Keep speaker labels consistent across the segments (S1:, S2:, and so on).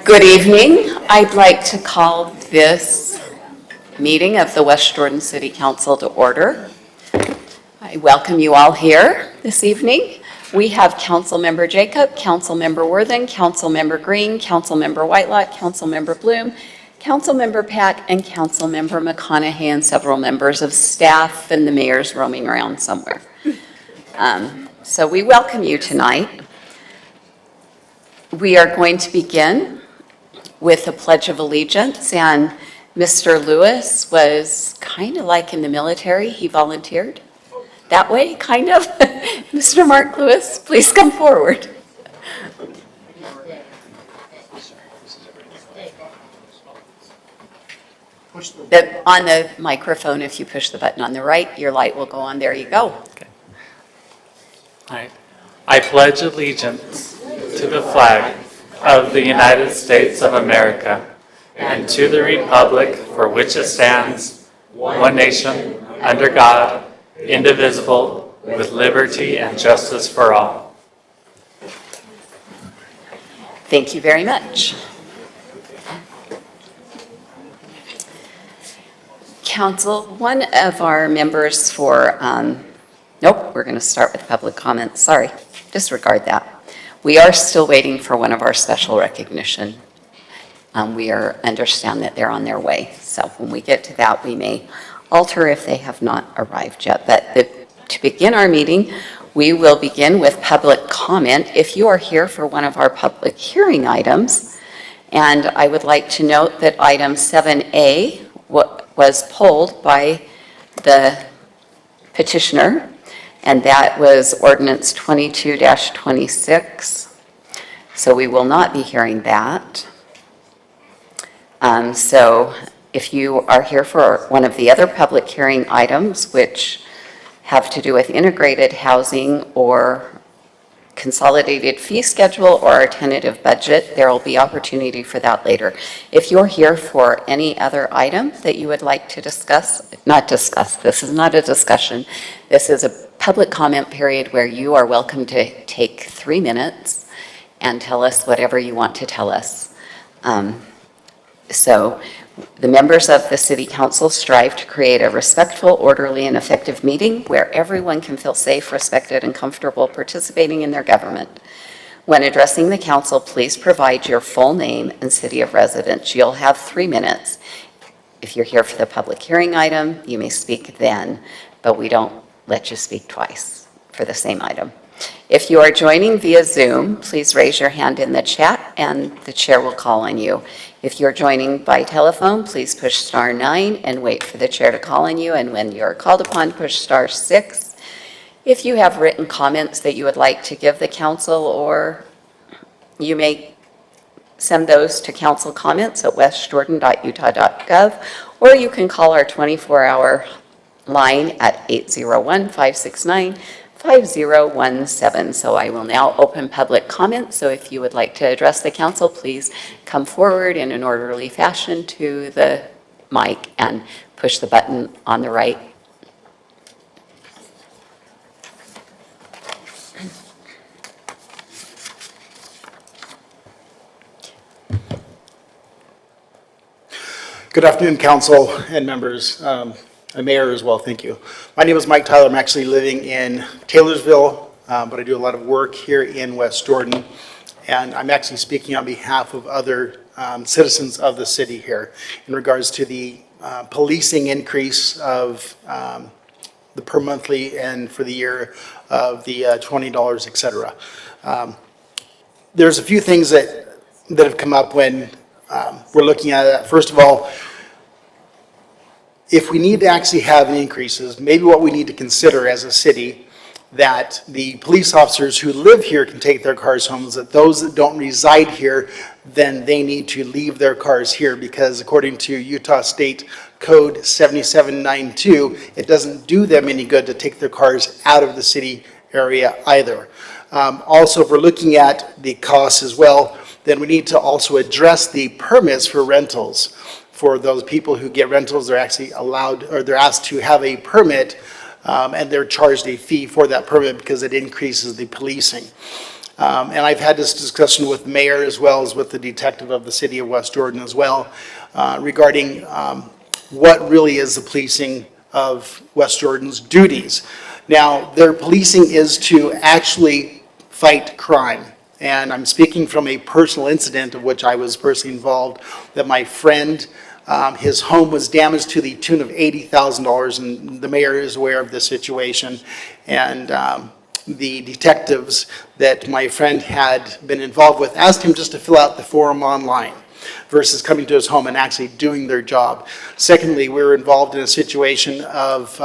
S1: Good evening. I'd like to call this meeting of the West Jordan City Council to order. I welcome you all here this evening. We have Councilmember Jacob, Councilmember Worthen, Councilmember Green, Councilmember Whitelock, Councilmember Bloom, Councilmember Pack, and Councilmember McConaughey, and several members of staff, and the mayor's roaming around somewhere. So we welcome you tonight. We are going to begin with the Pledge of Allegiance, and Mr. Lewis was kind of like in the military. He volunteered that way, kind of. Mr. Mark Lewis, please come forward. On the microphone, if you push the button on the right, your light will go on. There you go.
S2: Okay. All right. I pledge allegiance to the flag of the United States of America and to the republic for which it stands, one nation, under God, indivisible, with liberty and justice for all.
S1: Thank you very much. Council, one of our members for, nope, we're going to start with public comments. Sorry, disregard that. We are still waiting for one of our special recognition. We understand that they're on their way. So when we get to that, we may alter if they have not arrived yet. But to begin our meeting, we will begin with public comment. If you are here for one of our public hearing items, and I would like to note that item 7A was pulled by the petitioner, and that was ordinance 22-26. So we will not be hearing that. So if you are here for one of the other public hearing items, which have to do with integrated housing or consolidated fee schedule or our tentative budget, there will be opportunity for that later. If you're here for any other item that you would like to discuss, this is not a discussion, this is a public comment period where you are welcome to take 3 minutes and tell us whatever you want to tell us. So the members of the City Council strive to create a respectful, orderly, and effective meeting where everyone can feel safe, respected, and comfortable participating in their government. When addressing the council, please provide your full name and city of residence. You'll have 3 minutes. If you're here for the public hearing item, you may speak then, but we don't let you speak twice for the same item. If you are joining via Zoom, please raise your hand in the chat and the chair will call on you. If you're joining by telephone, please push *9 and wait for the chair to call on you. And when you're called upon, push *6. If you have written comments that you would like to give the council, or you may send those to councilcomments@westjordan.utah.gov, or you can call our 24-hour line at 801-569-5017. So I will now open public comment. So if you would like to address the council, please come forward in an orderly fashion to the mic and push the button on the right.
S3: Good afternoon, council and members. Mayor as well, thank you. My name is Mike Tyler. I'm actually living in Taylorsville, but I do a lot of work here in West Jordan. And I'm actually speaking on behalf of other citizens of the city here in regards to the policing increase of the per monthly and for the year of the $20, et cetera. There's a few things that have come up when we're looking at it. First of all, if we need to actually have increases, maybe what we need to consider as a city, that the police officers who live here can take their cars home, is that those that don't reside here, then they need to leave their cars here, because according to Utah State Code 7792, it doesn't do them any good to take their cars out of the city area either. Also, if we're looking at the costs as well, then we need to also address the permits for rentals. For those people who get rentals, they're actually allowed, or they're asked to have a permit, and they're charged a fee for that permit because it increases the policing. And I've had this discussion with the mayor as well as with the detective of the city of West Jordan as well, regarding what really is the policing of West Jordan's duties. Now, their policing is to actually fight crime. And I'm speaking from a personal incident of which I was personally involved, that my friend, his home was damaged to the tune of $80,000, and the mayor is aware of this situation. And the detectives that my friend had been involved with asked him just to fill out the form online versus coming to his home and actually doing their job. Secondly, we were involved in a situation of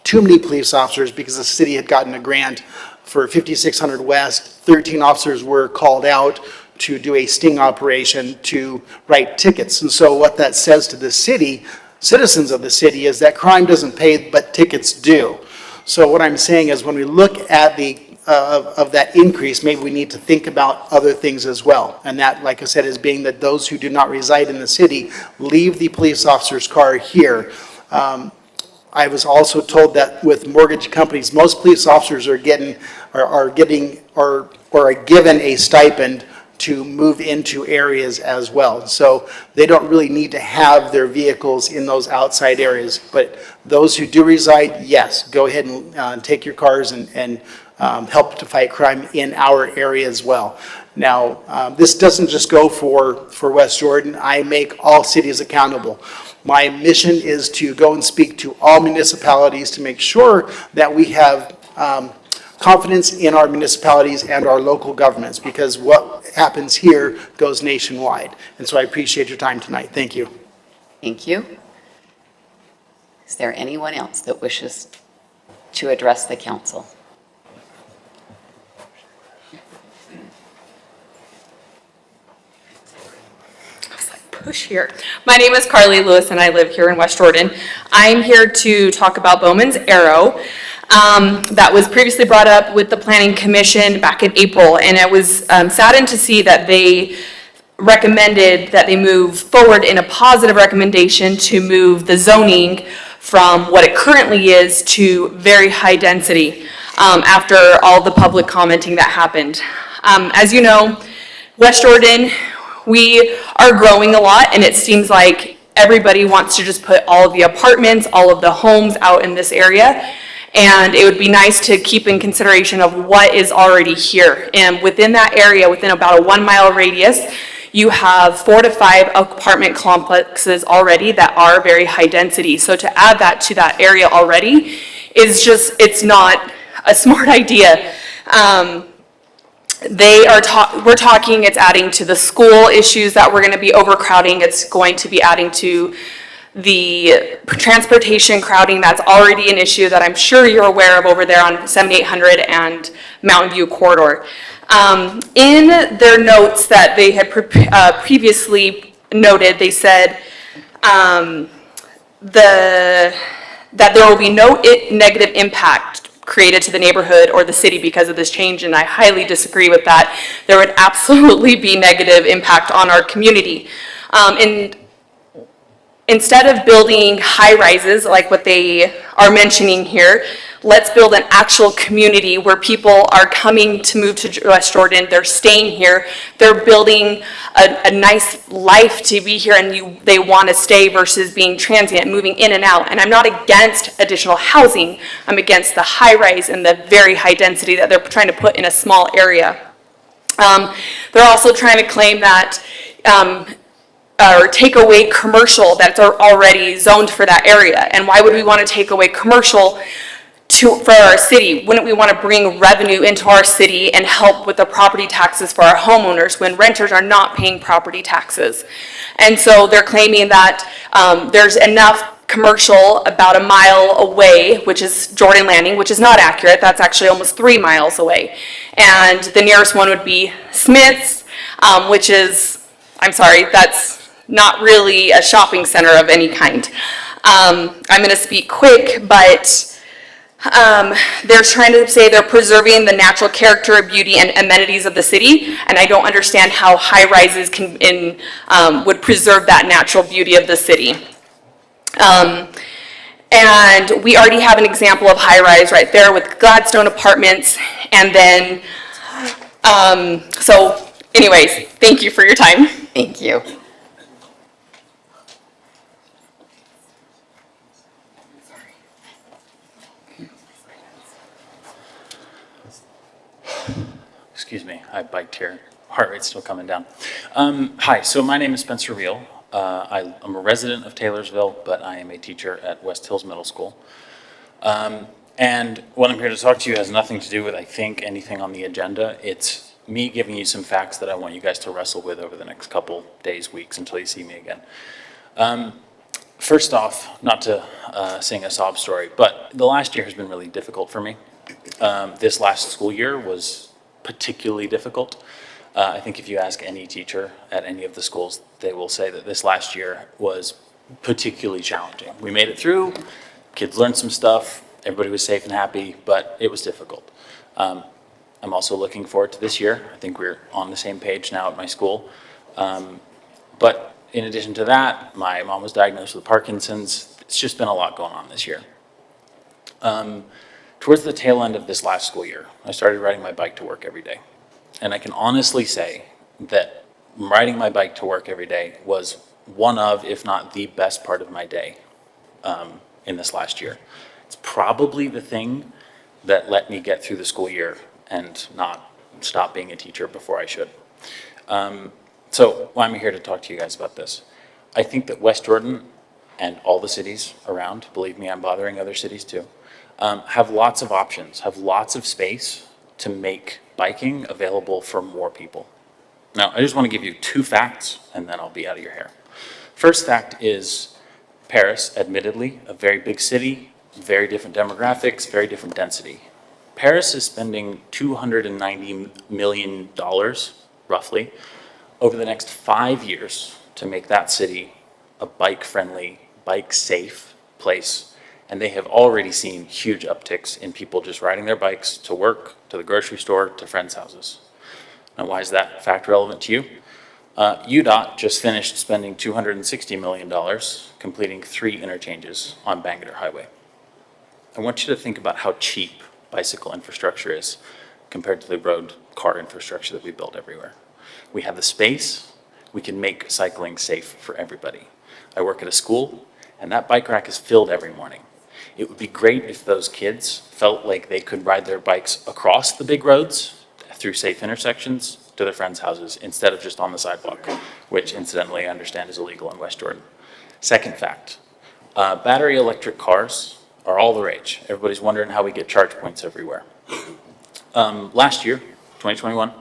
S3: too many police officers because the city had gotten a grant for 5600 West. 13 officers were called out to do a sting operation to write tickets. And so what that says to the city, citizens of the city, is that crime doesn't pay, but tickets do. So what I'm saying is when we look at the of that increase, maybe we need to think about other things as well. And that, like I said, is being that those who do not reside in the city leave the police officer's car here. I was also told that with mortgage companies, most police officers are given a stipend to move into areas as well. So they don't really need to have their vehicles in those outside areas. But those who do reside, yes, go ahead and take your cars and help to fight crime in our area as well. Now, this doesn't just go for West Jordan. I make all cities accountable. My mission is to go and speak to all municipalities to make sure that we have confidence in our municipalities and our local governments, because what happens here goes nationwide. And so I appreciate your time tonight. Thank you.
S1: Thank you. Is there anyone else that wishes to address the council?
S4: Push here. My name is Carly Lewis and I live here in West Jordan. I'm here to talk about Bowman's Arrow. That was previously brought up with the Planning Commission back in April, and I was saddened to see that they recommended that they move forward in a positive recommendation to move the zoning from what it currently is to very high density after all the public commenting that happened. As you know, West Jordan, we are growing a lot, and it seems like everybody wants to just put all of the apartments, all of the homes out in this area. And it would be nice to keep in consideration of what is already here. And within that area, within about a 1 mile radius, you have 4 to 5 apartment complexes already that are very high density. So to add that to that area already is just, it's not a smart idea. We're talking, it's adding to the school issues that we're going to be overcrowding. It's going to be adding to the transportation crowding that's already an issue that I'm sure you're aware of over there on 7800 and Mountain View corridor. In their notes that they had previously noted, they said that there will be no negative impact created to the neighborhood or the city because of this change, and I highly disagree with that. There would absolutely be negative impact on our community. Instead of building high rises like what they are mentioning here, let's build an actual community where people are coming to move to West Jordan, they're staying here, they're building a nice life to be here, and they want to stay versus being transient, moving in and out. And I'm not against additional housing, I'm against the high rise and the very high density that they're trying to put in a small area. They're also trying to claim that or take away commercial that's already zoned for that area. And why would we want to take away commercial for our city? Wouldn't we want to bring revenue into our city and help with the property taxes for our homeowners when renters are not paying property taxes? And so they're claiming that there's enough commercial about a mile away, which is Jordan Landing, which is not accurate. That's actually almost 3 miles away. And the nearest one would be Smith's, which is, I'm sorry, that's not really a shopping center of any kind. I'm going to speak quick, but they're trying to say they're preserving the natural character, beauty, and amenities of the city, and I don't understand how high rises would preserve that natural beauty of the city. And we already have an example of high rise right there with Gladstone Apartments, and then So anyways, thank you for your time.
S1: Thank you.
S5: Excuse me, I biked here. Heart rate's still coming down. Hi, so my name is Spencer Reel. I'm a resident of Taylorsville, but I am a teacher at West Hills Middle School. And what I'm here to talk to you has nothing to do with, I think, anything on the agenda. It's me giving you some facts that I want you guys to wrestle with over the next couple days, weeks, until you see me again. First off, not to sing a sob story, but the last year has been really difficult for me. This last school year was particularly difficult. I think if you ask any teacher at any of the schools, they will say that this last year was particularly challenging. We made it through, kids learned some stuff, everybody was safe and happy, but it was difficult. I'm also looking forward to this year. I think we're on the same page now at my school. But in addition to that, my mom was diagnosed with Parkinson's. It's just been a lot going on this year. Towards the tail end of this last school year, I started riding my bike to work every day. And I can honestly say that riding my bike to work every day was one of, if not the best part of my day in this last year. It's probably the thing that let me get through the school year and not stop being a teacher before I should. So why am I here to talk to you guys about this? I think that West Jordan and all the cities around, believe me, I'm bothering other cities too, have lots of options, have lots of space to make biking available for more people. Now, I just want to give you 2 facts, and then I'll be out of your hair. First fact is Paris, admittedly, a very big city, very different demographics, very different density. Paris is spending $290 million, roughly, over the next 5 years to make that city a bike-friendly, bike-safe place. And they have already seen huge upticks in people just riding their bikes to work, to the grocery store, to friends' houses. Now, why is that fact relevant to you? UDOT just finished spending $260 million completing 3 interchanges on Bangor Highway. I want you to think about how cheap bicycle infrastructure is compared to the road car infrastructure that we build everywhere. We have the space, we can make cycling safe for everybody. I work at a school, and that bike rack is filled every morning. It would be great if those kids felt like they could ride their bikes across the big roads through safe intersections to their friends' houses instead of just on the sidewalk, which incidentally I understand is illegal in West Jordan. Second fact, battery electric cars are all the rage. Everybody's wondering how we get charge points everywhere. Last year, 2021,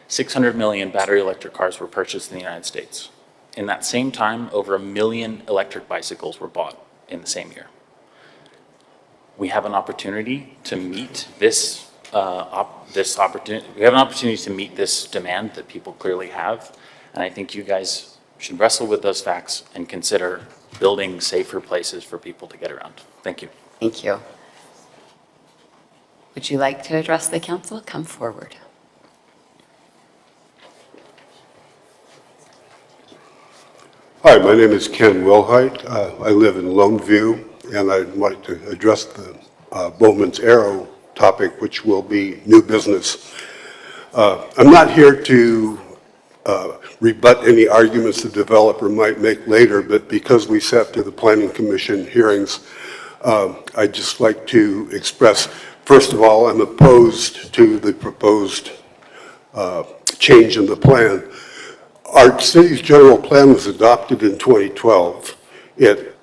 S5: 600 million battery electric cars were purchased in the United States. In that same time, over 1 million electric bicycles were bought in the same year. We have an opportunity to meet this opportunity. We have an opportunity to meet this demand that people clearly have, and I think you guys should wrestle with those facts and consider building safer places for people to get around. Thank you.
S1: Thank you. Would you like to address the council? Come forward.
S6: Hi, my name is Ken Wilhite. I live in Lone View, and I'd like to address the Bowman's Arrow topic, which will be new business. I'm not here to rebut any arguments the developer might make later, but because we sat through the Planning Commission hearings, I'd just like to express, first of all, I'm opposed to the proposed change in the plan. Our city's general plan was adopted in 2012. It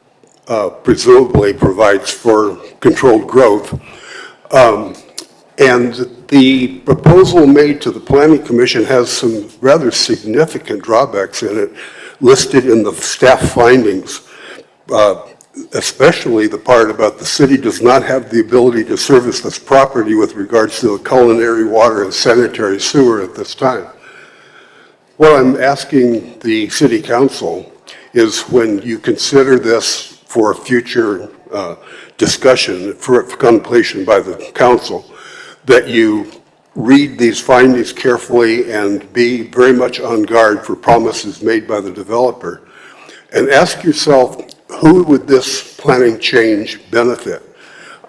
S6: presumably provides for controlled growth. And the proposal made to the Planning Commission has some rather significant drawbacks in it, listed in the staff findings, especially the part about the city does not have the ability to service this property with regards to the culinary water and sanitary sewer at this time. What I'm asking the City Council is when you consider this for a future discussion, for contemplation by the Council, that you read these findings carefully and be very much on guard for promises made by the developer. And ask yourself, who would this planning change benefit?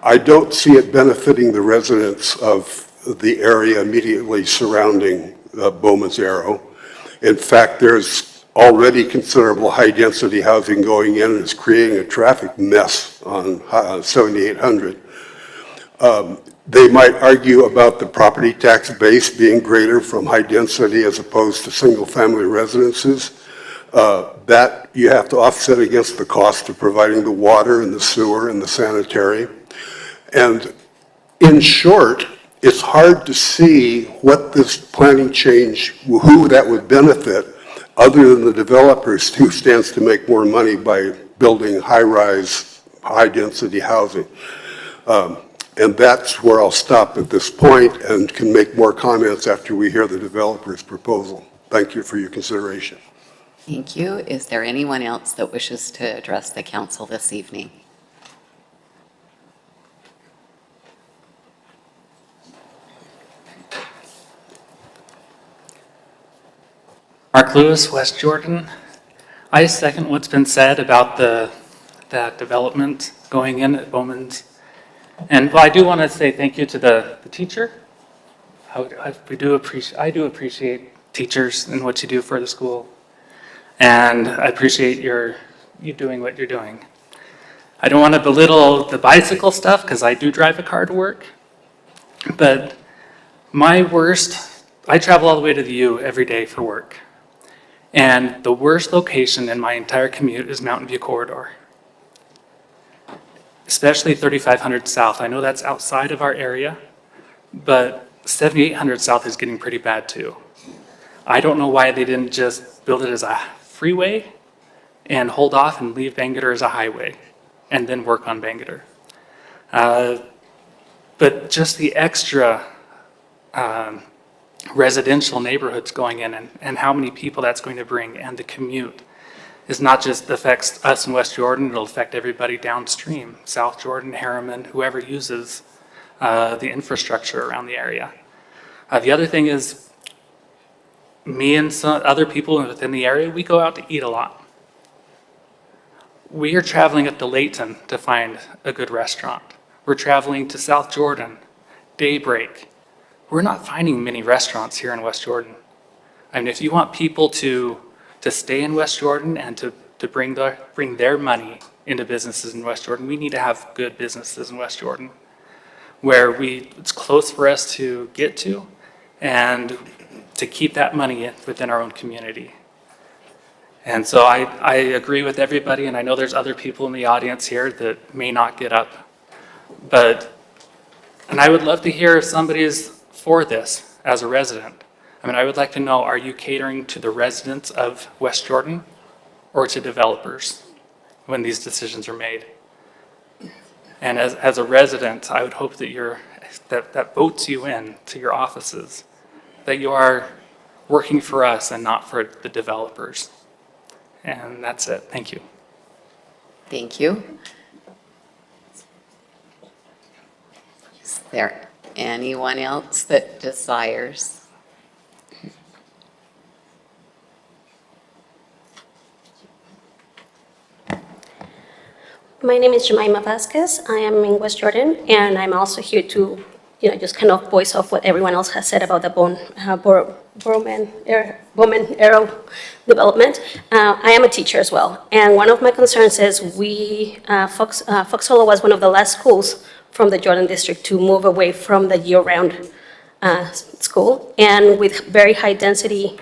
S6: I don't see it benefiting the residents of the area immediately surrounding Bowman's Arrow. In fact, there's already considerable high-density housing going in, and it's creating a traffic mess on 7800. They might argue about the property tax base being greater from high density as opposed to single-family residences. That you have to offset against the cost of providing the water and the sewer and the sanitary. And in short, it's hard to see what this planning change, who that would benefit, other than the developers who stands to make more money by building high-rise, high-density housing. And that's where I'll stop at this point and can make more comments after we hear the developer's proposal. Thank you for your consideration.
S1: Thank you. Is there anyone else that wishes to address the council this evening?
S2: Mark Lewis, West Jordan. I second what's been said about that development going in at Bowman's. And well, I do want to say thank you to the teacher. I do appreciate teachers and what you do for the school. And I appreciate you doing what you're doing. I don't want to belittle the bicycle stuff because I do drive a car to work. But I travel all the way to the U every day for work. And the worst location in my entire commute is Mountain View Corridor. Especially 3500 South. I know that's outside of our area, but 7800 South is getting pretty bad too. I don't know why they didn't just build it as a freeway and hold off and leave Bangor as a highway and then work on Bangor. But just the extra residential neighborhoods going in and how many people that's going to bring and the commute is not just affects us in West Jordan, it'll affect everybody downstream, South Jordan, Harriman, whoever uses the infrastructure around the area. The other thing is, me and some other people within the area, we go out to eat a lot. We are traveling up to Layton to find a good restaurant. We're traveling to South Jordan, Daybreak. We're not finding many restaurants here in West Jordan. I mean, if you want people to stay in West Jordan and to bring their money into businesses in West Jordan, we need to have good businesses in West Jordan where it's close for us to get to and to keep that money within our own community. And so I agree with everybody, and I know there's other people in the audience here that may not get up. And I would love to hear if somebody is for this as a resident. I mean, I would like to know, are you catering to the residents of West Jordan or to developers when these decisions are made? And as a resident, I would hope that that votes you in to your offices, that you are working for us and not for the developers. And that's it. Thank you.
S1: Thank you. Is there anyone else that desires?
S7: My name is Jemima Vasquez. I am in West Jordan, and I'm also here to, just kind of voice off what everyone else has said about the Bowman Arrow development. I am a teacher as well, and one of my concerns is Fox Hollow was one of the last schools from the Jordan district to move away from the year-round school, and with very high density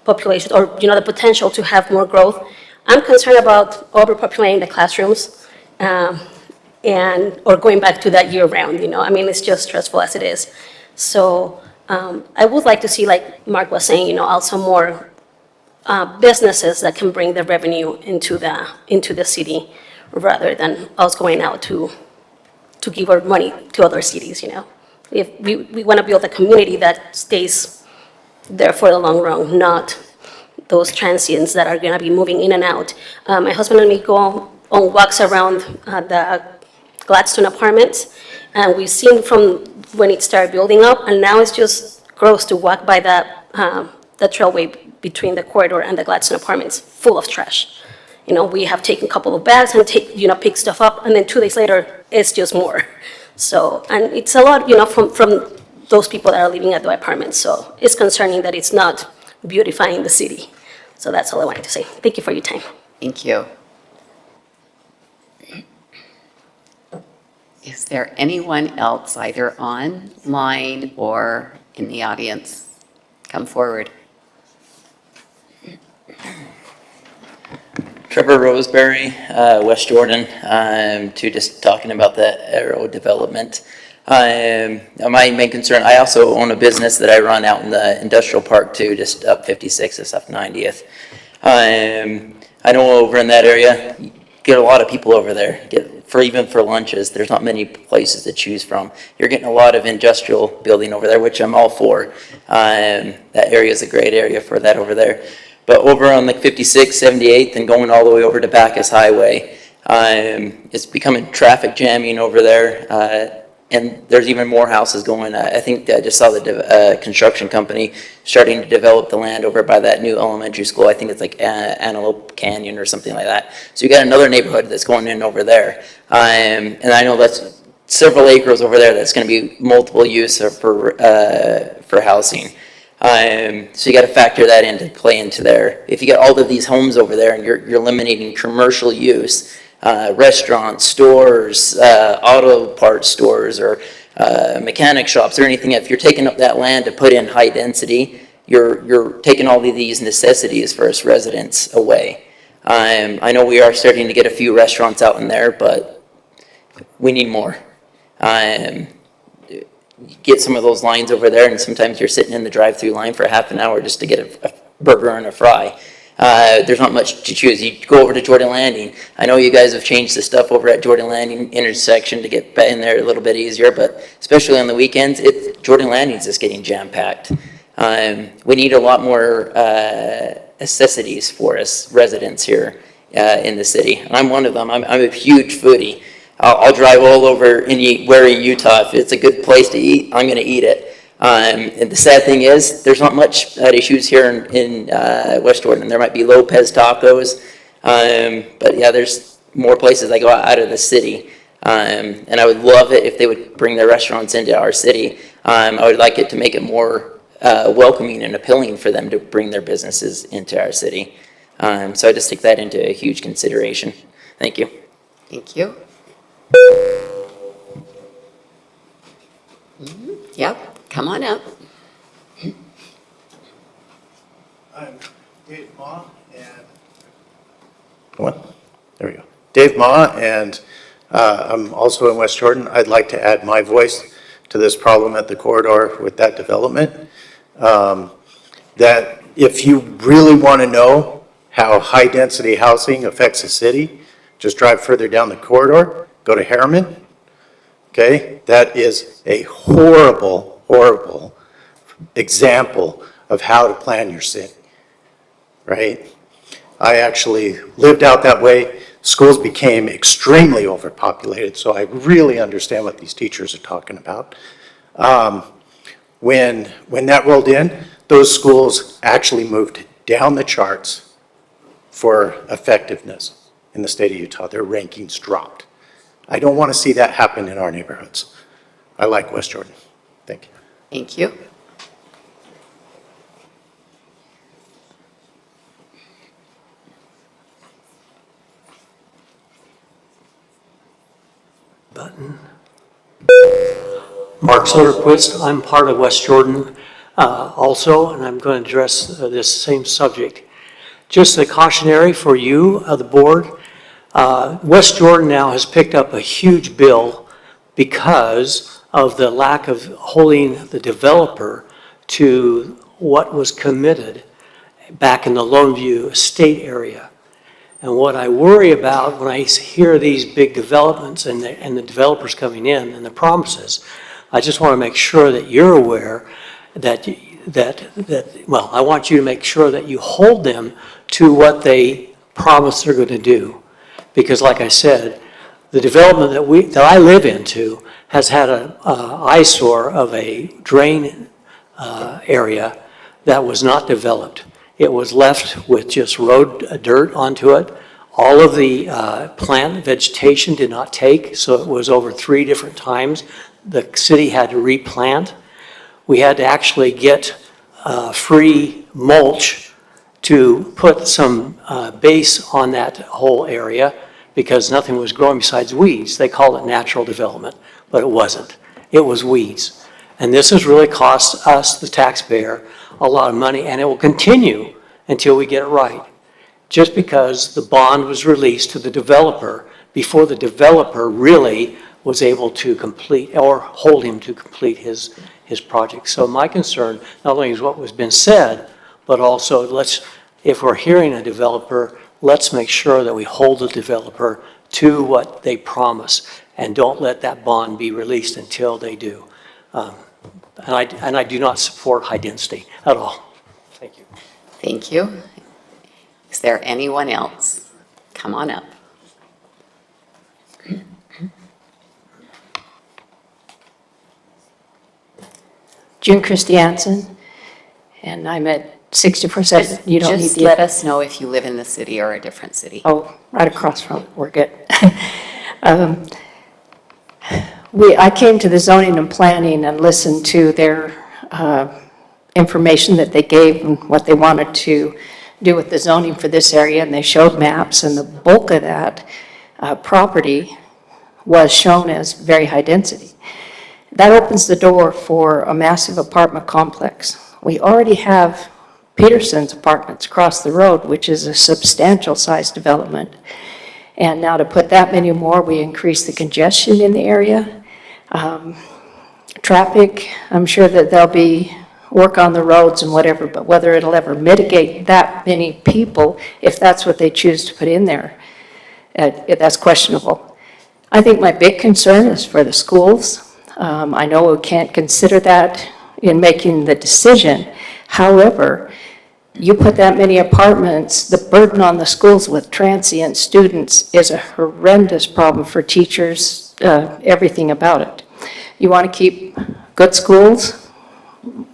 S7: population, or the potential to have more growth. I'm concerned about overpopulating the classrooms or going back to that year-round, I mean, it's just stressful as it is. So I would like to see, like Mark was saying, also more businesses that can bring the revenue into the city rather than us going out to give our money to other cities, If we want to build a community that stays there for the long run, not those transients that are going to be moving in and out. My husband and me go on walks around the Gladstone apartments, and we've seen from when it started building up, and now it's just gross to walk by that the trailway between the corridor and the Gladstone apartments, full of trash. We have taken a couple of bags and pick stuff up, and then 2 days later, it's just more. So, and it's a lot, from those people that are living at the apartments. So it's concerning that it's not beautifying the city. So that's all I wanted to say. Thank you for your time.
S1: Thank you. Is there anyone else, either online or in the audience? Come forward.
S8: Trevor Roseberry, West Jordan, to just talking about the aero development. My main concern, I also own a business that I run out in the industrial park too, just up 56th, up 90th. I know over in that area, you get a lot of people over there, even for lunches, there's not many places to choose from. You're getting a lot of industrial building over there, which I'm all for. That area is a great area for that over there. But over on like 56th, 78th, and going all the way over to Bacchus Highway, it's becoming traffic jamming over there. And there's even more houses going. I think I just saw the construction company starting to develop the land over by that new elementary school. I think it's like Antelope Canyon or something like that. So you got another neighborhood that's going in over there. And I know that's several acres over there that's going to be multiple use for housing. So you got to factor that into play into there. If you got all of these homes over there and you're eliminating commercial use, restaurants, stores, auto parts stores, or mechanic shops or anything, if you're taking up that land to put in high density, you're taking all of these necessities for us residents away. I know we are starting to get a few restaurants out in there, but we need more. Get some of those lines over there, and sometimes you're sitting in the drive-through line for half an hour just to get a burger and a fry. There's not much to choose. You go over to Jordan Landing. I know you guys have changed the stuff over at Jordan Landing intersection to get in there a little bit easier, but especially on the weekends, Jordan Landing's just getting jam-packed. We need a lot more necessities for us residents here in the city. And I'm one of them. I'm a huge foodie. I'll drive all over anywhere in Utah. If it's a good place to eat, I'm going to eat it. And the sad thing is, there's not much issues here in West Jordan. There might be Lopez Tacos, but yeah, there's more places that go out of the city. And I would love it if they would bring their restaurants into our city. I would like it to make it more welcoming and appealing for them to bring their businesses into our city. So I just take that into a huge consideration. Thank you.
S1: Thank you. Yep, come on up.
S9: I'm Dave Ma, there we go. Dave Ma, and I'm also in West Jordan. I'd like to add my voice to this problem at the corridor with that development. That if you really want to know how high-density housing affects the city, just drive further down the corridor, go to Harriman. Okay, that is a horrible, horrible example of how to plan your city, right? I actually lived out that way. Schools became extremely overpopulated, so I really understand what these teachers are talking about. When that rolled in, those schools actually moved down the charts for effectiveness in the state of Utah. Their rankings dropped. I don't want to see that happen in our neighborhoods. I like West Jordan. Thank you.
S1: Thank you.
S10: Button. Mark Soderquist, I'm part of West Jordan also, and I'm going to address this same subject. Just a cautionary for you, the board. West Jordan now has picked up a huge bill because of the lack of holding the developer to what was committed back in the Lone View Estate area. And what I worry about when I hear these big developments and the developers coming in and the promises, I just want to make sure that you're aware that I want you to make sure that you hold them to what they promise they're going to do. Because like I said, the development that I live into has had an eyesore of a drain area that was not developed. It was left with just road dirt onto it. All of the plant vegetation did not take, so it was over 3 different times. The city had to replant. We had to actually get free mulch to put some base on that whole area because nothing was growing besides weeds. They call it natural development, but it wasn't. It was weeds. And this has really cost us, the taxpayer, a lot of money, and it will continue until we get it right. Just because the bond was released to the developer before the developer really was able to complete or hold him to complete his project. So my concern not only is what has been said, but also if we're hearing a developer, let's make sure that we hold the developer to what they promise and don't let that bond be released until they do. And I do not support high density at all. Thank you.
S1: Thank you. Is there anyone else? Come on up.
S11: June Christiansen, and I'm at 64 You don't need
S1: Just
S11: the.
S1: let us know if you live in the city or a different city.
S11: Oh, right across from, we're good. I came to the zoning and planning and listened to their information that they gave and what they wanted to do with the zoning for this area, and they showed maps, and the bulk of that property was shown as very high density. That opens the door for a massive apartment complex. We already have Peterson's Apartments across the road, which is a substantial size development. And now to put that many more, we increase the congestion in the area. Traffic, I'm sure that there'll be work on the roads and whatever, but whether it'll ever mitigate that many people, if that's what they choose to put in there, that's questionable. I think my big concern is for the schools. I know we can't consider that in making the decision. However, you put that many apartments, the burden on the schools with transient students is a horrendous problem for teachers, everything about it. You want to keep good schools,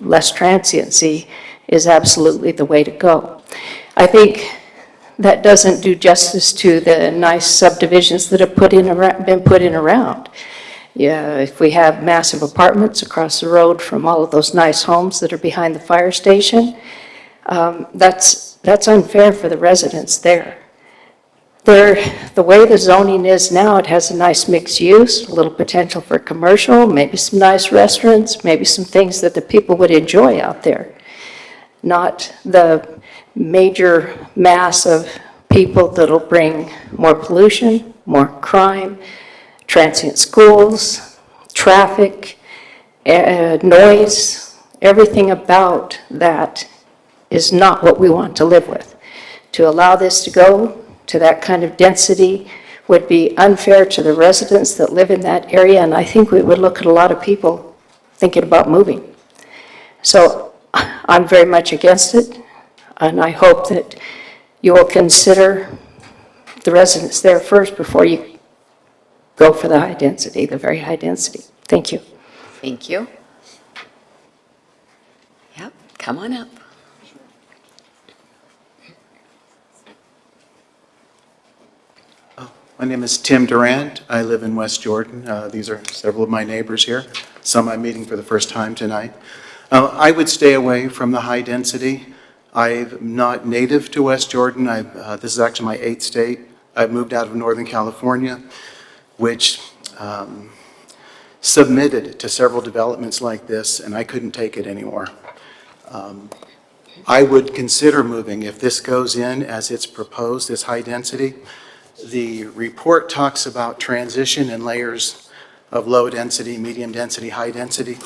S11: less transiency is absolutely the way to go. I think that doesn't do justice to the nice subdivisions that have been put in around. Yeah, if we have massive apartments across the road from all of those nice homes that are behind the fire station, that's unfair for the residents there. The way the zoning is now, it has a nice mixed use, a little potential for commercial, maybe some nice restaurants, maybe some things that the people would enjoy out there. Not the major mass of people that'll bring more pollution, more crime, transient schools, traffic, noise, everything about that is not what we want to live with. To allow this to go to that kind of density would be unfair to the residents that live in that area, and I think we would look at a lot of people thinking about moving. So I'm very much against it, and I hope that you will consider the residents there first before you go for the high density, the very high density. Thank you.
S1: Thank you. Yep, come on up.
S12: My name is Tim Durant. I live in West Jordan. These are several of my neighbors here. Some I'm meeting for the first time tonight. I would stay away from the high density. I'm not native to West Jordan. This is actually my 8th state. I've moved out of Northern California, which submitted to several developments like this, and I couldn't take it anymore. I would consider moving if this goes in as it's proposed, this high density. The report talks about transition and layers of low density, medium density, high density,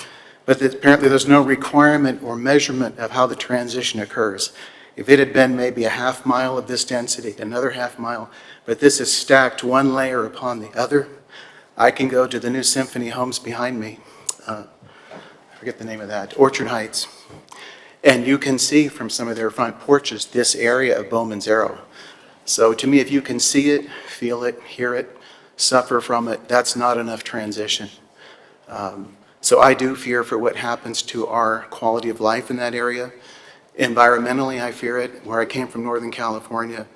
S12: but apparently there's no requirement or measurement of how the transition occurs. If it had been maybe a half mile of this density, another half mile, but this is stacked one layer upon the other, I can go to the new Symphony Homes behind me, I forget the name of that, Orchard Heights, and you can see from some of their front porches this area of Bowman's Arrow. So to me, if you can see it, feel it, hear it, suffer from it, that's not enough transition. So I do fear for what happens to our quality of life in that area. Environmentally, I fear it. Where I came from, Northern California,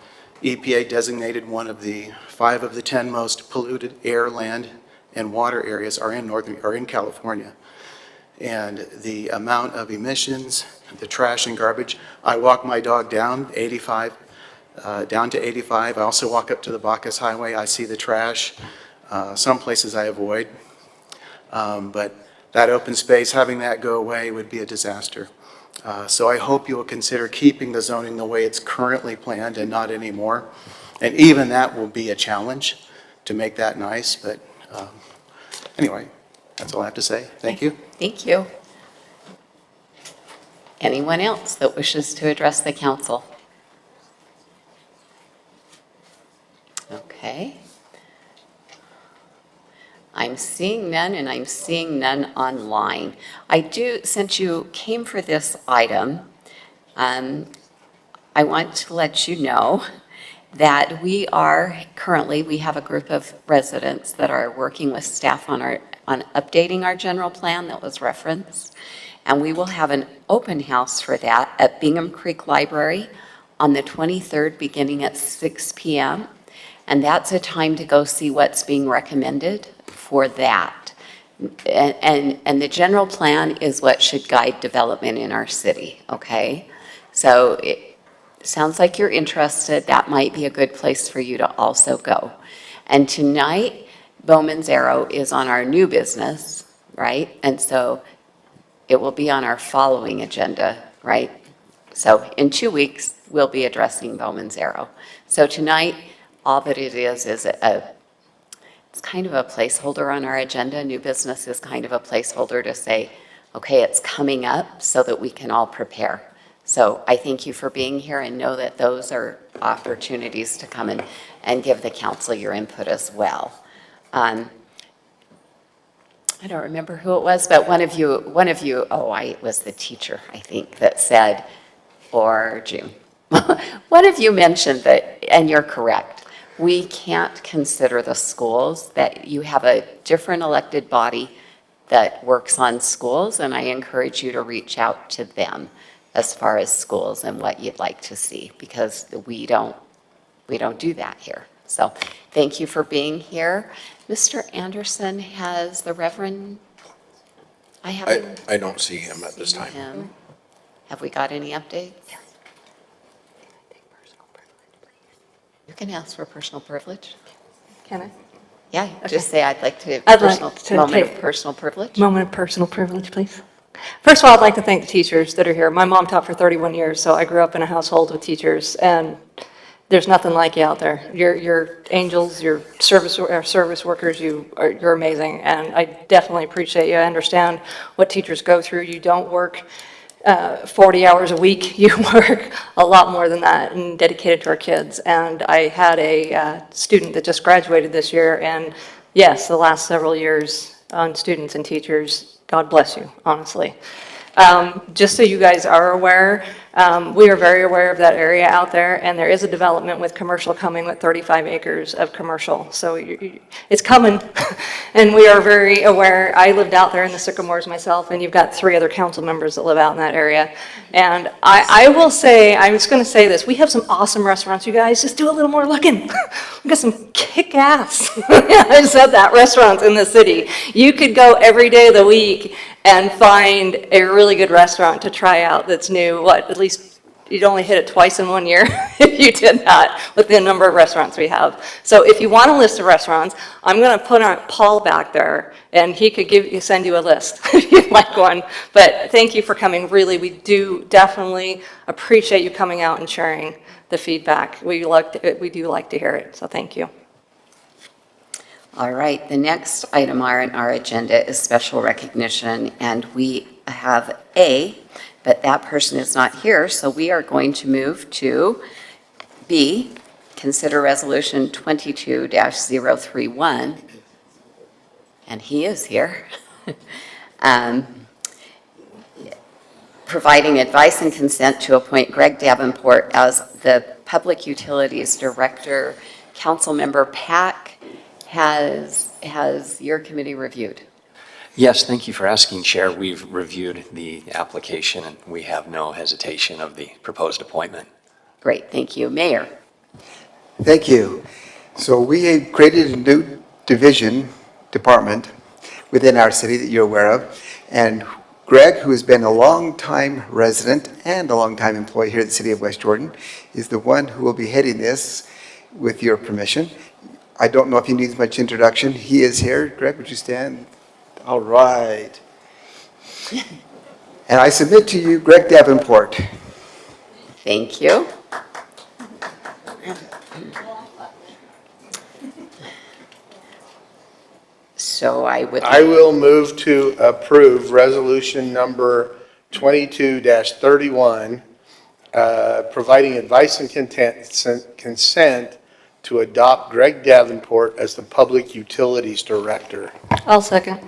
S12: EPA designated one of the 5 of the 10 most polluted air, land, and water areas are in California. And the amount of emissions, the trash and garbage, I walk my dog down to 85. I also walk up to the Bacchus Highway. I see the trash. Some places I avoid. But that open space, having that go away would be a disaster. So I hope you will consider keeping the zoning the way it's currently planned and not anymore. And even that will be a challenge to make that nice. But anyway, that's all I have to say. Thank you.
S1: Thank you. Anyone else that wishes to address the council? Okay. I'm seeing none, and I'm seeing none online. Since you came for this item, I want to let you know that we have a group of residents that are working with staff on updating our general plan that was referenced. And we will have an open house for that at Bingham Creek Library on the 23rd, beginning at 6 p.m. And that's a time to go see what's being recommended for that. And the general plan is what should guide development in our city, okay? So it sounds like you're interested. That might be a good place for you to also go. And tonight, Bowman's Arrow is on our new business, right? And so it will be on our following agenda, right? So in 2 weeks, we'll be addressing Bowman's Arrow. So tonight, all that it is it's kind of a placeholder on our agenda. New business is kind of a placeholder to say, okay, it's coming up so that we can all prepare. So I thank you for being here and know that those are opportunities to come and give the council your input as well. I don't remember who it was, but one of you, it was the teacher, I think, that said, or June. One of you mentioned that, and you're correct, we can't consider the schools, that you have a different elected body that works on schools, and I encourage you to reach out to them as far as schools and what you'd like to see, because we don't do that here. So thank you for being here. Mr. Anderson has the Reverend,
S13: I don't see him at this time.
S1: him. Have we got any updates? You can ask for personal privilege.
S11: Can I?
S1: Yeah, just say I'd like to,
S11: I'd like to
S1: moment of
S11: take-
S1: personal privilege.
S11: Moment of personal privilege, please. First of all, I'd like to thank the teachers that are here. My mom taught for 31 years, so I grew up in a household with teachers, and there's nothing like you out there. You're angels, you're service workers, you're amazing, and I definitely appreciate you. I understand what teachers go through. You don't work 40 hours a week. You work a lot more than that and dedicated to our kids. And I had a student that just graduated this year, and yes, the last several years on students and teachers, God bless you, honestly. Just so you guys are aware, we are very aware of that area out there, and there is a development with commercial coming with 35 acres of commercial. So it's coming, and we are very aware. I lived out there in the Sycamores myself, and you've got 3 other council members that live out in that area. And I will say, I was going to say this, we have some awesome restaurants, you guys. Just do a little more looking. We got some kick-ass, I said that, restaurants in the city. You could go every day of the week and find a really good restaurant to try out that's new. At least you'd only hit it twice in 1 year if you did that with the number of restaurants we have. So if you want a list of restaurants, I'm going to put Paul back there, and he could send you a list if you'd like one. But thank you for coming. Really, we do definitely appreciate you coming out and sharing the feedback. We do like to hear it, so thank you.
S1: All right, the next item on our agenda is special recognition, and we have A, but that person is not here, so we are going to move to B, consider resolution 22-031, and he is here. Providing advice and consent to appoint Greg Davenport as the Public Utilities Director. Councilmember Pack, has your committee reviewed?
S14: Yes, thank you for asking, Chair. We've reviewed the application, and we have no hesitation of the proposed appointment.
S1: Great, thank you. Mayor?
S15: Thank you. So we have created a new department within our city that you're aware of. And Greg, who has been a long-time resident and a long-time employee here at the city of West Jordan, is the one who will be heading this with your permission. I don't know if he needs much introduction. He is here. Greg, would you stand? All right. And I submit to you Greg Davenport.
S1: Thank you. So I
S16: will move to approve resolution number 22-31, providing advice and consent to adopt Greg Davenport as the Public Utilities Director.
S11: I'll second.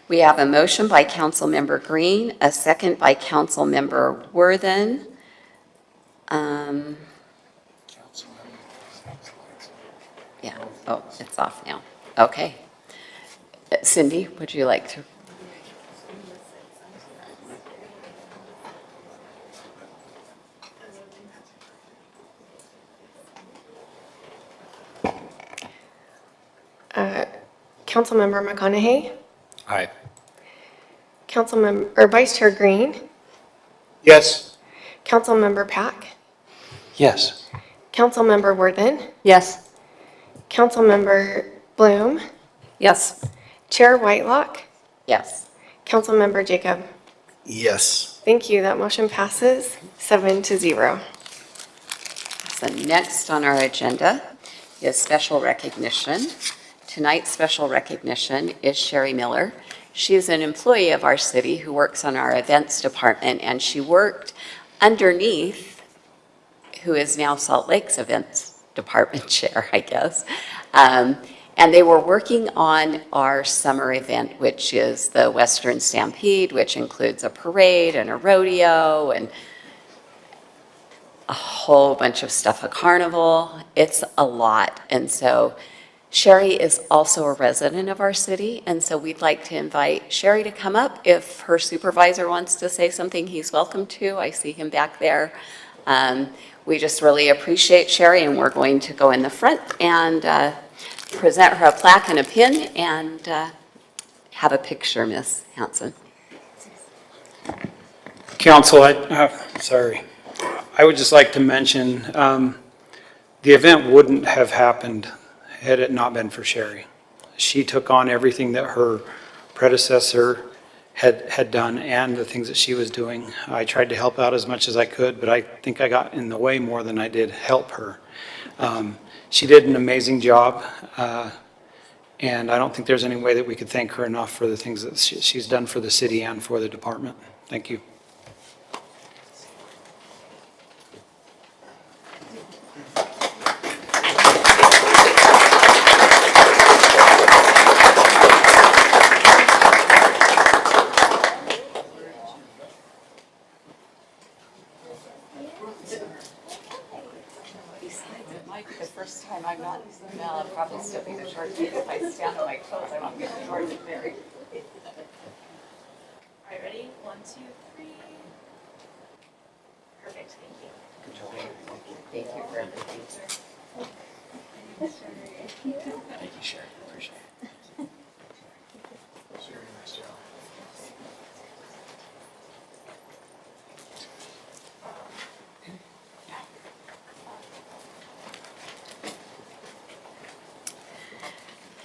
S1: We have a motion by Councilmember Green, a second by Councilmember Worthen. Yeah, oh, it's off now. Okay. Cindy, would you like to?
S17: Councilmember McConaughey,
S14: Aye.
S17: Vice Chair Green,
S16: Yes.
S17: Councilmember Pack,
S10: Yes.
S17: Councilmember Worthen,
S11: Yes.
S17: Councilmember Bloom,
S11: Yes.
S17: Chair Whitelock,
S1: Yes.
S17: Councilmember Jacob.
S12: Yes.
S17: Thank you. That motion passes 7-0.
S1: So next on our agenda is special recognition. Tonight's special recognition is Sherry Miller. She is an employee of our city who works on our events department, and she worked underneath who is now Salt Lake's events department chair, I guess. And they were working on our summer event, which is the Western Stampede, which includes a parade and a rodeo and a whole bunch of stuff, a carnival. It's a lot. And so Sherry is also a resident of our city, and so we'd like to invite Sherry to come up. If her supervisor wants to say something, he's welcome to. I see him back there. We just really appreciate Sherry, and we're going to go in the front and present her a plaque and a pin and have a picture, Miss Hanson.
S18: Council, I would just like to mention the event wouldn't have happened had it not been for Sherry. She took on everything that her predecessor had done and the things that she was doing. I tried to help out as much as I could, but I think I got in the way more than I did help her. She did an amazing job, and I don't think there's any way that we could thank her enough for the things that she's done for the city and for the department. Thank you.
S1: First time I'm not, well, I'll probably still be the short if I stand on my toes, I won't get short and very.
S4: All right, ready? 1, 2, 3. Perfect, thank you.
S1: Thank you for everything.
S14: Thank you, Sherry. Appreciate it.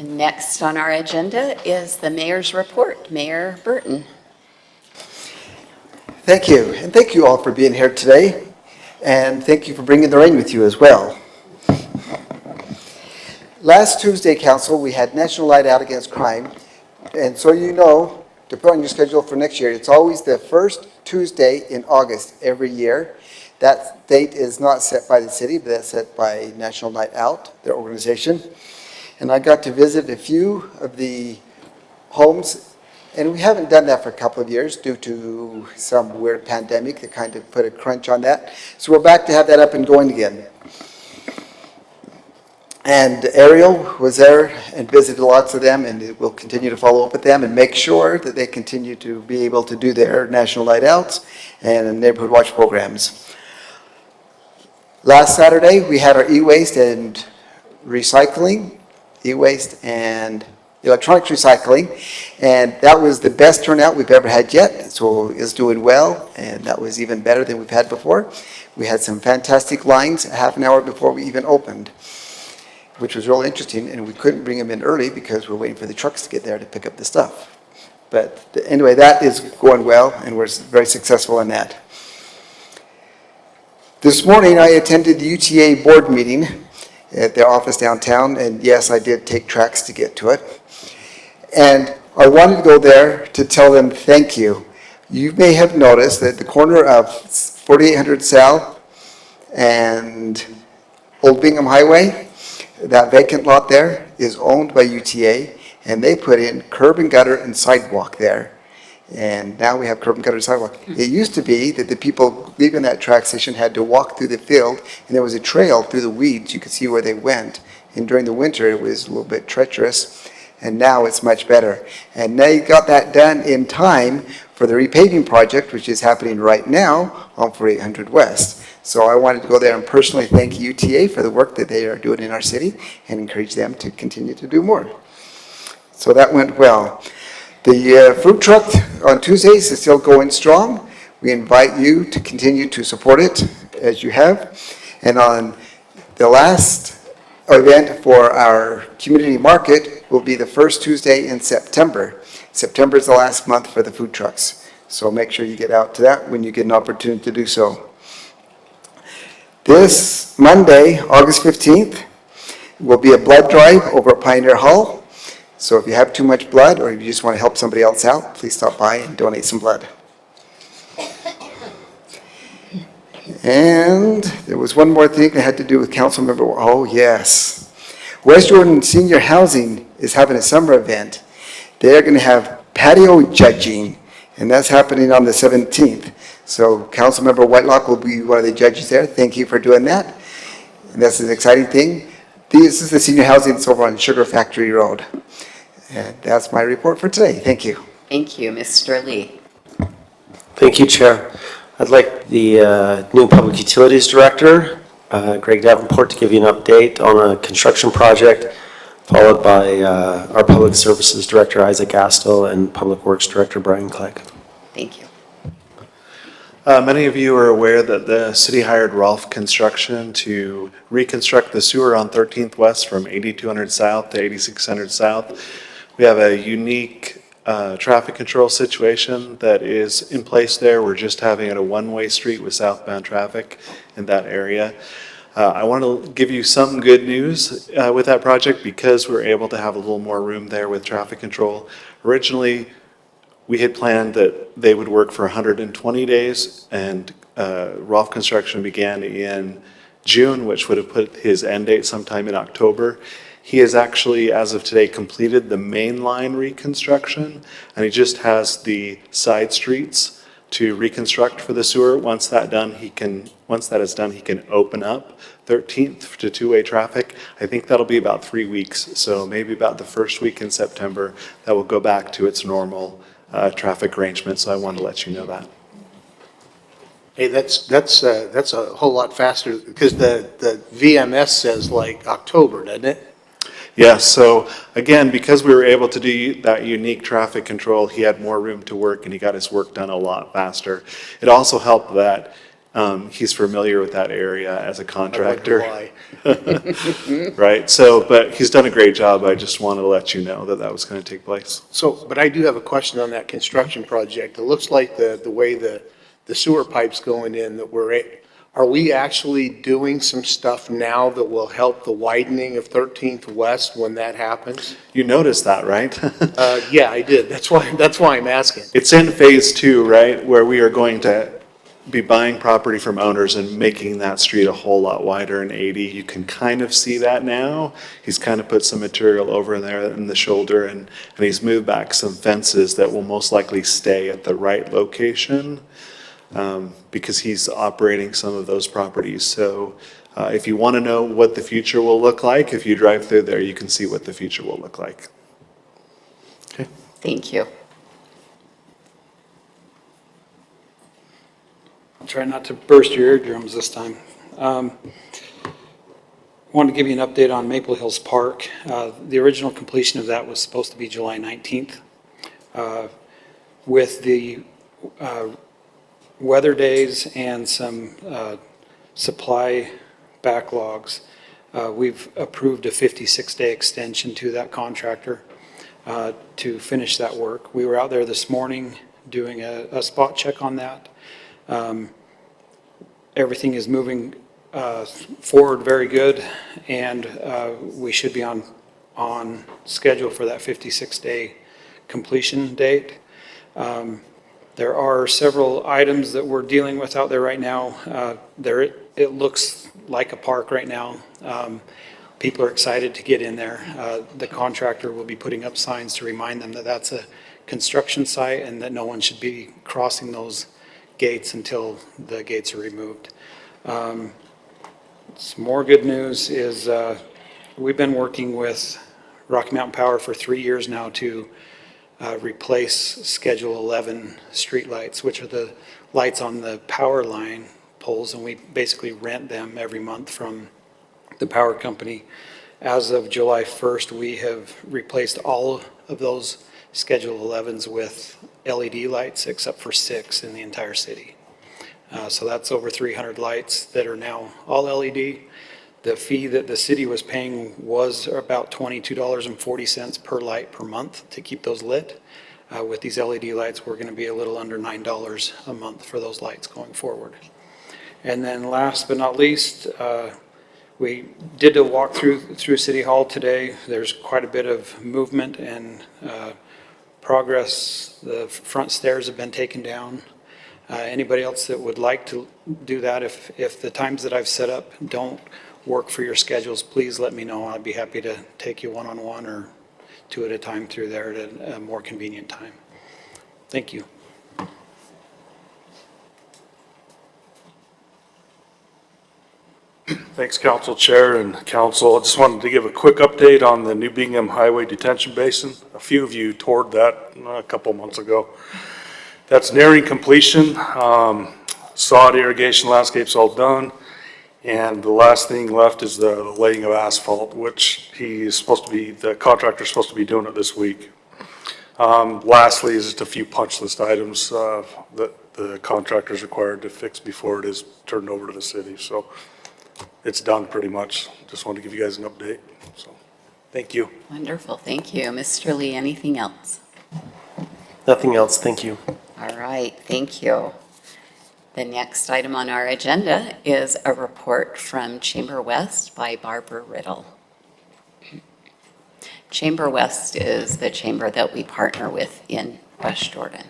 S1: And next on our agenda is the mayor's report. Mayor Burton.
S15: Thank you, and thank you all for being here today, and thank you for bringing the rain with you as well. Last Tuesday, Council, we had National Night Out Against Crime, and so you know, to put on your schedule for next year, it's always the first Tuesday in August every year. That date is not set by the city, but that's set by National Night Out, their organization. And I got to visit a few of the homes, and we haven't done that for a couple of years due to some weird pandemic that kind of put a crunch on that. So we're back to have that up and going again. And Ariel was there and visited lots of them, and we'll continue to follow up with them and make sure that they continue to be able to do their National Night Outs and neighborhood watch programs. Last Saturday, we had our e-waste and recycling, e-waste and electronics recycling, and that was the best turnout we've ever had yet, so it's doing well, and that was even better than we've had before. We had some fantastic lines a half an hour before we even opened, which was really interesting, and we couldn't bring them in early because we're waiting for the trucks to get there to pick up the stuff. But anyway, that is going well, and we're very successful in that. This morning, I attended the UTA board meeting at their office downtown, and yes, I did take tracks to get to it. And I wanted to go there to tell them thank you. You may have noticed that the corner of 4800 South and Old Bingham Highway, that vacant lot there is owned by UTA, and they put in curb and gutter and sidewalk there. And now we have curb and gutter and sidewalk. It used to be that the people leaving that track station had to walk through the field, and there was a trail through the weeds. You could see where they went. And during the winter, it was a little bit treacherous, and now it's much better. And they got that done in time for the repaving project, which is happening right now on 4800 West. So I wanted to go there and personally thank UTA for the work that they are doing in our city and encourage them to continue to do more. So that went well. The food truck on Tuesdays is still going strong. We invite you to continue to support it as you have. And on the last event for our community market will be the first Tuesday in September. September is the last month for the food trucks. So make sure you get out to that when you get an opportunity to do so. This Monday, August 15th, will be a blood drive over at Pioneer Hall. So if you have too much blood or if you just want to help somebody else out, please stop by and donate some blood. And there was one more thing that had to do with council member. Oh, yes. West Jordan Senior Housing is having a summer event. They're going to have patio judging, and that's happening on the 17th. So Councilmember Whitelock will be one of the judges there. Thank you for doing that. And that's an exciting thing. This is the senior housing that's over on Sugar Factory Road. And that's my report for today. Thank you.
S1: Thank you, Mr. Lee.
S19: Thank you, Chair. I'd like the new Public Utilities Director, Greg Davenport, to give you an update on a construction project, followed by our Public Services Director, Isaac Gastel, and Public Works Director, Brian Clegg.
S1: Thank you.
S20: Many of you are aware that the city hired Rolf Construction to reconstruct the sewer on 13th West from 8200 South to 8600 South. We have a unique traffic control situation that is in place there. We're just having it a one-way street with southbound traffic in that area. I want to give you some good news with that project because we're able to have a little more room there with traffic control. Originally, we had planned that they would work for 120 days, and Rolf Construction began in June, which would have put his end date sometime in October. He has actually, as of today, completed the main line reconstruction, and he just has the side streets to reconstruct for the sewer. Once that is done, he can open up 13th to two-way traffic. I think that'll be about 3 weeks, so maybe about the first week in September, that will go back to its normal traffic arrangement, so I wanted to let you know that.
S16: Hey, that's a whole lot faster, because the VMS says like October, doesn't it?
S20: Yeah, so again, because we were able to do that unique traffic control, he had more room to work and he got his work done a lot faster. It also helped that he's familiar with that area as a contractor. Right, so, but he's done a great job. I just wanted to let you know that that was going to take place.
S16: So, but I do have a question on that construction project. It looks like the way the sewer pipe's going in, that are we actually doing some stuff now that will help the widening of 13th West when that happens?
S20: You noticed that, right?
S16: Yeah, I did. That's why I'm asking.
S20: It's in phase 2, right, where we are going to be buying property from owners and making that street a whole lot wider in 80. You can kind of see that now. He's kind of put some material over in there in the shoulder, and he's moved back some fences that will most likely stay at the right location because he's operating some of those properties. So if you want to know what the future will look like, if you drive through there, you can see what the future will look like. Okay.
S1: Thank you.
S18: Try not to burst your eardrums this time. Wanted to give you an update on Maple Hills Park. The original completion of that was supposed to be July 19th. With the weather days and some supply backlogs, we've approved a 56-day extension to that contractor to finish that work. We were out there this morning doing a spot check on that. Everything is moving forward very good, and we should be on schedule for that 56-day completion date. There are several items that we're dealing with out there right now. It looks like a park right now. People are excited to get in there. The contractor will be putting up signs to remind them that that's a construction site and that no one should be crossing those gates until the gates are removed. Some more good news is we've been working with Rocky Mountain Power for 3 years now to replace Schedule 11 streetlights, which are the lights on the power line poles, and we basically rent them every month from the power company. As of July 1st, we have replaced all of those Schedule 11s with LED lights, except for 6 in the entire city. So that's over 300 lights that are now all LED. The fee that the city was paying was about $22.40 per light per month to keep those lit. With these LED lights, we're going to be a little under $9 a month for those lights going forward. And then last but not least, we did a walk through City Hall today. There's quite a bit of movement and progress. The front stairs have been taken down. Anybody else that would like to do that, if the times that I've set up don't work for your schedules, please let me know. I'd be happy to take you one-on-one or 2 at a time through there at a more convenient time. Thank you.
S21: Thanks, Council Chair and Council. I just wanted to give a quick update on the New Bingham Highway Detention Basin. A few of you toured that a couple months ago. That's nearing completion. Sod irrigation landscape's all done. And the last thing left is the laying of asphalt, which the contractor's supposed to be doing it this week. Lastly is just a few punch list items that the contractor's required to fix before it is turned over to the city. So it's done pretty much. Just wanted to give you guys an update. So thank you.
S1: Wonderful, thank you. Mr. Lee, anything else?
S19: Nothing else, thank you.
S1: All right, thank you. The next item on our agenda is a report from ChamberWest by Barbara Riddle. ChamberWest is the chamber that we partner with in West Jordan.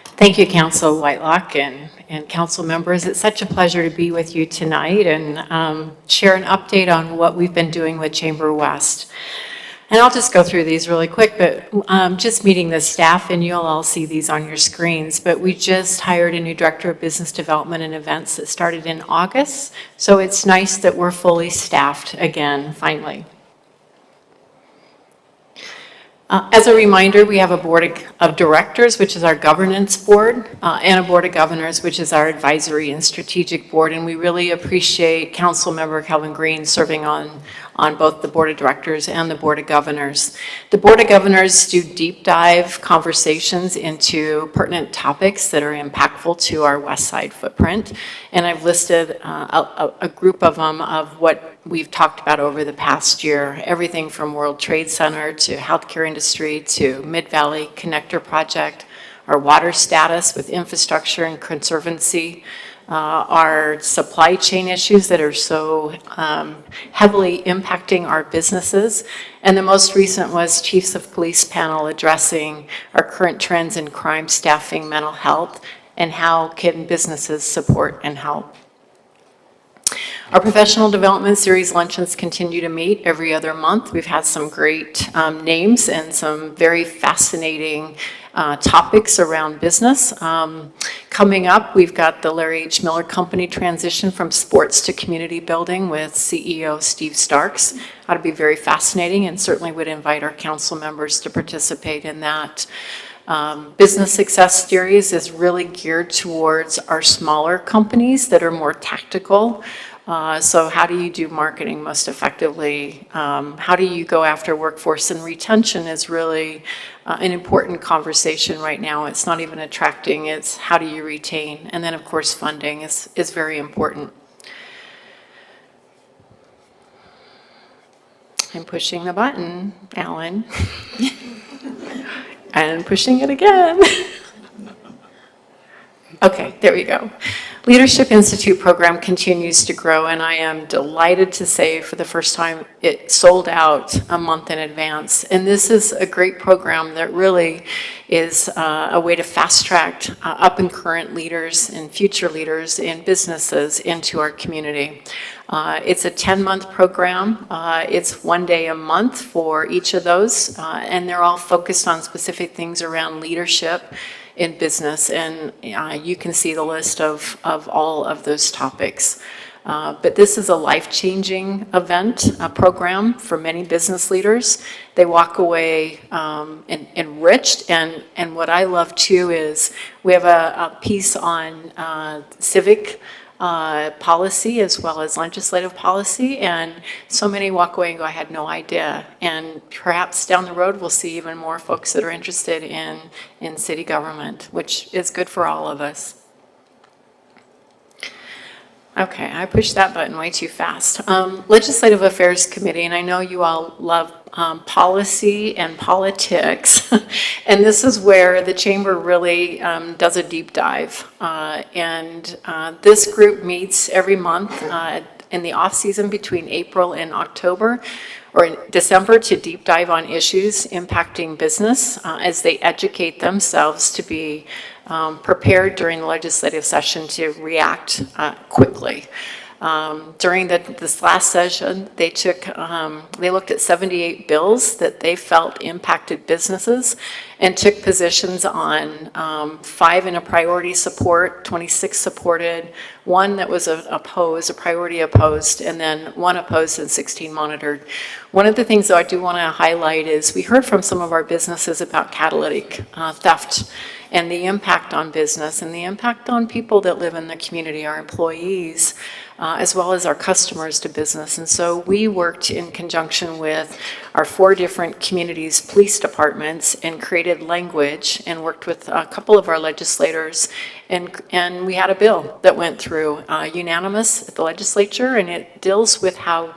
S11: Thank you, Council Whitelock and council members. It's such a pleasure to be with you tonight and share an update on what we've been doing with ChamberWest. And I'll just go through these really quick, but just meeting the staff, and you'll all see these on your screens, but we just hired a new director of business development and events that started in August. So it's nice that we're fully staffed again, finally. As a reminder, we have a board of directors, which is our governance board, and a board of governors, which is our advisory and strategic board. And we really appreciate Council Member Calvin Green serving on both the board of directors and the board of governors. The board of governors do deep dive conversations into pertinent topics that are impactful to our West Side footprint. And I've listed a group of them of what we've talked about over the past year, everything from World Trade Center to healthcare industry to Mid-Valley Connector Project, our water status with infrastructure and conservancy, our supply chain issues that are so heavily impacting our businesses. And the most recent was Chiefs of Police panel addressing our current trends in crime, staffing, mental health, and how can businesses support and help. Our professional development series luncheons continue to meet every other month. We've had some great names and some very fascinating topics around business. Coming up, we've got the Larry H. Miller Company transition from sports to community building with CEO Steve Starks. Ought to be very fascinating, and certainly would invite our council members to participate in that. Business Success Series is really geared towards our smaller companies that are more tactical. So how do you do marketing most effectively? How do you go after workforce and retention is really an important conversation right now. It's not even attracting, it's how do you retain? And then, of course, funding is very important. I'm pushing the button, Alan. And pushing it again. Okay, there we go. Leadership Institute program continues to grow, and I am delighted to say for the first time it sold out a month in advance. And this is a great program that really is a way to fast track up and current leaders and future leaders in businesses into our community. It's a 10-month program. It's 1 day a month for each of those, and they're all focused on specific things around leadership in business, and you can see the list of all of those topics. But this is a life-changing event, a program for many business leaders. They walk away enriched, and what I love too is we have a piece on civic policy as well as legislative policy, and so many walk away and go, I had no idea. And perhaps down the road we'll see even more folks that are interested in city government, which is good for all of us. Okay, I pushed that button way too fast. Legislative Affairs Committee, and I know you all love policy and politics, and this is where the Chamber really does a deep dive. This group meets every month in the off-season between April and October, or in December, to deep dive on issues impacting business as they educate themselves to be prepared during the legislative session to react quickly. During this last session, they looked at 78 bills that they felt impacted businesses and took positions on 5 in a priority support, 26 supported, 1 that was opposed, a priority opposed, and then 1 opposed and 16 monitored. One of the things that I do want to highlight is we heard from some of our businesses about catalytic theft and the impact on business and the impact on people that live in the community, our employees, as well as our customers to business. And so we worked in conjunction with our 4 different communities' police departments and created language and worked with a couple of our legislators. And we had a bill that went through unanimous at the legislature, and it deals with how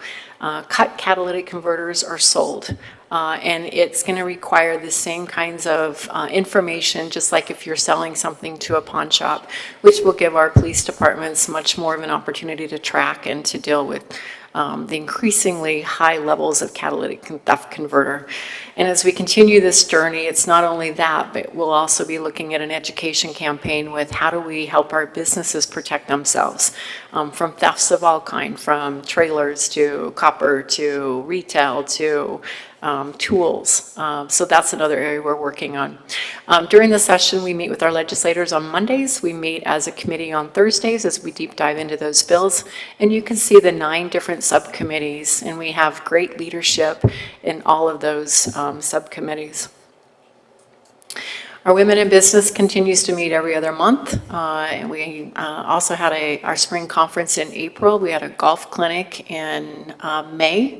S11: cut catalytic converters are sold. And it's going to require the same kinds of information, just like if you're selling something to a pawn shop, which will give our police departments much more of an opportunity to track and to deal with the increasingly high levels of catalytic theft converter. And as we continue this journey, it's not only that, but we'll also be looking at an education campaign with how do we help our businesses protect themselves from thefts of all kind, from trailers to copper to retail to tools. So that's another area we're working on. During the session, we meet with our legislators on Mondays. We meet as a committee on Thursdays as we deep dive into those bills. And you can see the 9 different subcommittees, and we have great leadership in all of those subcommittees. Our Women in Business continues to meet every other month. And we also had our spring conference in April. We had a golf clinic in May.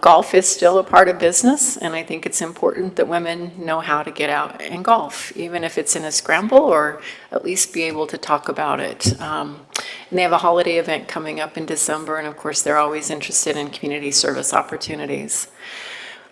S11: Golf is still a part of business, and I think it's important that women know how to get out and golf, even if it's in a scramble, or at least be able to talk about it. And they have a holiday event coming up in December, and of course, they're always interested in community service opportunities.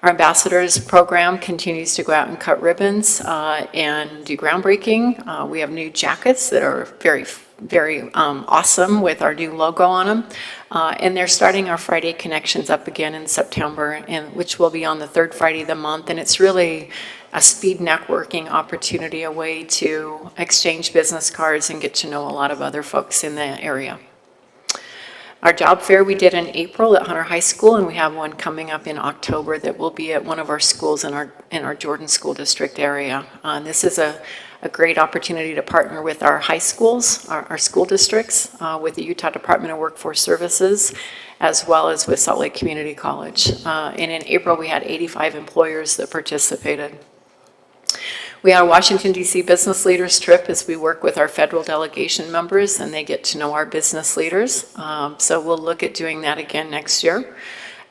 S11: Our ambassadors program continues to go out and cut ribbons and do groundbreaking. We have new jackets that are very awesome with our new logo on them. And they're starting our Friday Connections up again in September, which will be on the 3rd Friday of the month. And it's really a speed networking opportunity, a way to exchange business cards and get to know a lot of other folks in the area. Our job fair we did in April at Hunter High School, and we have one coming up in October that will be at one of our schools in our Jordan School District area. This is a great opportunity to partner with our high schools, our school districts, with the Utah Department of Workforce Services, as well as with Salt Lake Community College. And in April, we had 85 employers that participated. We had a Washington DC business leaders trip as we work with our federal delegation members and they get to know our business leaders. So we'll look at doing that again next year.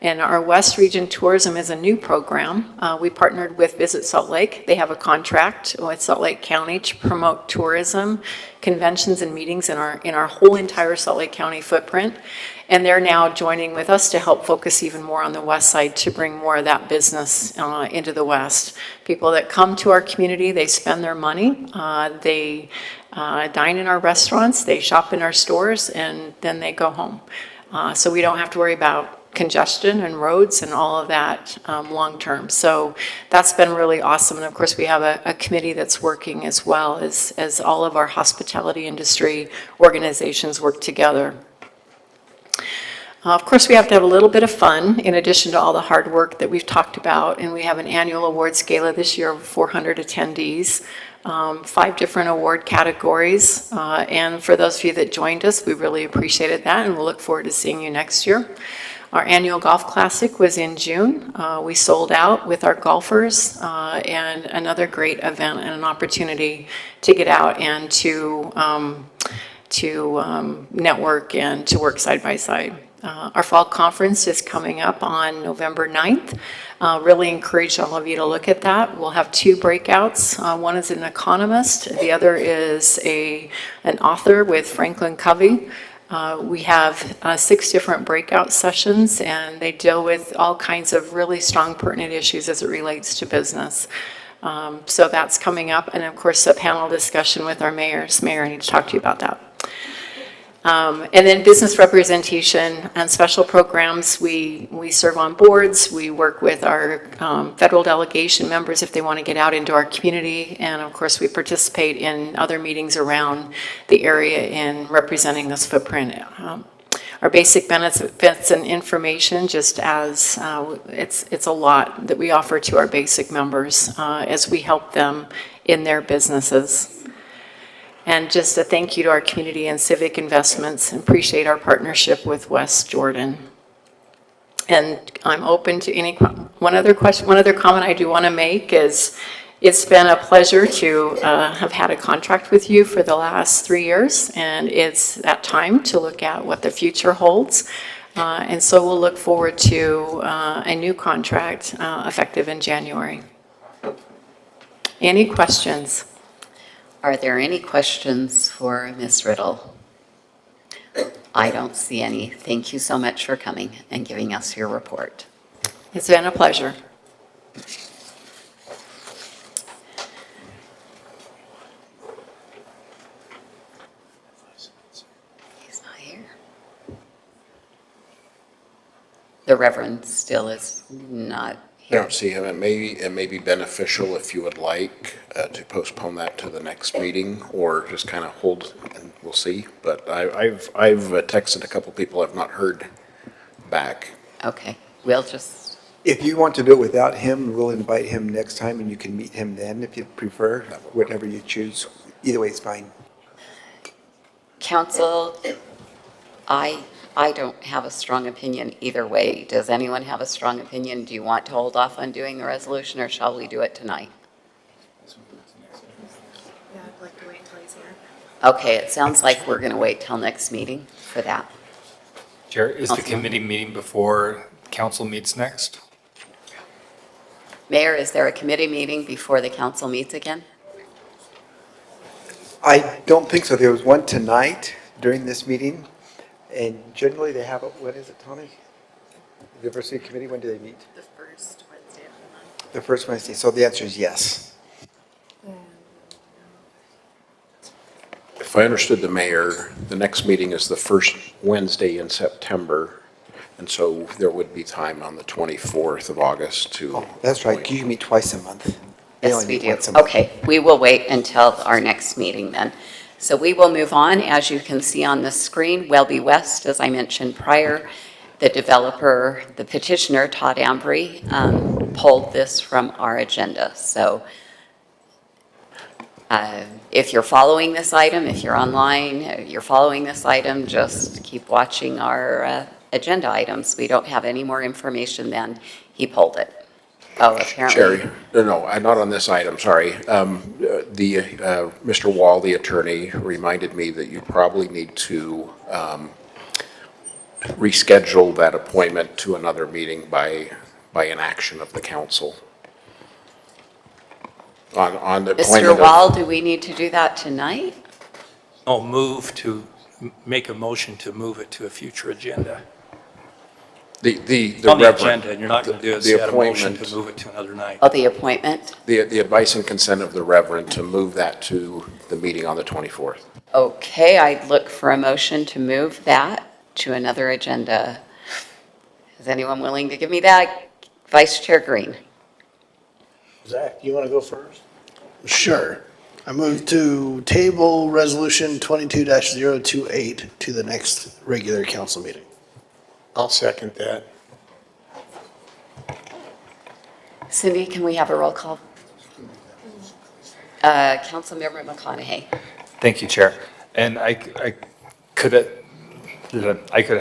S11: And our West Region Tourism is a new program. We partnered with Visit Salt Lake. They have a contract with Salt Lake County to promote tourism, conventions and meetings in our whole entire Salt Lake County footprint. And they're now joining with us to help focus even more on the west side to bring more of that business into the west. People that come to our community, they spend their money, they dine in our restaurants, they shop in our stores, and then they go home. So we don't have to worry about congestion and roads and all of that long-term. So that's been really awesome. And of course, we have a committee that's working as well as all of our hospitality industry organizations work together. Of course, we have to have a little bit of fun in addition to all the hard work that we've talked about. And we have an annual awards gala this year of 400 attendees. 5 different award categories. And for those of you that joined us, we really appreciated that and we'll look forward to seeing you next year. Our annual golf classic was in June. We sold out with our golfers and another great event and an opportunity to get out and to network and to work side by side. Our fall conference is coming up on November 9th. Really encourage all of you to look at that. We'll have 2 breakouts. One is an economist. The other is an author with Franklin Covey. We have 6 different breakout sessions, and they deal with all kinds of really strong pertinent issues as it relates to business. So that's coming up. And of course, a panel discussion with our mayors. Mayor, I need to talk to you about that. And then business representation and special programs. We serve on boards. We work with our federal delegation members if they want to get out into our community. And of course, we participate in other meetings around the area in representing this footprint. Our basic benefits and information, just as it's a lot that we offer to our basic members as we help them in their businesses. And just a thank you to our community and civic investments, and appreciate our partnership with West Jordan. And I'm open to any, one other comment I do want to make is it's been a pleasure to have had a contract with you for the last 3 years, and it's that time to look at what the future holds. And so we'll look forward to a new contract effective in January. Any questions?
S1: Are there any questions for Ms. Riddle? I don't see any. Thank you so much for coming and giving us your report.
S11: It's been a pleasure.
S1: He's not here. The Reverend still is not
S13: I don't see him. It may be beneficial if you would like to postpone that to the next meeting or just kind of hold and we'll see. But I've texted a couple people I've not heard back.
S1: Okay, we'll just.
S15: If you want to do it without him, we'll invite him next time and you can meet him then if you prefer, whatever you choose. Either way is fine.
S1: Council, I don't have a strong opinion either way. Does anyone have a strong opinion? Do you want to hold off on doing the resolution, or shall we do it tonight?
S17: Yeah, I'd like to wait until he's here.
S1: Okay, it sounds like we're going to wait till next meeting for that.
S3: Chair, is the committee meeting before council meets next?
S1: Mayor, is there a committee meeting before the council meets again?
S15: I don't think so. There was one tonight during this meeting. And generally they have, what is it, Tommy? Diversity Committee, when do they meet?
S17: The first Wednesday of the month.
S15: The first Wednesday, so the answer is yes.
S13: If I understood the mayor, the next meeting is the first Wednesday in September. And so there would be time on the 24th of August to.
S15: That's right, you meet twice a month.
S1: Yes, we do. Okay, we will wait until our next meeting then. So we will move on. As you can see on the screen, Welby West, as I mentioned prior, the developer, the petitioner, Todd Ambry, pulled this from our agenda. So if you're following this item, if you're online, you're following this item, just keep watching our agenda items. We don't have any more information than he pulled it. Oh, apparently.
S13: Sherry, no, not on this item, sorry. Mr. Wall, the attorney, reminded me that you probably need to reschedule that appointment to another meeting by an action of the council. On the appointment
S1: Mr.
S13: of...
S1: Wall, do we need to do that tonight?
S5: I'll make a motion to move it to a future agenda.
S13: The
S5: On the
S13: Reverend,
S5: agenda, and you're not going to do it,
S13: the
S5: so you had a motion
S13: appointment-
S5: to move it to another night.
S1: Oh, the appointment?
S13: The advice and consent of the Reverend to move that to the meeting on the 24th.
S1: Okay, I'd look for a motion to move that to another agenda. Is anyone willing to give me that? Vice Chair Green.
S22: Zach, you want to go first? Sure. I move to table Resolution 22-028 to the next regular council meeting.
S16: I'll second that.
S1: Cindy, can we have a roll call? Councilmember McConaughey.
S3: Thank you, Chair. And I could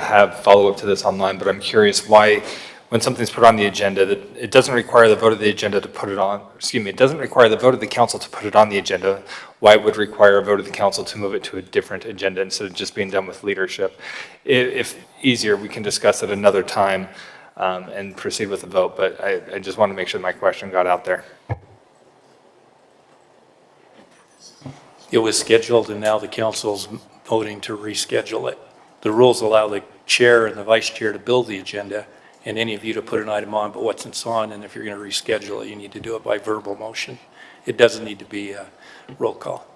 S3: have follow-up to this online, but I'm curious why, when something's put on the agenda, that it doesn't require the vote of the agenda to put it on, it doesn't require the vote of the council to put it on the agenda, why it would require a vote of the council to move it to a different agenda instead of just being done with leadership. If easier, we can discuss it another time and proceed with the vote, but I just want to make sure my question got out there.
S5: It was scheduled, and now the council's voting to reschedule it. The rules allow the chair and the vice chair to build the agenda, and any of you to put an item on, but what's it's on, and if you're going to reschedule it, you need to do it by verbal motion. It doesn't need to be a roll call.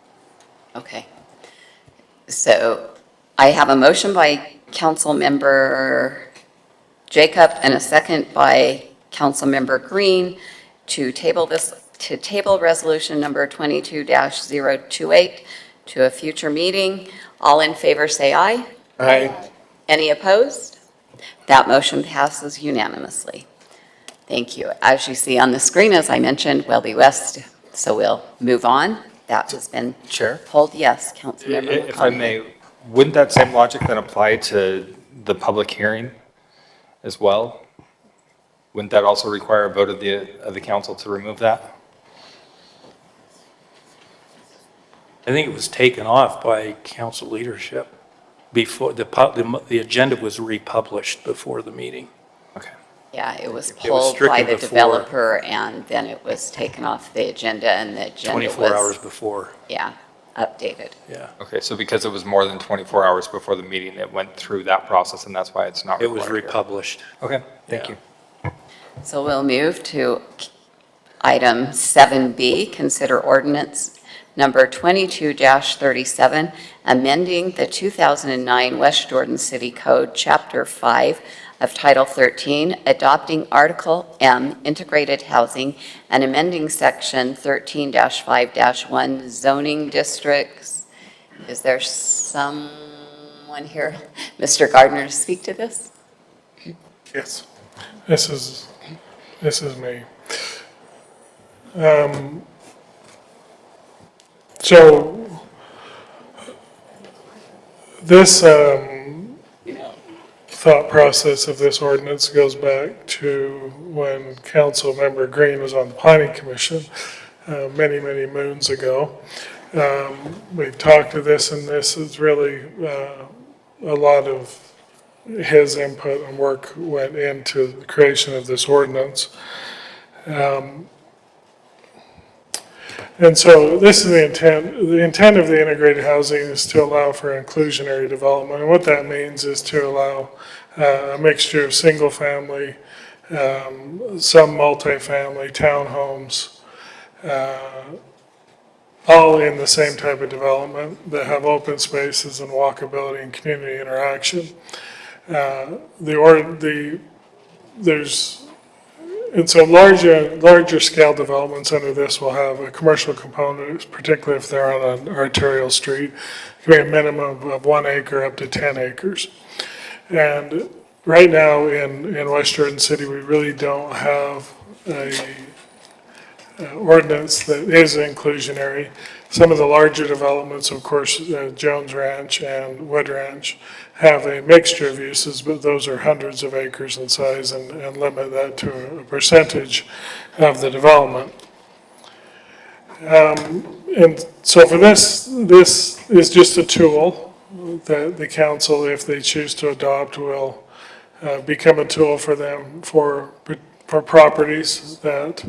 S1: Okay. So I have a motion by Councilmember Jacob and a second by Councilmember Green to table resolution number 22-028 to a future meeting. All in favor, say aye.
S16: Aye.
S1: Any opposed? That motion passes unanimously. Thank you. As you see on the screen, as I mentioned, Welby West, so we'll move on. That has been pulled. Yes, Councilmember
S3: If I
S1: McConaughey.
S3: may, wouldn't that same logic then apply to the public hearing as well? Wouldn't that also require a vote of the council to remove that?
S5: I think it was taken off by council leadership before the agenda was republished before the meeting.
S1: Yeah, it was
S5: It was
S1: pulled by
S5: stricken
S1: the
S5: before.
S1: developer, and then it was taken off the agenda, and the agenda was...
S5: 24 hours before.
S1: Yeah, updated.
S5: Yeah.
S3: Okay, so because it was more than 24 hours before the meeting, it went through that process, and that's why it's not
S5: It was
S3: required here.
S5: republished.
S3: Okay, thank you.
S1: So we'll move to item 7B, consider ordinance number 22-37, amending the 2009 West Jordan City Code, Chapter 5 of Title 13, adopting Article M, Integrated Housing, and amending Section 13-5-1, zoning districts. Is there someone here, Mr. Gardner, to speak to this?
S23: Yes, this is me. So this thought process of this ordinance goes back to when Councilmember Green was on the Planning Commission many, many moons ago. We've talked to this, and this is really a lot of his input and work went into the creation of this ordinance. And so this is the intent. The intent of the integrated housing is to allow for inclusionary development. And what that means is to allow a mixture of single-family, some multifamily, townhomes, all in the same type of development that have open spaces and walkability and community interaction. And so larger scale developments under this will have a commercial component, particularly if they're on an arterial street. It can be a minimum of 1 acre up to 10 acres. And right now in West Jordan City, we really don't have ordinance that is inclusionary. Some of the larger developments, of course, Jones Ranch and Wood Ranch, have a mixture of uses, but those are hundreds of acres in size and limit that to a percentage of the development. And so for this is just a tool that the council, if they choose to adopt, will become a tool for them for properties that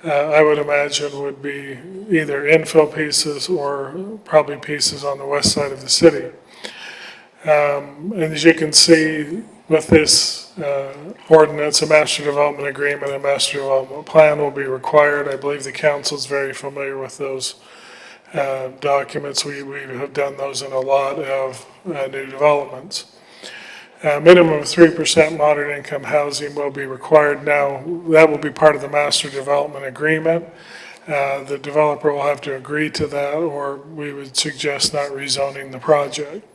S23: I would imagine would be either infill pieces or probably pieces on the west side of the city. And as you can see with this ordinance, a master development agreement and master development plan will be required. I believe the council is very familiar with those documents. We have done those in a lot of new developments. Minimum of 3% moderate income housing will be required. Now, that will be part of the master development agreement. The developer will have to agree to that, or we would suggest not rezoning the project.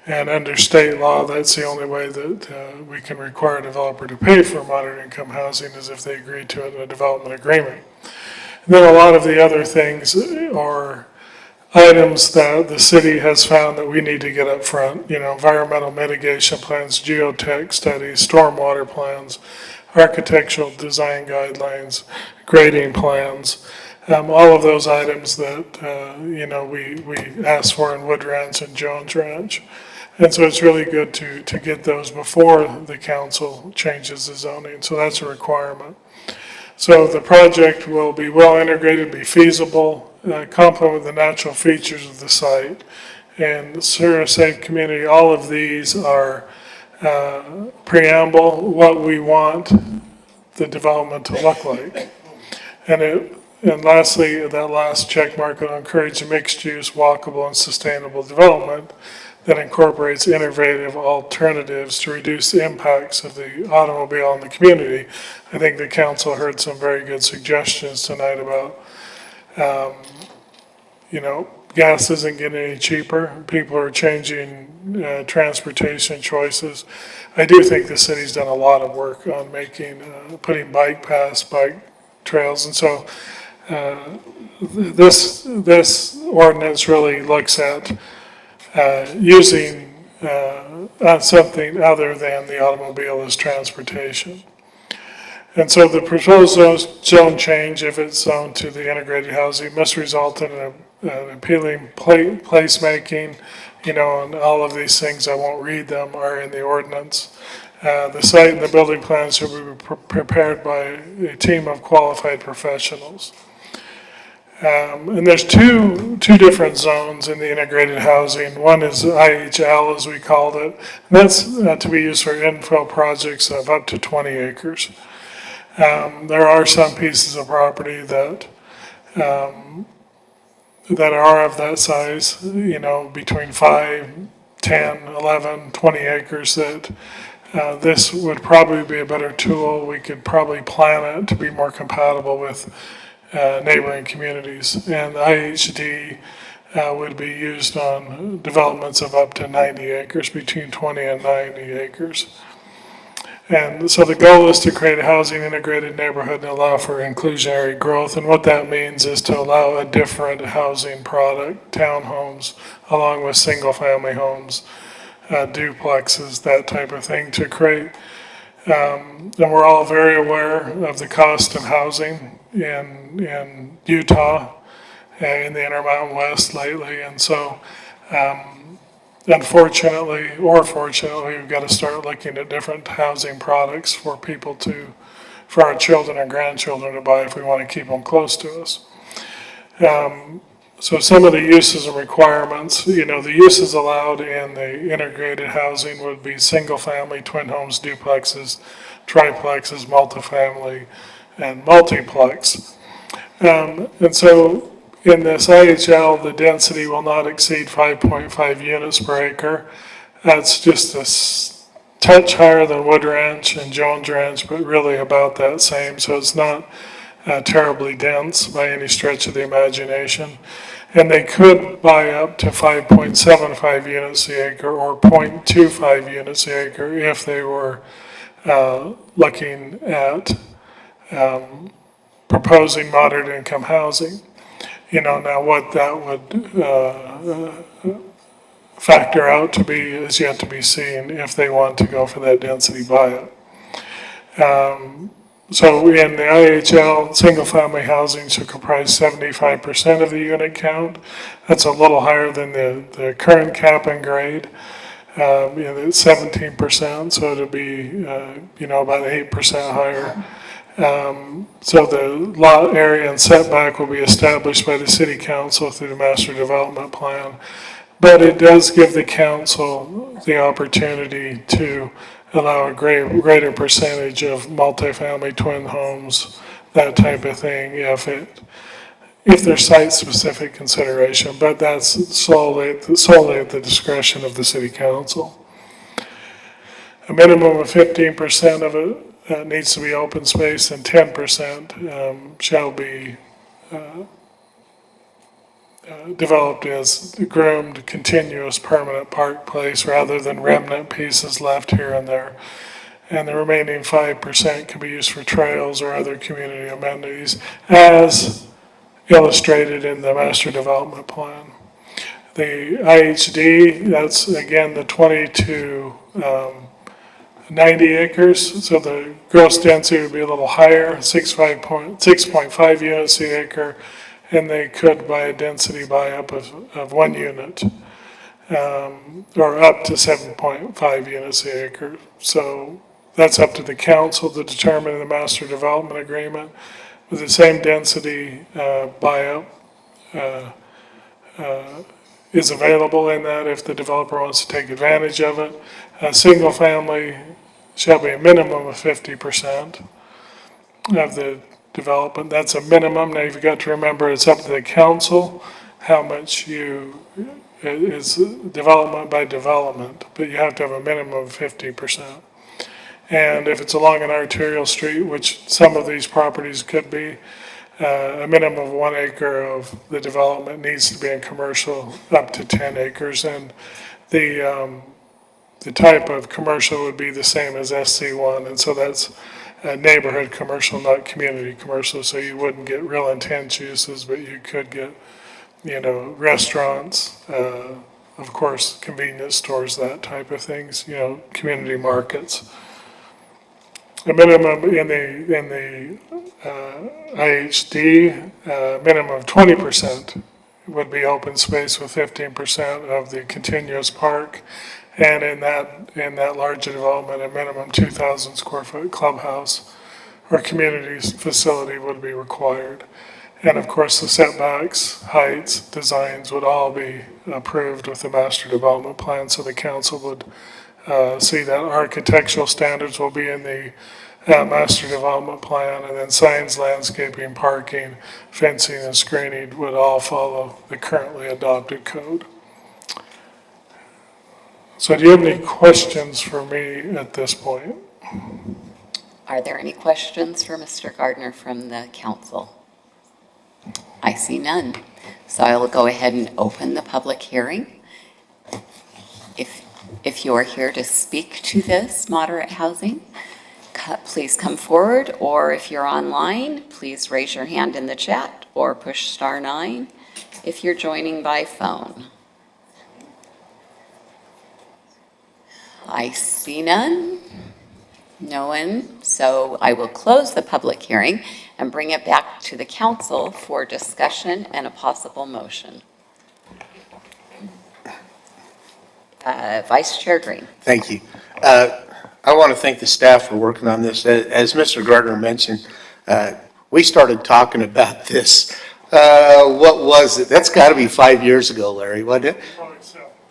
S23: And under state law, that's the only way that we can require a developer to pay for moderate income housing is if they agree to it in a development agreement. And then a lot of the other things are items that the city has found that we need to get up front, environmental mitigation plans, geotech studies, stormwater plans, architectural design guidelines, grading plans, all of those items that, we asked for in Wood Ranch and Jones Ranch. And so it's really good to get those before the council changes the zoning, so that's a requirement. So the project will be well integrated, be feasible, complement the natural features of the site, and serve a safe community. All of these are preamble, what we want the development to look like. And lastly, that last check mark will encourage mixed-use, walkable, and sustainable development that incorporates innovative alternatives to reduce the impacts of the automobile on the community. I think the council heard some very good suggestions tonight about, gas isn't getting any cheaper. People are changing transportation choices. I do think the city's done a lot of work on putting bike paths, bike trails, and so this ordinance really looks at using something other than the automobile as transportation. And so the proposed zone change, if it's zoned to the integrated housing, must result in an appealing placemaking, and all of these things, I won't read them, are in the ordinance. The site and the building plans should be prepared by a team of qualified professionals. And there's two different zones in the integrated housing. One is IHL, as we called it. And that's to be used for infill projects of up to 20 acres. There are some pieces of property that are of that size, between 5, 10, 11, 20 acres that this would probably be a better tool. We could probably plan it to be more compatible with neighboring communities. And IHD would be used on developments of up to 90 acres, between 20 and 90 acres. And so the goal is to create a housing integrated neighborhood and allow for inclusionary growth. And what that means is to allow a different housing product, townhomes, along with single-family homes, duplexes, that type of thing to create. And we're all very aware of the cost of housing in Utah, in the Intermountain West lately. And so, unfortunately, or fortunately, we've got to start looking at different housing products for our children and grandchildren to buy if we want to keep them close to us. So some of the uses and requirements, the uses allowed in the integrated housing would be single-family, twin homes, duplexes, triplexes, multifamily, and multiplex. And so in this IHL, the density will not exceed 5.5 units per acre. That's just a touch higher than Wood Ranch and Jones Ranch, but really about that same. So it's not terribly dense by any stretch of the imagination. And they could buy up to 5.75 units the acre or 0.25 units the acre if they were looking at proposing moderate income housing. Now what that would factor out to be is yet to be seen if they want to go for that density buyout. So in the IHL, single-family housing should comprise 75% of the unit count. That's a little higher than the current cap and grade. It's 17%, so it'll be, about 8% higher. So the lot area and setback will be established by the city council through the master development plan. But it does give the council the opportunity to allow a greater percentage of multifamily twin homes, that type of thing, if there's site-specific consideration, but that's solely at the discretion of the city council. A minimum of 15% of it needs to be open space, and 10% shall be developed as groomed, continuous, permanent park place rather than remnant pieces left here and there. And the remaining 5% can be used for trails or other community amenities as illustrated in the master development plan. The IHD, that's again the 20 to 90 acres, so the gross density would be a little higher, 6.5 units an acre, and they could buy a density buy-up of 1 unit, or up to 7.5 units an acre. So that's up to the council to determine in the master development agreement. With the same density buy-up is available in that if the developer wants to take advantage of it. A single family shall be a minimum of 50% of the development. That's a minimum. Now you've got to remember it's up to the council how much is development by development, but you have to have a minimum of 50%. And if it's along an arterial street, which some of these properties could be, a minimum of 1 acre of the development needs to be in commercial, up to 10 acres. And the type of commercial would be the same as SC1. And so that's neighborhood commercial, not community commercial. So you wouldn't get real intense uses, but you could get, restaurants, of course, convenience stores, that type of things, community markets. A minimum in the IHD, minimum of 20% would be open space with 15% of the continuous park. And in that larger development, a minimum 2,000 square foot clubhouse or community facility would be required. And of course, the setbacks, heights, designs would all be approved with the master development plan. So the council would see that architectural standards will be in the master development plan, and then signs, landscaping, parking, fencing, and screening would all follow the currently adopted code. So do you have any questions for me at this point?
S1: Are there any questions for Mr. Gardner from the council? I see none. So I will go ahead and open the public hearing. If you're here to speak to this moderate housing, please come forward, or if you're online, please raise your hand in the chat or push *9 if you're joining by phone. I see none. No one. So I will close the public hearing and bring it back to the council for discussion and a possible motion. Vice Chair Green.
S16: Thank you. I want to thank the staff for working on this. As Mr. Gardner mentioned, we started talking about this, what was it? That's got to be 5 years ago, Larry, wasn't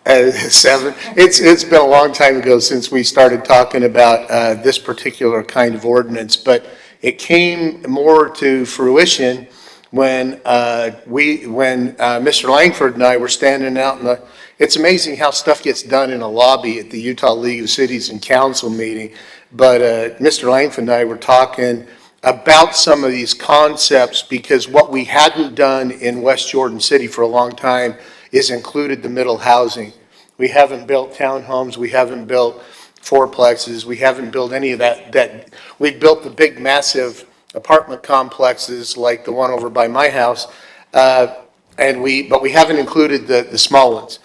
S16: it? 7. It's been a long time ago since we started talking about this particular kind of ordinance, but it came more to fruition when Mr. Langford and I were standing out in the. It's amazing how stuff gets done in a lobby at the Utah League of Cities and Council meeting. But Mr. Langford and I were talking about some of these concepts, because what we hadn't done in West Jordan City for a long time is included the middle housing. We haven't built townhomes, we haven't built fourplexes, we haven't built any of that. We've built the big massive apartment complexes like the one over by my house, but we haven't included the small ones.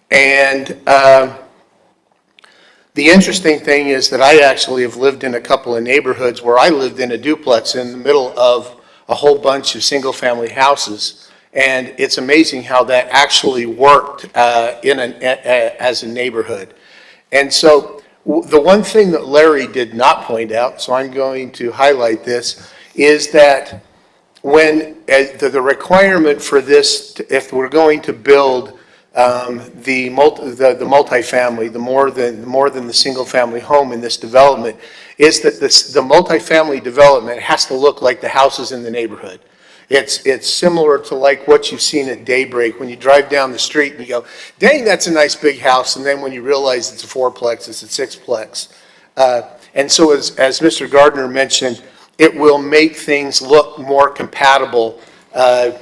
S16: And the interesting thing is that I actually have lived in a couple of neighborhoods where I lived in a duplex in the middle of a whole bunch of single-family houses. And it's amazing how that actually worked as a neighborhood. And so the one thing that Larry did not point out, so I'm going to highlight this, is that when the requirement for this, if we're going to build the multifamily, the more than the single-family home in this development, is that the multifamily development has to look like the houses in the neighborhood. It's similar to like what you've seen at Daybreak, when you drive down the street and you go, dang, that's a nice big house, and then when you realize it's a fourplex, it's a sixplex. And so as Mr. Gardner mentioned, it will make things look more compatible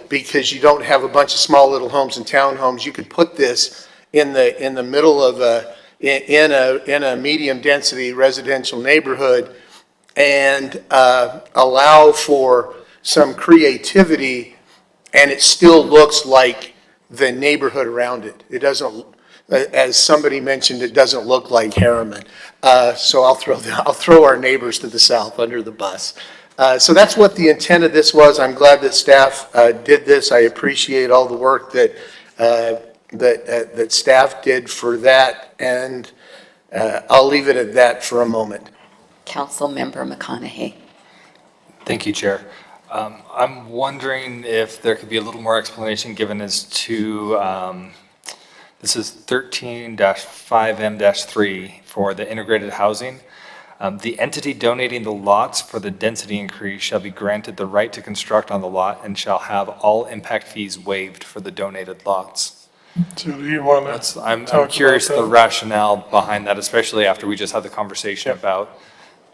S16: because you don't have a bunch of small little homes and townhomes. You could put this in the middle of in a medium density residential neighborhood and allow for some creativity, and it still looks like the neighborhood around it. It doesn't, as somebody mentioned, it doesn't look like Harriman. So I'll throw our neighbors to the south under the bus. So that's what the intent of this was. I'm glad that staff did this. I appreciate all the work that staff did for that, and I'll leave it at that for a moment.
S1: Councilmember McConaughey.
S3: Thank you, Chair. I'm wondering if there could be a little more explanation given as to, this is 13-5M-3 for the integrated housing. The entity donating the lots for the density increase shall be granted the right to construct on the lot and shall have all impact fees waived for the donated lots.
S23: So do you want to
S3: I'm curious the rationale behind that, especially after we just had the conversation about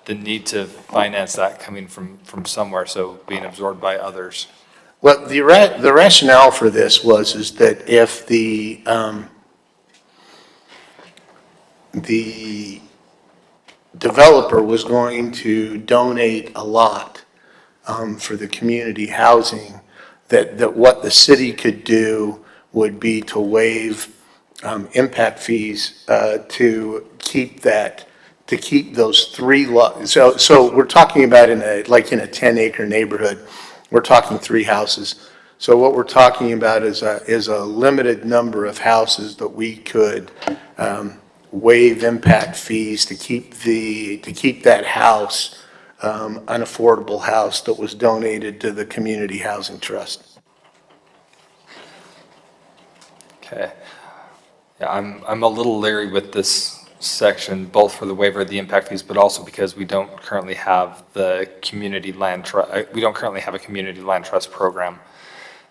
S3: the need to finance that coming from somewhere, so being absorbed by others.
S16: Well, the rationale for this is that if the developer was going to donate a lot for the community housing, that what the city could do would be to waive impact fees to keep those three lots. So we're talking about in a 10-acre neighborhood, we're talking 3 houses. So what we're talking about is a limited number of houses that we could waive impact fees to keep that house an affordable house that was donated to the Community Housing Trust.
S3: Okay. Yeah, I'm a little leery with this section, both for the waiver of the impact fees, but also because we don't currently have the community land trust. We don't currently have a community land trust program.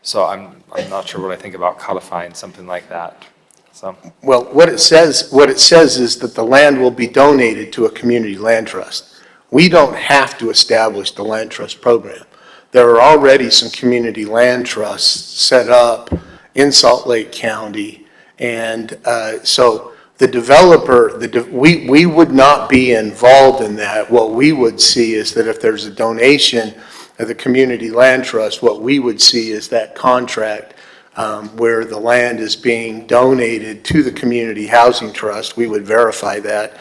S3: So I'm not sure what I think about codifying something like that. So.
S16: Well, what it says is that the land will be donated to a community land trust. We don't have to establish the land trust program. There are already some community land trusts set up in Salt Lake County, and so the developer, we would not be involved in that. What we would see is that if there's a donation of the community land trust, what we would see is that contract where the land is being donated to the community housing trust. We would verify that.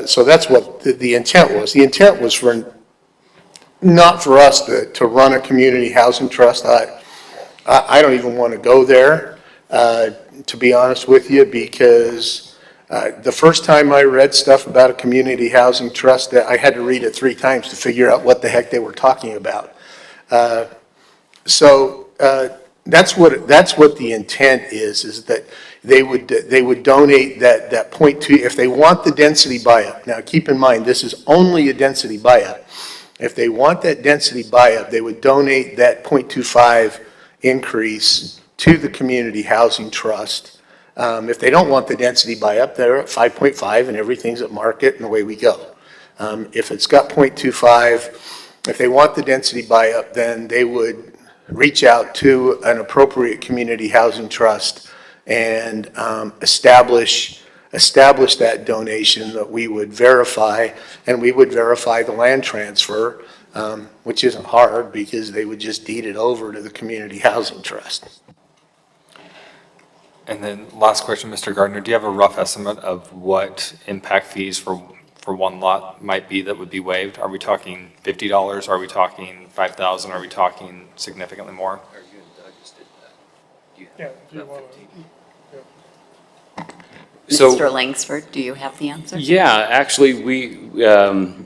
S16: So that's what the intent was. The intent was not for us to run a community housing trust. I don't even want to go there. To be honest with you, because the first time I read stuff about a community housing trust, I had to read it 3 times to figure out what the heck they were talking about. So that's what the intent is that they would donate that 0.2 if they want the density buy-up. Now keep in mind, this is only a density buy-up. If they want that density buy-up, they would donate that 0.25 increase to the Community Housing Trust. If they don't want the density buy-up, they're at 5.5 and everything's at market and away we go. If it's got 0.25, if they want the density buy-up, then they would reach out to an appropriate Community Housing Trust and establish establish that donation, that we would verify, and we would verify the land transfer, which isn't hard because they would just deed it over to the Community Housing Trust.
S3: And then last question, Mr. Gardner, do you have a rough estimate of what impact fees for one lot might be that would be waived? Are we talking $50? Are we talking $5,000? Are we talking significantly more?
S23: Yeah, if you want
S14: So-
S1: Mr. Langsford, do you have the answer?
S2: Yeah, actually,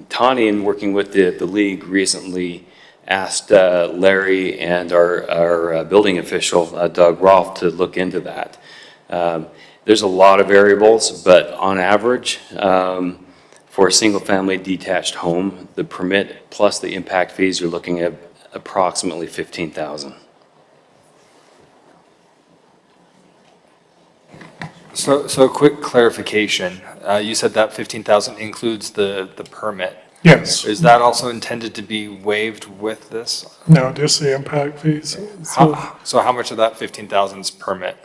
S2: Tani, in working with the league, recently asked Larry and our building official, Doug Rolfe, to look into that. There's a lot of variables, but on average, for a single-family detached home, the permit plus the impact fees, you're looking at approximately $15,000.
S3: So a quick clarification. You said that 15,000 includes the permit.
S23: Yes.
S3: Is that also intended to be waived with this?
S23: No, just the impact fees. So
S3: So how much of that 15,000 is permit?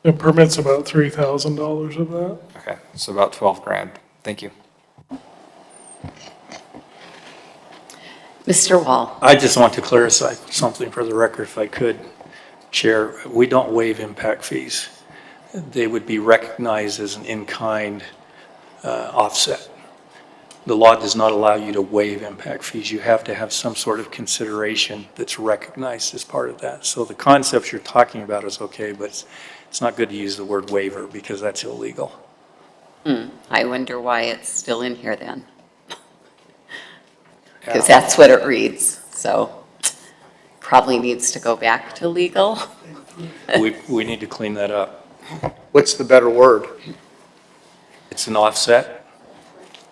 S23: the permit's about $3,000 of that.
S3: Okay, so about 12 grand. Thank you.
S1: Mr. Wall?
S5: I just want to clarify something for the record, if I could, Chair. We don't waive impact fees. They would be recognized as an in-kind offset. The law does not allow you to waive impact fees. You have to have some sort of consideration that's recognized as part of that. So the concepts you're talking about is okay, but it's not good to use the word waiver because that's illegal.
S1: I wonder why it's still in here then. Because that's what it reads, so probably needs to go back to legal.
S5: We need to clean that up.
S16: What's the better word?
S5: It's an offset.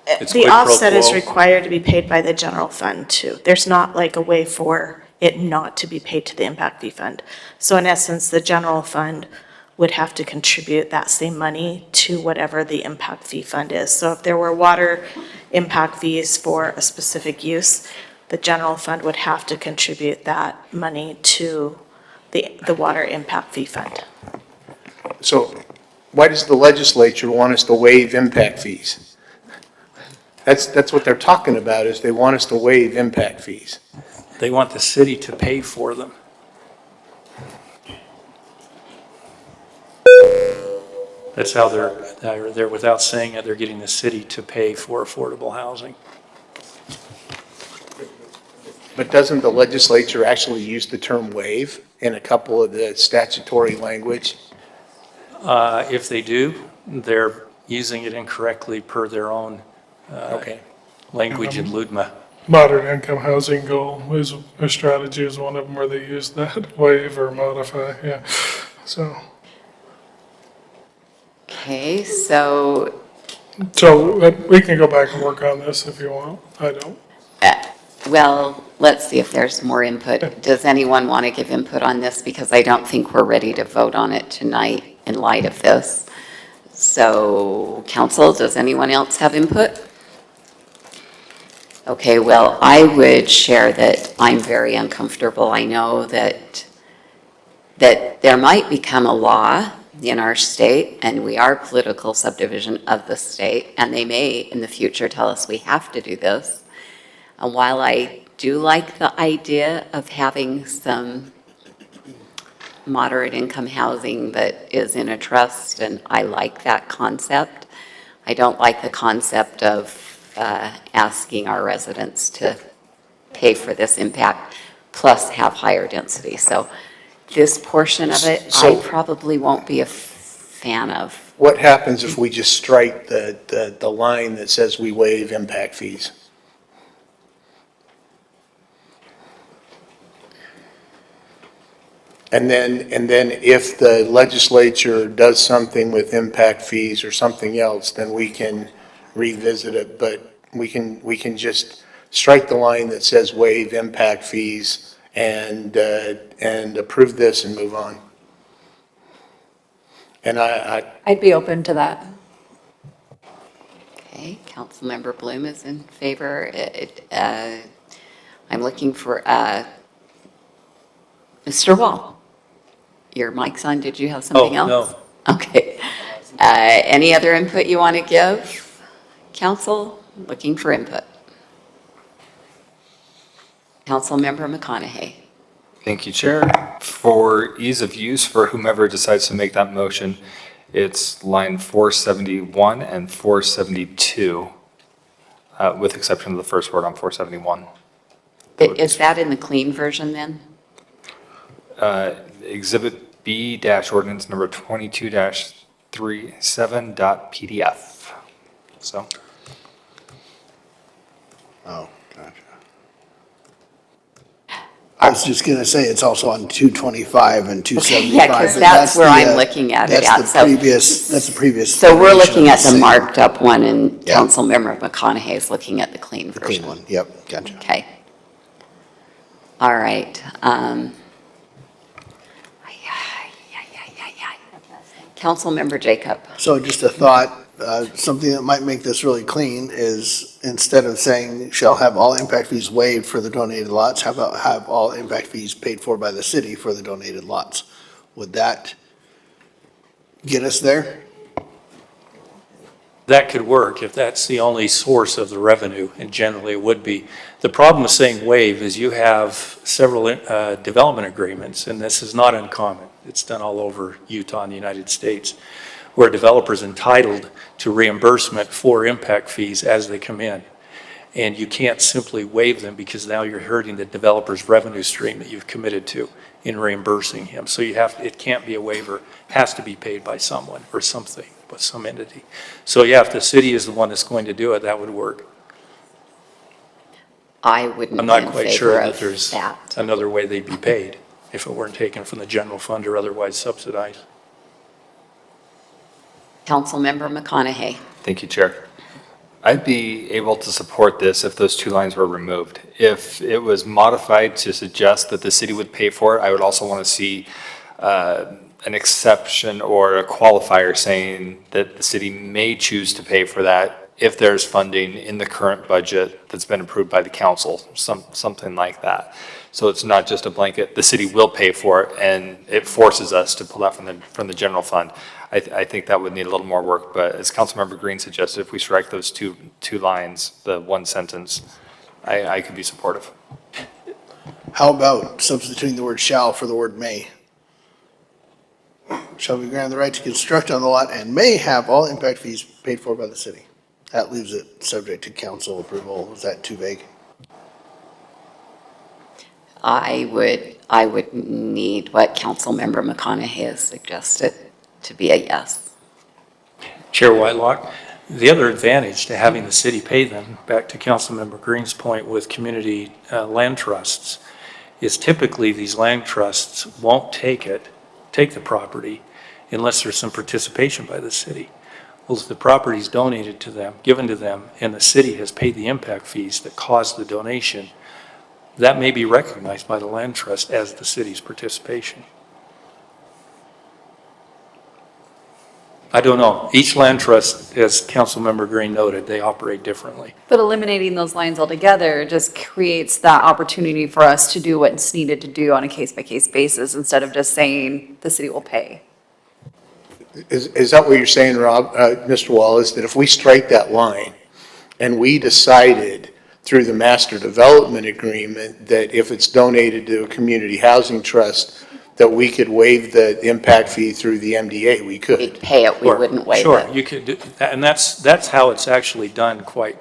S5: It's
S17: The
S5: quid pro
S17: offset is
S5: quo.
S17: required to be paid by the general fund too. There's not like a way for it not to be paid to the impact fee fund. So in essence, the general fund would have to contribute that same money to whatever the impact fee fund is. So if there were water impact fees for a specific use, the general fund would have to contribute that money to the water impact fee fund.
S16: So why does the legislature want us to waive impact fees? That's what they're talking about, is they want us to waive impact fees.
S5: They want the city to pay for them. That's how they're without saying it, they're getting the city to pay for affordable housing.
S16: But doesn't the legislature actually use the term waive in a couple of the statutory language?
S5: If they do, they're using it incorrectly per their own language in LUDMA.
S23: Moderate income housing goal is a strategy, is one of them where they use that waive or modify, yeah. So
S1: Okay, so
S23: we can go back and work on this if you want. I don't.
S1: well, let's see if there's more input. Does anyone want to give input on this? Because I don't think we're ready to vote on it tonight in light of this. So, council, does anyone else have input? Okay, well, I would share that I'm very uncomfortable. I know that there might become a law in our state, and we are a political subdivision of the state, and they may in the future tell us we have to do this. And while I do like the idea of having some moderate income housing that is in a trust, and I like that concept, I don't like the concept of asking our residents to pay for this impact plus have higher density. So this portion of it, I probably won't be a fan of.
S16: What happens if we just strike the line that says we waive impact fees? And then if the legislature does something with impact fees or something else, then we can revisit it, but we can just strike the line that says waive impact fees and approve this and move on. And
S11: I'd be open to that.
S1: Okay, Councilmember Bloom is in favor. I'm looking for Mr. Wall. Your mic's on. Did you have something else?
S5: No.
S1: Okay. Any other input you want to give? Council, looking for input. Councilmember McConaughey.
S3: Thank you, Chair. For ease of use for whomever decides to make that motion, it's line 471 and 472, with exception of the first word on 471.
S1: Is that in the clean version then?
S3: Exhibit B dash ordinance number 22-37.pdf. So.
S22: Oh, gotcha. I was just gonna say, it's also on 225 and 275.
S1: Yeah, because
S22: but
S1: that's where
S22: the,
S1: I'm looking at it at.
S22: That's the previous.
S1: So we're
S22: version
S1: looking
S22: of
S1: at the
S22: same-
S1: marked up one, and
S22: Yeah.
S1: Councilmember McConaughey is looking at the clean
S22: The
S1: version.
S22: clean one, yep, gotcha.
S1: Okay. All right. Councilmember Jacob.
S22: So just a thought, something that might make this really clean is instead of saying shall have all impact fees waived for the donated lots, how about have all impact fees paid for by the city for the donated lots? Would that get us there?
S5: That could work if that's the only source of the revenue, and generally it would be. The problem with saying waive is you have several development agreements, and this is not uncommon. It's done all over Utah and the United States, where a developer's entitled to reimbursement for impact fees as they come in. And you can't simply waive them because now you're hurting the developer's revenue stream that you've committed to in reimbursing him. So it can't be a waiver, it has to be paid by someone or something, by some entity. So yeah, if the city is the one that's going to do it, that would work.
S1: I wouldn't
S5: I'm
S1: be
S5: not
S1: in
S5: quite sure
S1: favor
S5: that
S1: of
S5: there's
S1: that.
S5: another way they'd be paid if it weren't taken from the general fund or otherwise subsidized.
S1: Councilmember McConaughey.
S3: Thank you, Chair. I'd be able to support this if those two lines were removed. If it was modified to suggest that the city would pay for it, I would also want to see an exception or a qualifier saying that the city may choose to pay for that if there's funding in the current budget that's been approved by the council, something like that. So it's not just a blanket, the city will pay for it, and it forces us to pull that from the general fund. I think that would need a little more work, but as Councilmember Green suggested, if we strike those two lines, the one sentence, I could be supportive.
S22: How about substituting the word shall for the word may? Shall be granted the right to construct on the lot and may have all impact fees paid for by the city. That leaves it subject to council approval. Is that too vague?
S1: I would need what Councilmember McConaughey has suggested to be a yes.
S5: Chair Whitelock, the other advantage to having the city pay them, back to Councilmember Green's point with community land trusts, is typically these land trusts won't take the property unless there's some participation by the city. Well, if the property is donated to them, given to them, and the city has paid the impact fees that caused the donation, that may be recognized by the land trust as the city's participation. I don't know. Each land trust, as Councilmember Green noted, they operate differently.
S6: But eliminating those lines altogether just creates that opportunity for us to do what's needed to do on a case-by-case basis instead of just saying the city will pay.
S16: Is that what you're saying, Rob, Mr. Wallace, that if we strike that line and we decided through the master development agreement that if it's donated to a community housing trust, that we could waive the impact fee through the MDA, we could?
S1: We'd pay it, we wouldn't waive it.
S5: Sure, you could do that, and that's how it's actually done quite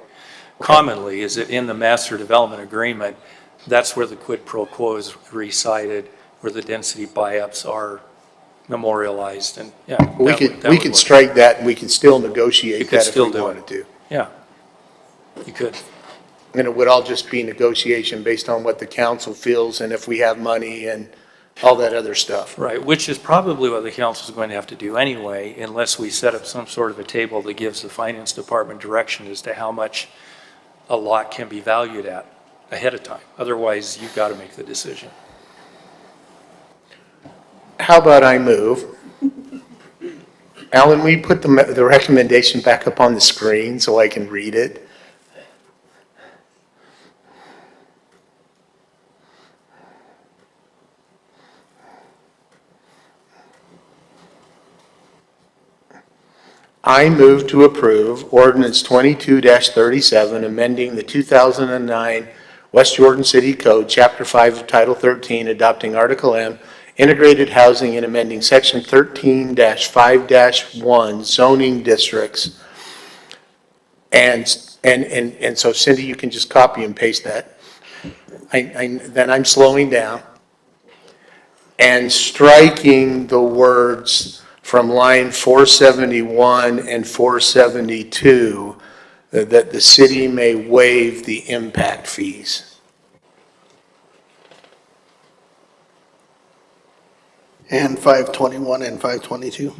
S5: commonly, is that in the master development agreement, that's where the quid pro quo is recited, where the density buy-ups are memorialized, and yeah.
S16: We could strike that, and we could still negotiate that if we
S5: do
S16: wanted to.
S5: Yeah, you could.
S16: And it would all just be negotiation based on what the council feels and if we have money and all that other stuff.
S5: Right, which is probably what the council is going to have to do anyway, unless we set up some sort of a table that gives the finance department direction as to how much a lot can be valued at ahead of time. Otherwise, you've got to make the decision.
S16: How about I move? Alan, will you put the recommendation back up on the screen so I can read it? I move to approve ordinance 22-37, amending the 2009 West Jordan City Code, Chapter 5 of Title 13, adopting Article M, integrated housing, and amending Section 13-5-1 zoning districts. And so Cindy, you can just copy and paste that. Then I'm slowing down and striking the words from line 471 and 472, that the city may waive the impact fees.
S22: And 521 and 522?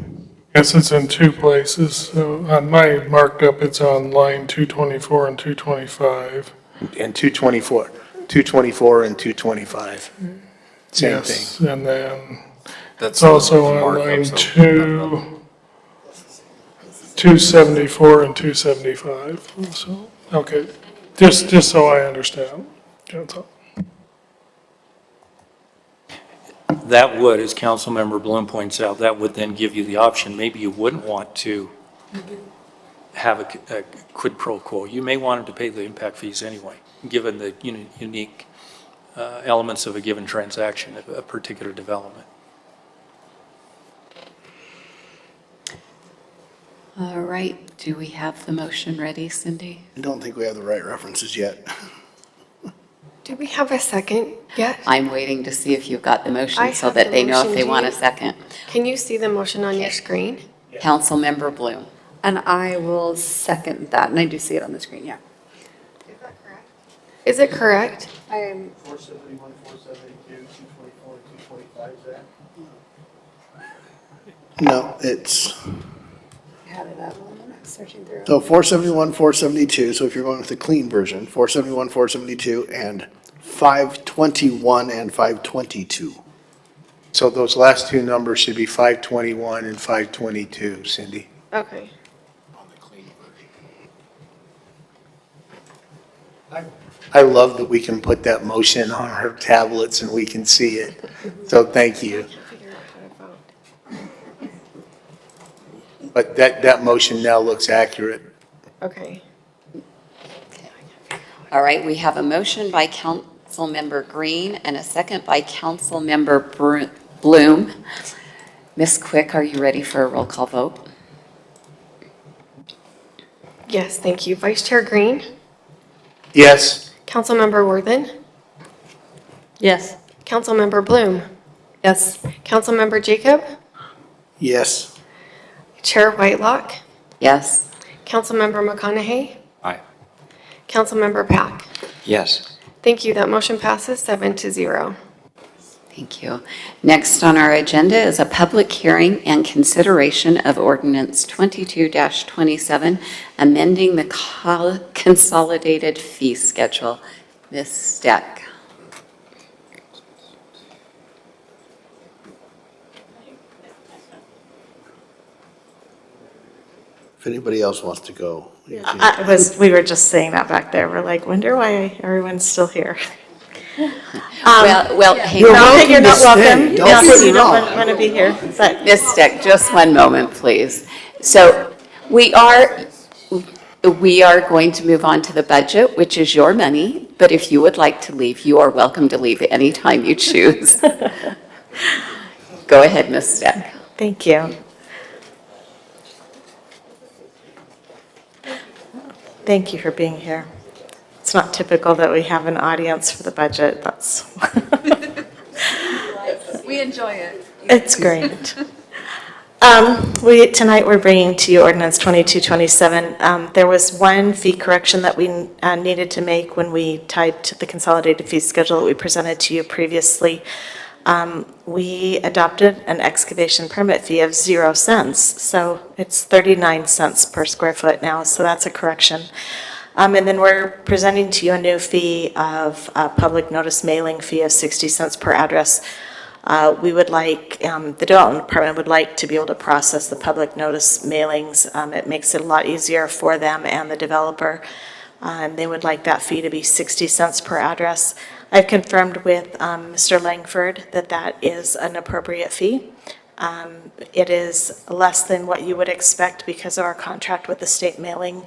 S23: Yes, it's in two places. So on my marked up, it's on line 224 and 225.
S16: And 224 and 225. Same
S23: Yes,
S16: thing.
S23: and then
S2: That's
S23: it's also
S2: the
S23: on
S2: markup,
S23: line
S2: so-
S23: 274 and 275. So, okay, just so I understand. That's all.
S5: That would, as Councilmember Bloom points out, that would then give you the option, maybe you wouldn't want to have a quid pro quo. You may want them to pay the impact fees anyway, given the unique elements of a given transaction, a particular development.
S1: All right, do we have the motion ready, Cindy?
S22: I don't think we have the right references yet.
S7: Do we have a second yet?
S1: I'm waiting to see if you've got the
S7: I
S1: motion so
S7: have
S1: that
S7: the
S1: they know if
S7: motion.
S1: they
S7: Do
S1: want a
S7: you-
S1: second.
S7: Can you see the motion on your screen?
S1: Councilmember Bloom.
S6: And I will second that, and I do see it on the screen, yeah.
S7: Is it correct?
S22: 471, 472, 224, 225, is that? No, it's,
S6: I had it up when I was searching through.
S22: so 471, 472, so if you're going with the clean version, 471, 472, and 521 and 522.
S16: So those last two numbers should be 521 and 522, Cindy.
S7: Okay.
S16: I love that we can put that motion on our tablets and we can see it. So thank you. But that motion now looks accurate.
S7: Okay.
S1: All right, we have a motion by Councilmember Green and a second by Councilmember Bloom. Ms. Quick, are you ready for a roll call vote?
S7: Yes, thank you. Vice Chair Green?
S16: Yes.
S7: Councilmember Worthen?
S17: Yes.
S7: Councilmember Bloom?
S6: Yes.
S7: Councilmember Jacob?
S22: Yes.
S7: Chair Whitelock?
S1: Yes.
S7: Councilmember McConaughey?
S14: Aye.
S7: Councilmember Pack?
S14: Yes.
S7: Thank you. That motion passes 7-0.
S1: Thank you. Next on our agenda is a public hearing and consideration of ordinance 22-27, amending the Consolidated Fee Schedule. Ms. Steck.
S22: If anybody else wants to go.
S17: We were just saying that back there. We're like, wonder why everyone's still here.
S1: Well, hey,
S17: you're not welcome.
S22: Don't
S17: Not
S22: get
S17: that
S22: me
S17: you don't
S22: wrong.
S17: want to be here, but
S1: Ms. Steck, just one moment, please. So we are going to move on to the budget, which is your money, but if you would like to leave, you are welcome to leave anytime you choose. Go ahead, Ms. Steck.
S17: thank you. Thank you for being here. It's not typical that we have an audience for the budget. That's
S6: We enjoy it.
S17: It's great. Tonight, we're bringing to you ordinance 2227. There was one fee correction that we needed to make when we typed the consolidated fee schedule that we presented to you previously. We adopted an excavation permit fee of 0 cents, so it's 39 cents per square foot now, so that's a correction. And then we're presenting to you a new fee of a public notice mailing fee of 60 cents per address. We would like, the development department would like to be able to process the public notice mailings. It makes it a lot easier for them and the developer. And they would like that fee to be 60 cents per address. I've confirmed with Mr. Langford that that is an appropriate fee. It is less than what you would expect because of our contract with the state mailing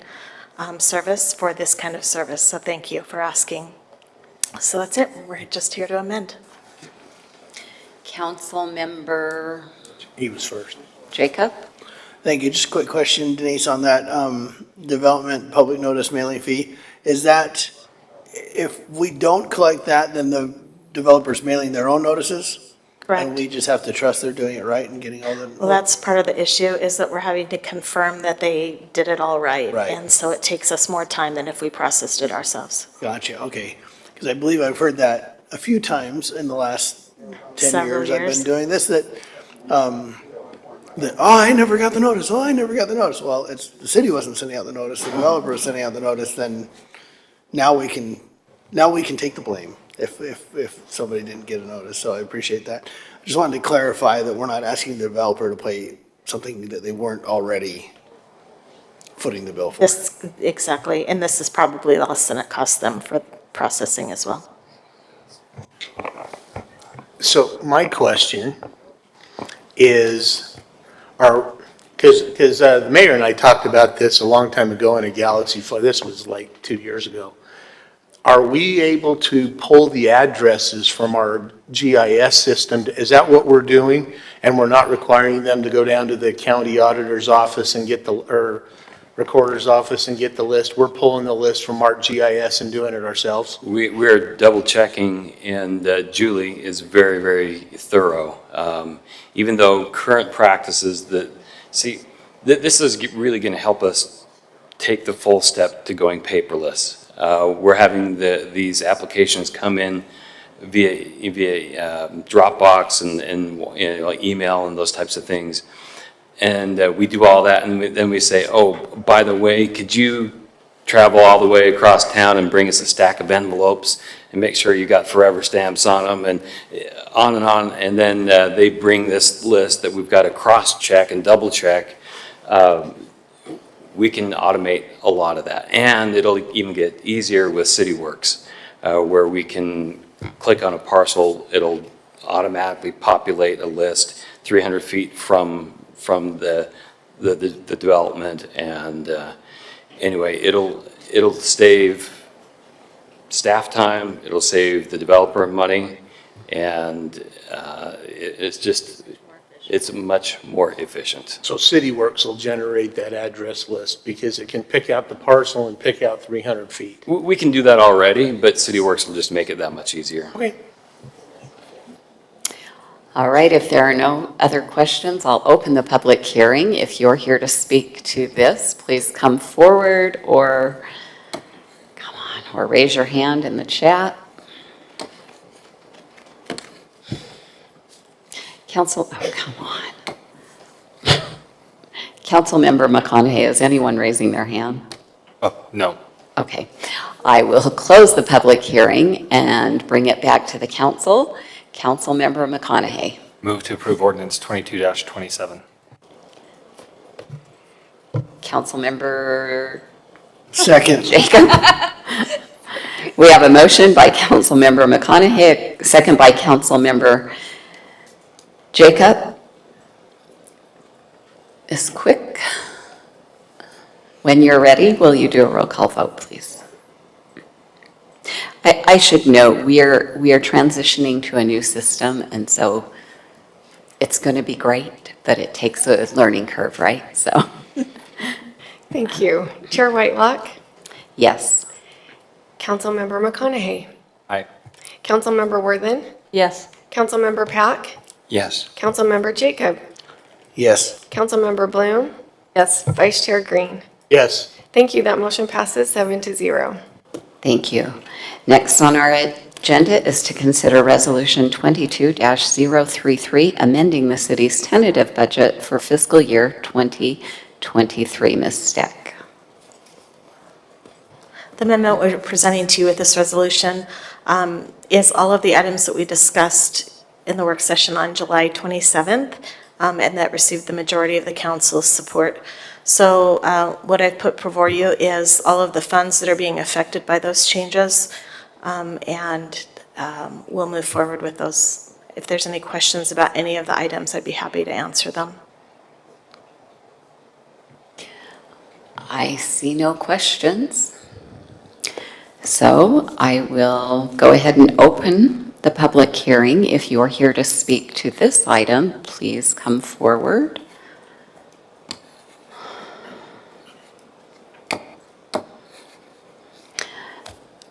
S17: service for this kind of service. So thank you for asking. So that's it. We're just here to amend.
S1: Council Member
S22: He was first.
S1: Jacob?
S22: Thank you. Just a quick question, Denise, on that development public notice mailing fee. Is that, if we don't collect that, then the developer's mailing their own notices?
S17: Correct.
S22: And we just have to trust they're doing it right and getting all the.
S17: Well, that's part of the issue, is that we're having to confirm that they did it all right.
S22: Right.
S17: And so it takes us more time than if we processed it ourselves.
S22: Gotcha, okay. Because I believe I've heard that a few times in the last 10
S17: Several
S22: years I've
S17: years.
S22: been doing this, that, I never got the notice, I never got the notice. Well, it's, the city wasn't sending out the notice, the developer was sending out the notice, then now we can take the blame if somebody didn't get a notice, so I appreciate that. I just wanted to clarify that we're not asking the developer to pay something that they weren't already footing the bill for.
S17: This, exactly, and this is probably less than it costs them for processing as well.
S16: So my question is, because the mayor and I talked about this a long time ago in a Galaxy, this was like 2 years ago. Are we able to pull the addresses from our GIS system? Is that what we're doing? And we're not requiring them to go down to the county auditor's office and get the, or recorder's office and get the list? We're pulling the list from our GIS and doing it ourselves?
S2: We're double checking, and Julie is very, very thorough. Even though current practices that, this is really going to help us take the full step to going paperless. We're having these applications come in via Dropbox and email and those types of things. And we do all that, and then we say, oh, by the way, could you travel all the way across town and bring us a stack of envelopes and make sure you got forever stamps on them, and on. And then they bring this list that we've got to cross-check and double-check. We can automate a lot of that. And it'll even get easier with CityWorks, where we can click on a parcel, it'll automatically populate a list 300 feet from the development. And anyway, it'll save staff time, it'll save the developer money, and it's much more efficient.
S16: So CityWorks will generate that address list because it can pick out the parcel and pick out 300 feet.
S2: We can do that already, but CityWorks will just make it that much easier.
S16: Okay.
S1: All right, if there are no other questions, I'll open the public hearing. If you're here to speak to this, please come forward or raise your hand in the chat. Oh, come on. Councilmember McConaughey, is anyone raising their hand?
S3: Oh, no.
S1: Okay. I will close the public hearing and bring it back to the council. Councilmember McConaughey.
S3: Move to approve ordinance 22-27.
S1: Councilmember
S22: Second.
S1: Jacob. We have a motion by Councilmember McConaughey, a second by Councilmember Jacob. Ms. Quick, when you're ready, will you do a roll call vote, please? I should note, we are transitioning to a new system, and so it's going to be great, but it takes a learning curve, right? So.
S7: Thank you. Chair Whitelock,
S1: Yes.
S7: Councilmember McConaughey,
S3: Aye.
S7: Councilmember Worthen,
S17: Yes.
S7: Councilmember Pack,
S14: Yes.
S7: Councilmember Jacob,
S22: Yes.
S7: Councilmember Bloom,
S6: Yes.
S7: Vice Chair Green.
S16: Yes.
S7: Thank you. That motion passes 7-0.
S1: Thank you. Next on our agenda is to consider Resolution 22-033, amending the city's tentative budget for fiscal year 2023. Ms. Steck.
S17: The amendment we're presenting to you with this resolution is all of the items that we discussed in the work session on July 27th, and that received the majority of the council's support. So what I've put before you is all of the funds that are being affected by those changes, and we'll move forward with those if there's any questions about any of the items, I'd be happy to answer them.
S1: I see no questions. So I will go ahead and open the public hearing. If you're here to speak to this item, please come forward.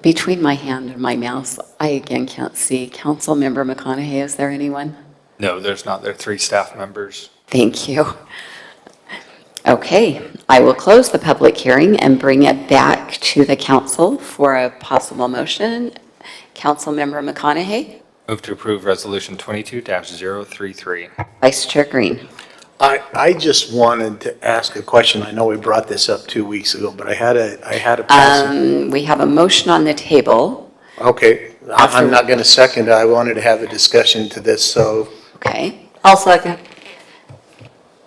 S1: Between my hand and my mouse, I again can't see. Councilmember McConaughey, is there anyone?
S3: No, there's not. There are 3 staff members.
S1: Thank you. Okay, I will close the public hearing and bring it back to the council for a possible motion. Councilmember McConaughey?
S3: Move to approve Resolution 22-033.
S1: Vice Chair Green?
S16: I just wanted to ask a question. I know we brought this up 2 weeks ago, but I had a pass.
S1: We have a motion on the table.
S16: Okay, I'm not going to second. I wanted to have a discussion to this, so.
S1: Okay.
S6: I'll second.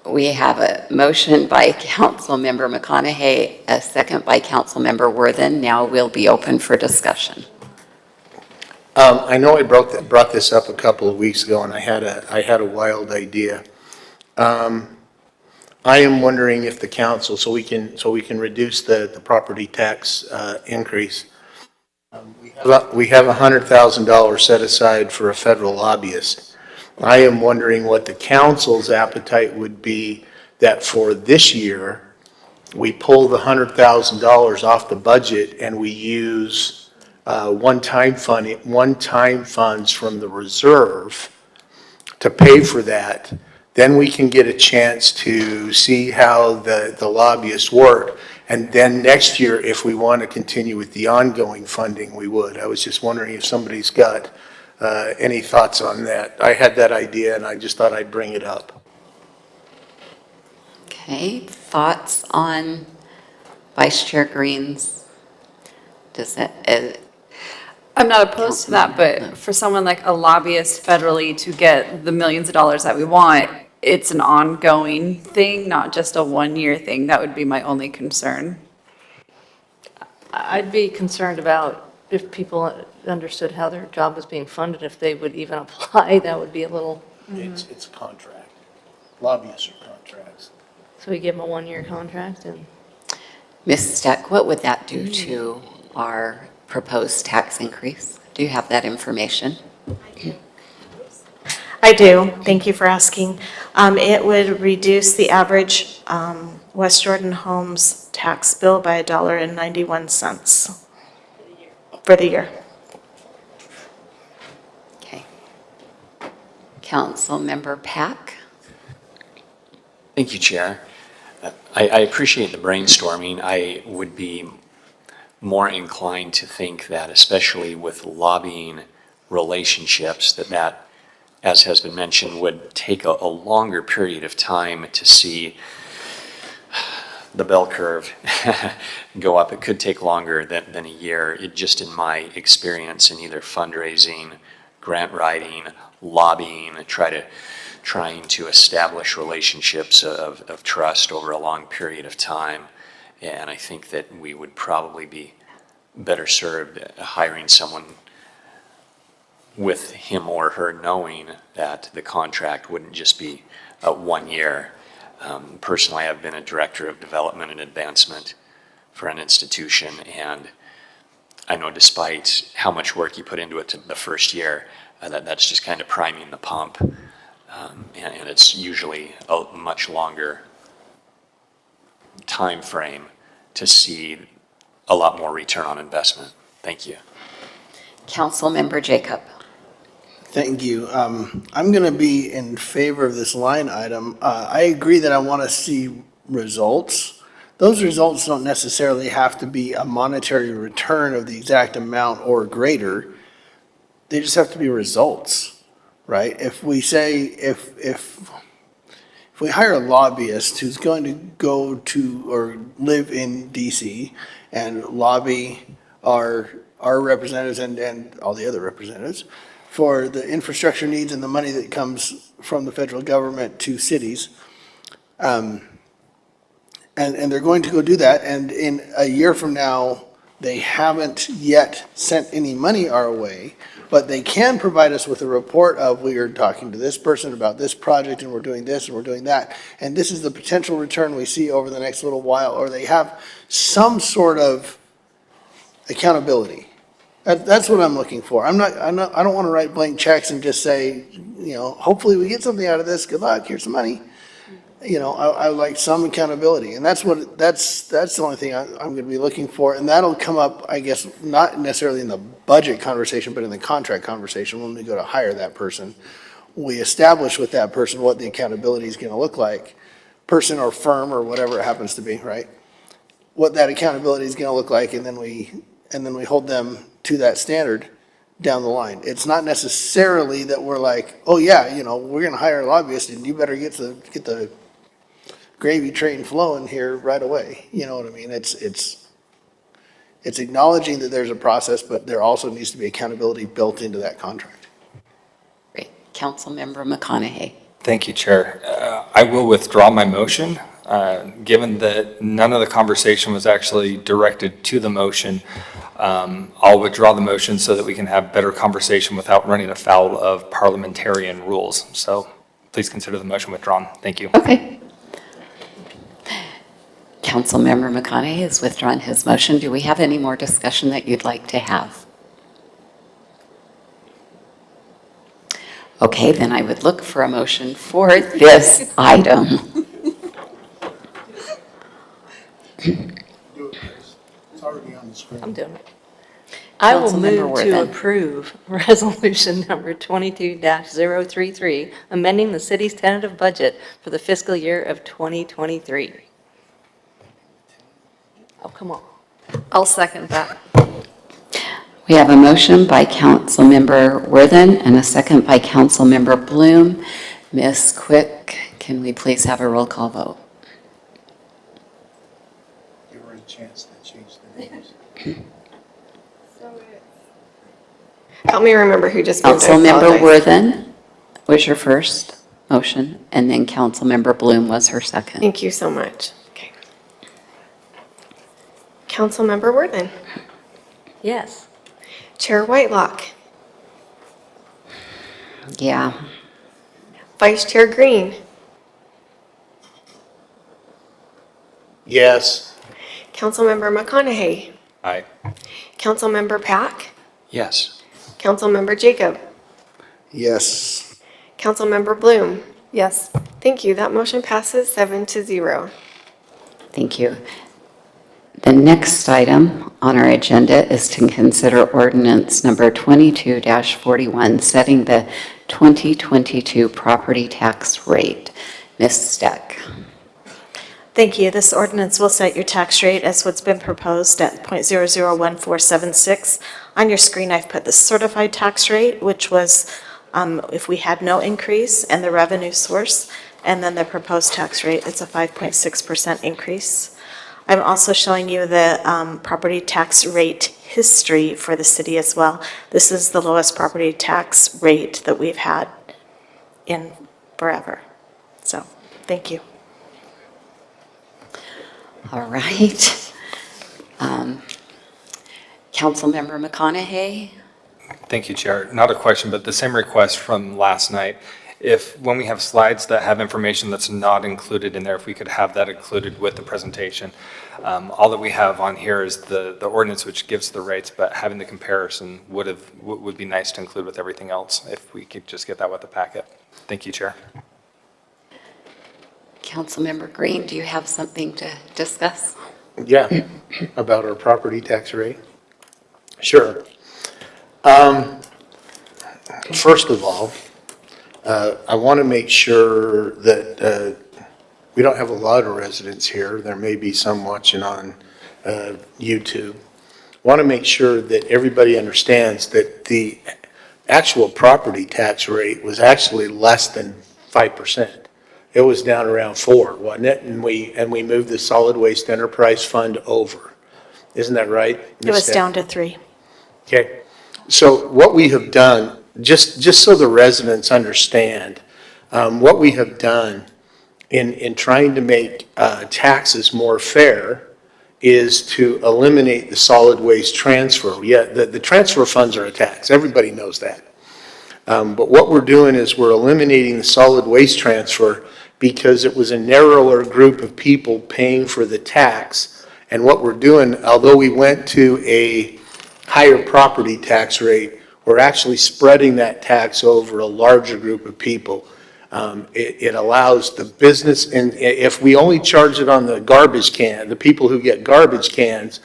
S1: We have a motion by Councilmember McConaughey, a second by Councilmember Worthen. Now we'll be open for discussion.
S16: I know I brought this up a couple of weeks ago, and I had a wild idea. I am wondering if the council, so we can reduce the property tax increase. We have $100,000 set aside for a federal lobbyist. I am wondering what the council's appetite would be that for this year, we pull the $100,000 off the budget and we use one-time funds from the reserve to pay for that. Then we can get a chance to see how the lobbyists work. And then next year, if we want to continue with the ongoing funding, we would. I was just wondering if somebody's got any thoughts on that. I had that idea and I just thought I'd bring it up.
S1: Okay, thoughts on Vice Chair Green's?
S6: I'm not opposed to that, but for someone like a lobbyist federally to get the millions of dollars that we want, it's an ongoing thing, not just a one-year thing. That would be my only concern.
S11: I'd be concerned about if people understood how their job was being funded, if they would even apply, that would be a little.
S16: It's a contract. Lobbyists are contracts.
S11: So we give them a one-year contract and.
S1: Ms. Steck, what would that do to our proposed tax increase? Do you have that information?
S17: I do. Thank you for asking. It would reduce the average West Jordan Homes tax bill by $1.91 for the year.
S1: Okay. Councilmember Pack?
S14: Thank you, Chair. I appreciate the brainstorming. I would be more inclined to think that, especially with lobbying relationships, that, as has been mentioned, would take a longer period of time to see the bell curve go up. It could take longer than a year. It just, in my experience in either fundraising, grant writing, lobbying, trying to establish relationships of trust over a long period of time. And I think that we would probably be better served hiring someone with him or her knowing that the contract wouldn't just be 1 year. Personally, I've been a director of development and advancement for an institution, and I know despite how much work you put into it the first year, that's just kind of priming the pump. And it's usually a much longer time frame to see a lot more return on investment. Thank you.
S1: Councilmember Jacob.
S22: Thank you. I'm going to be in favor of this line item. I agree that I want to see results. Those results don't necessarily have to be a monetary return of the exact amount or greater. They just have to be results, right? If we say, if we hire a lobbyist who's going to go to or live in DC and lobby our representatives and all the other representatives for the infrastructure needs and the money that comes from the federal government to cities, and they're going to go do that, and in a year from now, They haven't yet sent any money our way, but they can provide us with a report of, we are talking to this person about this project, and we're doing this, and we're doing that, and this is the potential return we see over the next little while, or they have some sort of accountability. That's what I'm looking for. I don't want to write blank checks and just say, hopefully we get something out of this, good luck, here's some money. I would like some accountability, and that's the only thing I'm going to be looking for, and that'll come up, I guess, not necessarily in the budget conversation, but in the contract conversation when we go to hire that person. We establish with that person what the accountability is going to look like, person or firm or whatever it happens to be, right? What that accountability is going to look like, and then we hold them to that standard down the line. It's not necessarily that we're like, oh yeah, we're going to hire a lobbyist, and you better get the gravy train flowing here right away. You know what I mean? It's acknowledging that there's a process, but there also needs to be accountability built into that contract.
S1: Great. Councilmember McConaughey.
S3: Thank you, Chair. I will withdraw my motion. Given that none of the conversation was actually directed to the motion, I'll withdraw the motion so that we can have better conversation without running afoul of parliamentarian rules. So please consider the motion withdrawn. Thank you.
S1: Okay. Councilmember McConaughey has withdrawn his motion. Do we have any more discussion that you'd like to have? Okay, then I would look for a motion for this item.
S16: It's already on the screen.
S8: I'm doing it. I will
S1: Councilmember
S8: move to
S1: Worthen.
S8: approve resolution number 22-033, amending the city's tentative budget for the fiscal year of 2023. Oh, come on.
S6: I'll second that.
S1: We have a motion by Councilmember Worthen and a second by Councilmember Bloom. Ms. Quick, can we please have a roll call vote?
S16: Give her a chance to change the names.
S7: Help me remember who just moved. I
S1: Councilmember
S7: apologize.
S1: Worthen was your first motion, and then Councilmember Bloom was her second.
S7: Thank you so much. Okay. Councilmember Worthen.
S8: Yes.
S7: Chair Whitelock.
S1: Yeah.
S7: Vice Chair Green.
S16: Yes.
S7: Councilmember McConaughey.
S3: Aye.
S7: Councilmember Pack.
S14: Yes.
S7: Councilmember Jacob.
S22: Yes.
S7: Councilmember Bloom.
S6: Yes.
S7: Thank you. That motion passes 7-0.
S1: Thank you. The next item on our agenda is to consider ordinance number 22-41, setting the 2022 property tax rate. Ms. Steck.
S17: Thank you. This ordinance will set your tax rate as what's been proposed at .001476. On your screen, I've put the certified tax rate, which was if we had no increase, and the revenue source, and then the proposed tax rate, it's a 5.6% increase. I'm also showing you the property tax rate history for the city as well. This is the lowest property tax rate that we've had in forever. So, thank you.
S1: All right. Councilmember McConaughey.
S3: Thank you, Chair. Not a question, but the same request from last night. When we have slides that have information that's not included in there, if we could have that included with the presentation. All that we have on here is the ordinance which gives the rates, but having the comparison would be nice to include with everything else, if we could just get that with the packet. Thank you, Chair.
S1: Councilmember Green, do you have something to discuss?
S16: Yeah, about our property tax rate. Sure. First of all, I want to make sure that we don't have a lot of residents here. There may be some watching on YouTube. Want to make sure that everybody understands that the actual property tax rate was actually less than 5%. It was down around 4, wasn't it? And we moved the solid waste enterprise fund over. Isn't that right?
S17: It was down to 3.
S16: Okay. So what we have done, just so the residents understand, what we have done in trying to make taxes more fair is to eliminate the solid waste transfer. Yeah, the transfer funds are a tax. Everybody knows that. But what we're doing is we're eliminating the solid waste transfer because it was a narrower group of people paying for the tax. And what we're doing, although we went to a higher property tax rate, we're actually spreading that tax over a larger group of people. It allows the business, and if we only charge it on the garbage can, the people who get garbage cans,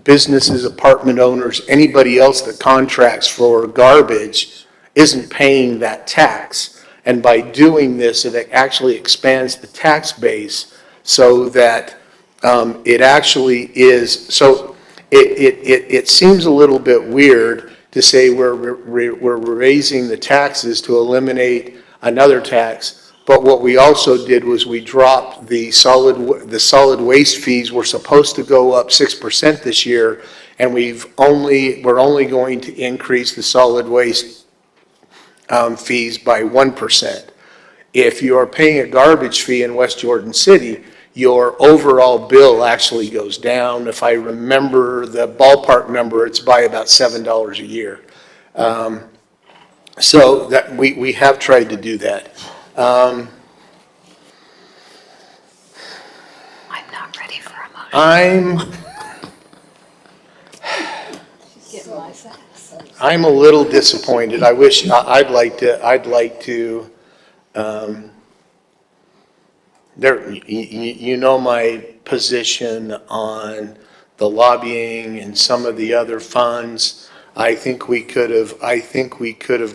S16: businesses, apartment owners, anybody else that contracts for garbage isn't paying that tax. And by doing this, it actually expands the tax base so that it actually is, so it seems a little bit weird to say we're raising the taxes to eliminate another tax, but what we also did was we dropped the solid waste fees. We're supposed to go up 6% this year, and we're only going to increase the solid waste fees by 1%. If you are paying a garbage fee in West Jordan City, your overall bill actually goes down. If I remember the ballpark number, it's by about $7 a year. So that we have tried to do that.
S1: I'm not ready for a motion.
S16: I'm a little disappointed. I wish, I'd like to, you know my position on the lobbying and some of the other funds. I think we could have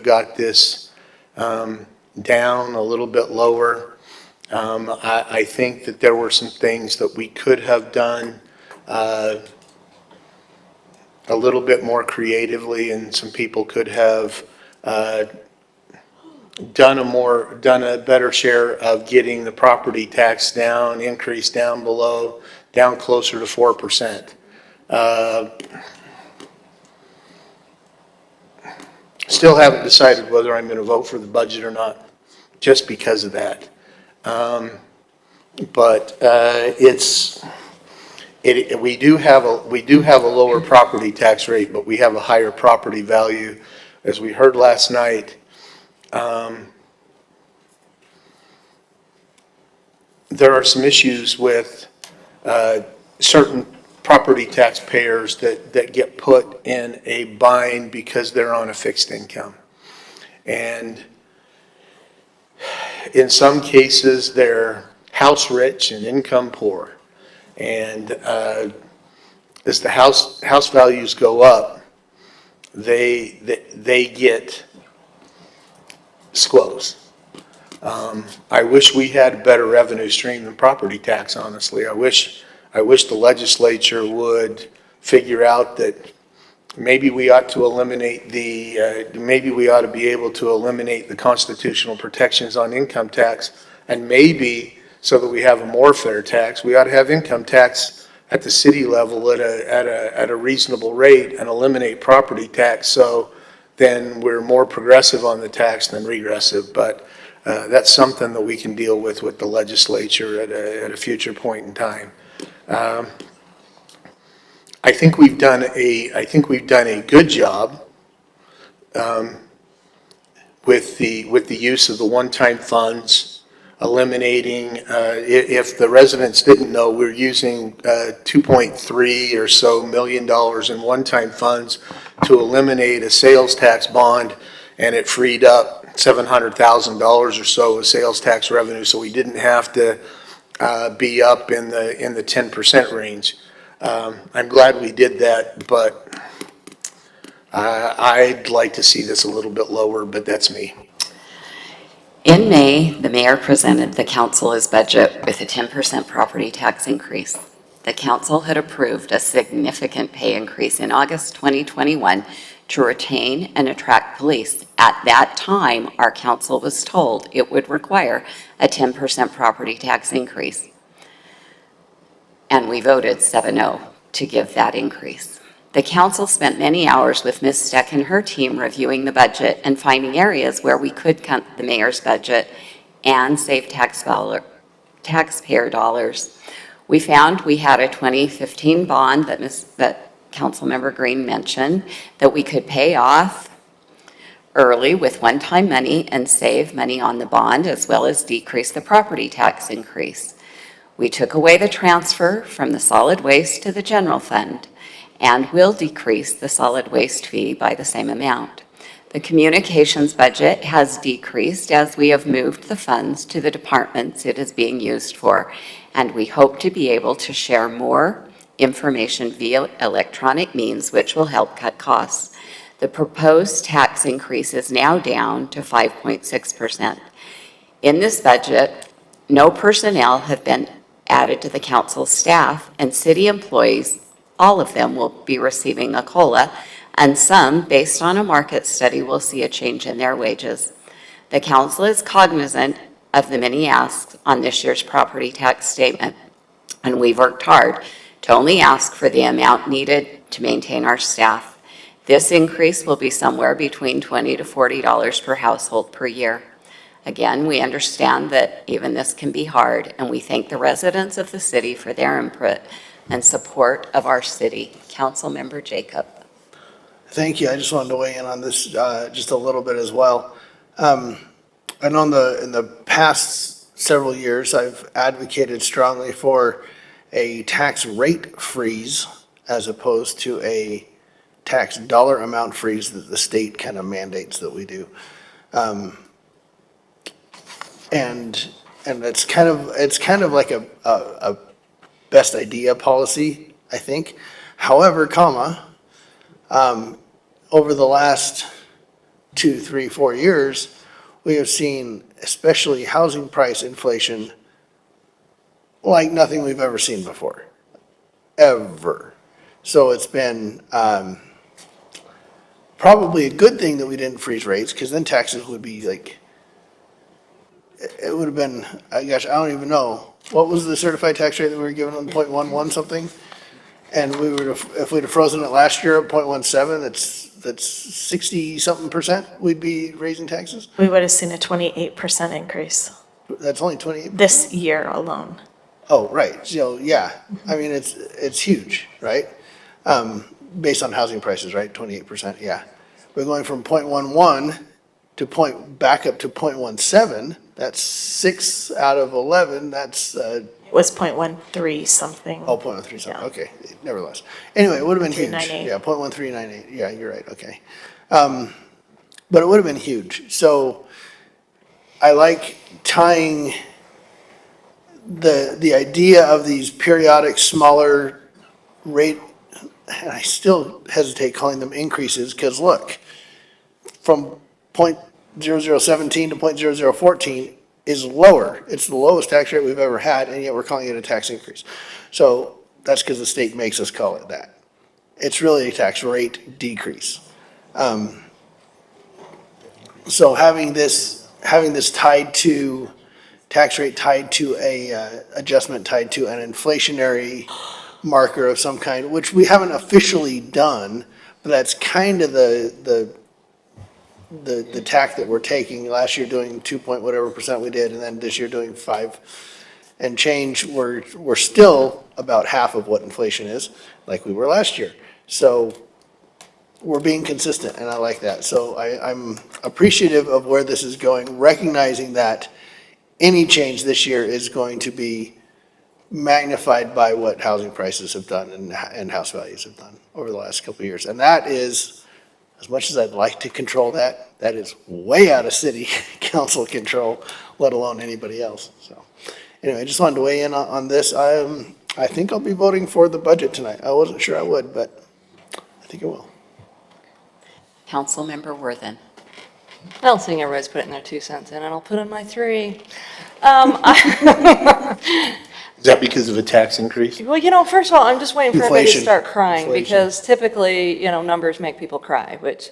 S16: got this down a little bit lower. I think that there were some things that we could have done a little bit more creatively, and some people could have done a better share of getting the property tax down, increased down below, down closer to 4%. Still haven't decided whether I'm going to vote for the budget or not, just because of that. But we do have a lower property tax rate, but we have a higher property value. As we heard last night, there are some issues with certain property taxpayers that get put in a bind because they're on a fixed income. And in some cases, they're house rich and income poor. And as the house values go up, they get squoze. I wish we had a better revenue stream than property tax, honestly. I wish the legislature would figure out that maybe we ought to eliminate maybe we ought to be able to eliminate the constitutional protections on income tax, and maybe so that we have a more fair tax, we ought to have income tax at the city level at a reasonable rate and eliminate property tax, so then we're more progressive on the tax than regressive. But that's something that we can deal with the legislature at a future point in time. I think we've done a good job with the use of the one-time funds, eliminating, if the residents didn't know, we're using $2.3 or so million in one-time funds to eliminate a sales tax bond, and it freed up $700,000 or so of sales tax revenue, so we didn't have to be up in the 10% range. I'm glad we did that, but I'd like to see this a little bit lower, but that's me.
S1: In May, the mayor presented the council his budget with a 10% property tax increase. The council had approved a significant pay increase in August 2021 to retain and attract police. At that time, our council was told it would require a 10% property tax increase. And we voted 7-0 to give that increase. The council spent many hours with Ms. Steck and her team reviewing the budget and finding areas where we could cut the mayor's budget and save taxpayer dollars. We found we had a 2015 bond that Councilmember Green mentioned that we could pay off early with one-time money and save money on the bond, as well as decrease the property tax increase. We took away the transfer from the solid waste to the general fund and will decrease the solid waste fee by the same amount. The communications budget has decreased as we have moved the funds to the departments it is being used for, and we hope to be able to share more information via electronic means, which will help cut costs. The proposed tax increase is now down to 5.6%. In this budget, no personnel have been added to the council staff, and city employees, all of them, will be receiving a COLA, and some, based on a market study, will see a change in their wages. The council is cognizant of the many asks on this year's property tax statement, and we've worked hard to only ask for the amount needed to maintain our staff. This increase will be somewhere between $20 to $40 per household per year. Again, we understand that even this can be hard, and we thank the residents of the city for their input and support of our city. Councilmember Jacob.
S22: Thank you. I just wanted to weigh in on this just a little bit as well. I know in the past several years, I've advocated strongly for a tax rate freeze as opposed to a tax dollar amount freeze that the state kind of mandates that we do. And it's kind of like a best idea policy, I think. However, over the last 2, 3, 4 years, we have seen especially housing price inflation like nothing we've ever seen before, ever. So it's been probably a good thing that we didn't freeze rates, because then taxes would be like, it would have been, gosh, I don't even know. What was the certified tax rate that we were given on 0.11 something? And we would have, if we'd have frozen it last year at 0.17, that's 60-something% we'd be raising taxes?
S17: We would have seen a 28% increase
S22: That's only 28%?
S17: this year alone.
S22: Oh, right. So, yeah, I mean, it's huge, right? Based on housing prices, right? 28%, yeah. We're going from 0.11 to back up to 0.17. That's 6 out of 11. That's
S17: It was 0.13 something.
S22: Oh, 0.13 something, okay, nevertheless. Anyway, it would have been huge.
S17: 398.
S22: Yeah, 0.1398, yeah, you're right, okay. But it would have been huge. So I like tying the idea of these periodic smaller rate, and I still hesitate calling them increases, because look, from 0.0017 to 0.0014 is lower. It's the lowest tax rate we've ever had, and yet we're calling it a tax increase. So that's because the state makes us call it that. It's really a tax rate decrease. So having this tied to, tax rate tied to a adjustment tied to an inflationary marker of some kind, which we haven't officially done, but that's kind of the tack that we're taking. Last year doing 2 point whatever percent we did, and then this year doing 5 and change. We're still about half of what inflation is, like we were last year. So we're being consistent, and I like that. So I'm appreciative of where this is going, recognizing that any change this year is going to be magnified by what housing prices have done and house values have done over the last couple of years. And that is, as much as I'd like to control that, that is way out of city council control, let alone anybody else. So anyway, I just wanted to weigh in on this. I think I'll be voting for the budget tonight. I wasn't sure I would, but I think I will.
S1: Councilmember Worthen.
S8: I don't think everybody's putting their 2 cents in, and I'll put in my 3.
S16: Is that because of a tax increase?
S8: Well, first of all, I'm just waiting for everybody to
S16: Inflation.
S8: start crying,
S16: Inflation.
S8: because typically, numbers make people cry, which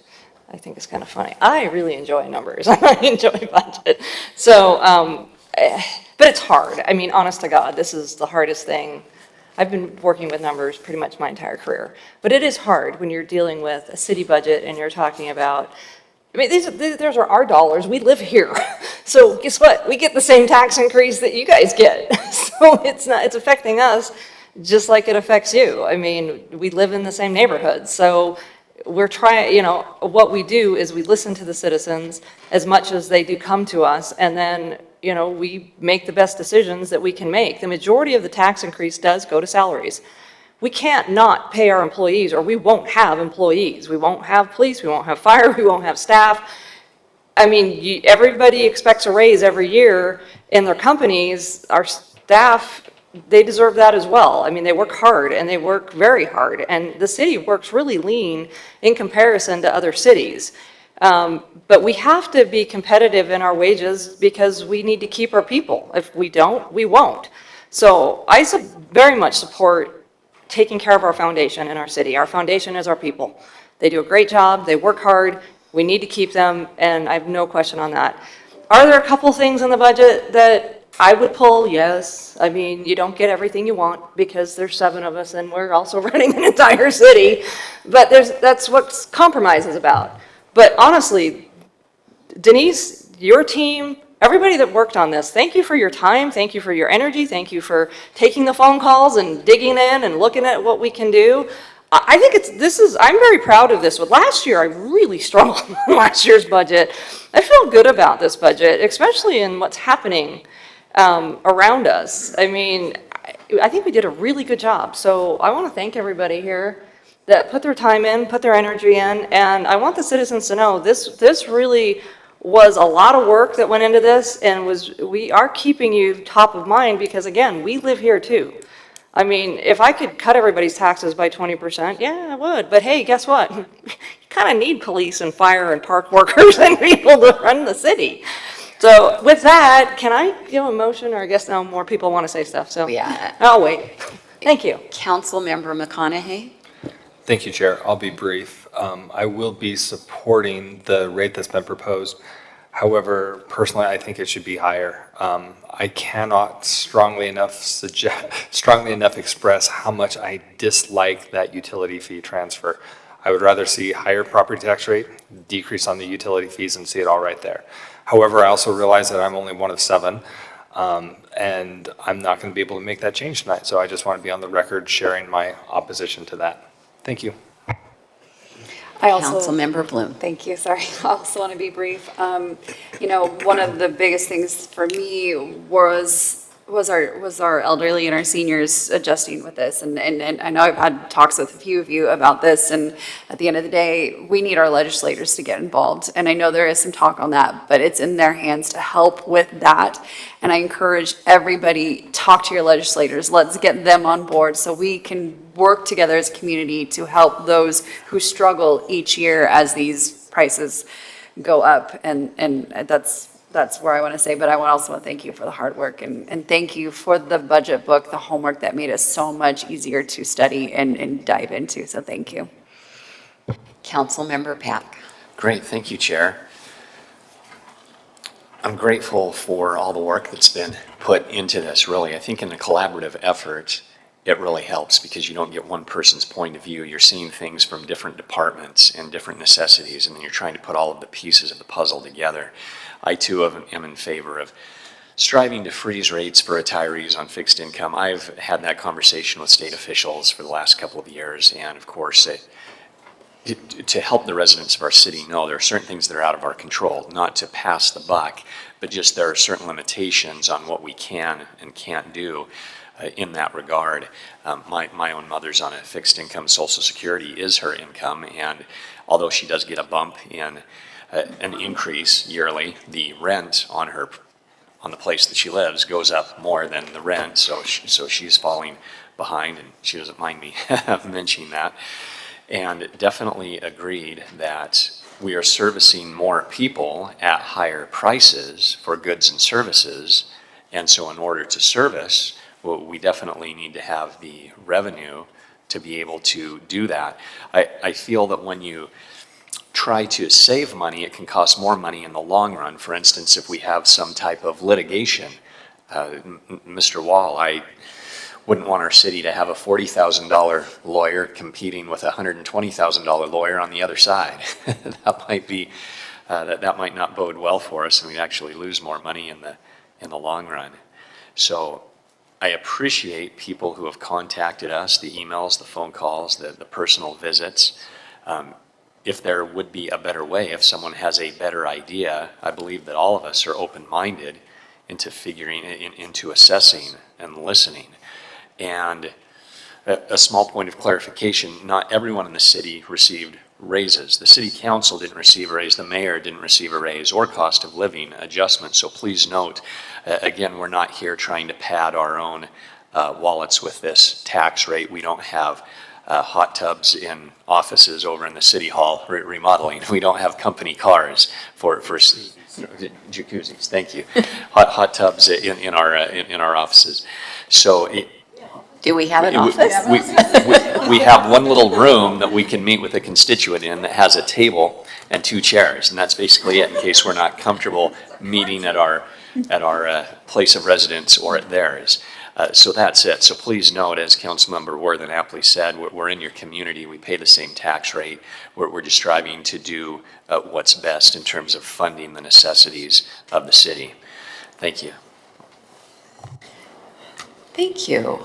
S8: I think is kind of funny. I really enjoy numbers. I enjoy budget. So, but it's hard. I mean, honest to God, this is the hardest thing. I've been working with numbers pretty much my entire career. But it is hard when you're dealing with a city budget and you're talking about, I mean, these are our dollars. We live here. So guess what? We get the same tax increase that you guys get. So it's affecting us just like it affects you. I mean, we live in the same neighborhood, so we're trying, what we do is we listen to the citizens as much as they do come to us, and then, we make the best decisions that we can make. The majority of the tax increase does go to salaries. We can't not pay our employees, or we won't have employees. We won't have police, we won't have fire, we won't have staff. I mean, everybody expects a raise every year in their companies. Our staff, they deserve that as well. I mean, they work hard, and they work very hard, and the city works really lean in comparison to other cities. But we have to be competitive in our wages because we need to keep our people. If we don't, we won't. So I very much support taking care of our foundation in our city. Our foundation is our people. They do a great job, they work hard, we need to keep them, and I have no question on that. Are there a couple things in the budget that I would pull? Yes. I mean, you don't get everything you want because there's 7 of us and we're also running an entire city, but that's what compromise is about. But honestly, Denise, your team, everybody that worked on this, thank you for your time, thank you for your energy, thank you for taking the phone calls and digging in and looking at what we can do. I think I'm very proud of this. But last year, I really struggled on last year's budget. I feel good about this budget, especially in what's happening around us. I mean, I think we did a really good job. So I want to thank everybody here that put their time in, put their energy in, and I want the citizens to know this really was a lot of work that went into this, and we are keeping you top of mind because, again, we live here too. I mean, if I could cut everybody's taxes by 20%, yeah, I would. But hey, guess what? You kind of need police and fire and park workers and people to run the city. So with that, can I give a motion? Or I guess now more people want to say stuff, so
S1: Yeah.
S8: I'll wait. Thank you.
S1: Councilmember McConaughey?
S3: Thank you, Chair. I'll be brief. I will be supporting the rate that's been proposed. However, personally, I think it should be higher. I cannot strongly enough express how much I dislike that utility fee transfer. I would rather see higher property tax rate, decrease on the utility fees, and see it all right there. However, I also realize that I'm only one of 7, and I'm not going to be able to make that change tonight. So I just want to be on the record sharing my opposition to that. Thank you.
S1: Councilmember Bloom.
S6: Thank you, sorry. I also want to be brief. One of the biggest things for me was our elderly and our seniors adjusting with this. And I know I've had talks with a few of you about this, and at the end of the day, we need our legislators to get involved. And I know there is some talk on that, but it's in their hands to help with that. And I encourage everybody, talk to your legislators. Let's get them on board so we can work together as a community to help those who struggle each year as these prices go up. And that's where I want to say, but I also want to thank you for the hard work and thank you for the budget book, the homework that made it so much easier to study and dive into. So thank you.
S1: Councilmember Pack.
S14: Great, thank you, Chair. I'm grateful for all the work that's been put into this, really. I think in the collaborative effort, it really helps because you don't get one person's point of view. You're seeing things from different departments and different necessities, and then you're trying to put all of the pieces of the puzzle together. I, too, am in favor of striving to freeze rates for retirees on fixed income. I've had that conversation with state officials for the last couple of years, and of course, to help the residents of our city know there are certain things that are out of our control, not to pass the buck, but just there are certain limitations on what we can and can't do in that regard. My own mother's on a fixed income. Social Security is her income, and although she does get a bump in an increase yearly, the rent on the place that she lives goes up more than the rent, so she's falling behind, and she doesn't mind me mentioning that. And definitely agreed that we are servicing more people at higher prices for goods and services, and so in order to service, we definitely need to have the revenue to be able to do that. I feel that when you try to save money, it can cost more money in the long run. For instance, if we have some type of litigation, Mr. Wall, I wouldn't want our city to have a $40,000 lawyer competing with a $120,000 lawyer on the other side. That might be, that might not bode well for us, and we'd actually lose more money in the long run. So I appreciate people who have contacted us, the emails, the phone calls, the personal visits. If there would be a better way, if someone has a better idea, I believe that all of us are open-minded into figuring, into assessing and listening. And a small point of clarification, not everyone in the city received raises. The city council didn't receive a raise, the mayor didn't receive a raise, or cost of living adjustment. So please note, again, we're not here trying to pad our own wallets with this tax rate. We don't have hot tubs in offices over in the city hall remodeling. We don't have company cars for jacuzzis, thank you. Hot tubs in our offices. So
S1: Do we have an office?
S14: We have one little room that we can meet with a constituent in that has a table and 2 chairs, and that's basically it in case we're not comfortable meeting at our place of residence or at theirs. So that's it. So please note, as Councilmember Worthen aptly said, we're in your community. We pay the same tax rate. We're just striving to do what's best in terms of funding the necessities of the city. Thank you.
S1: Thank you.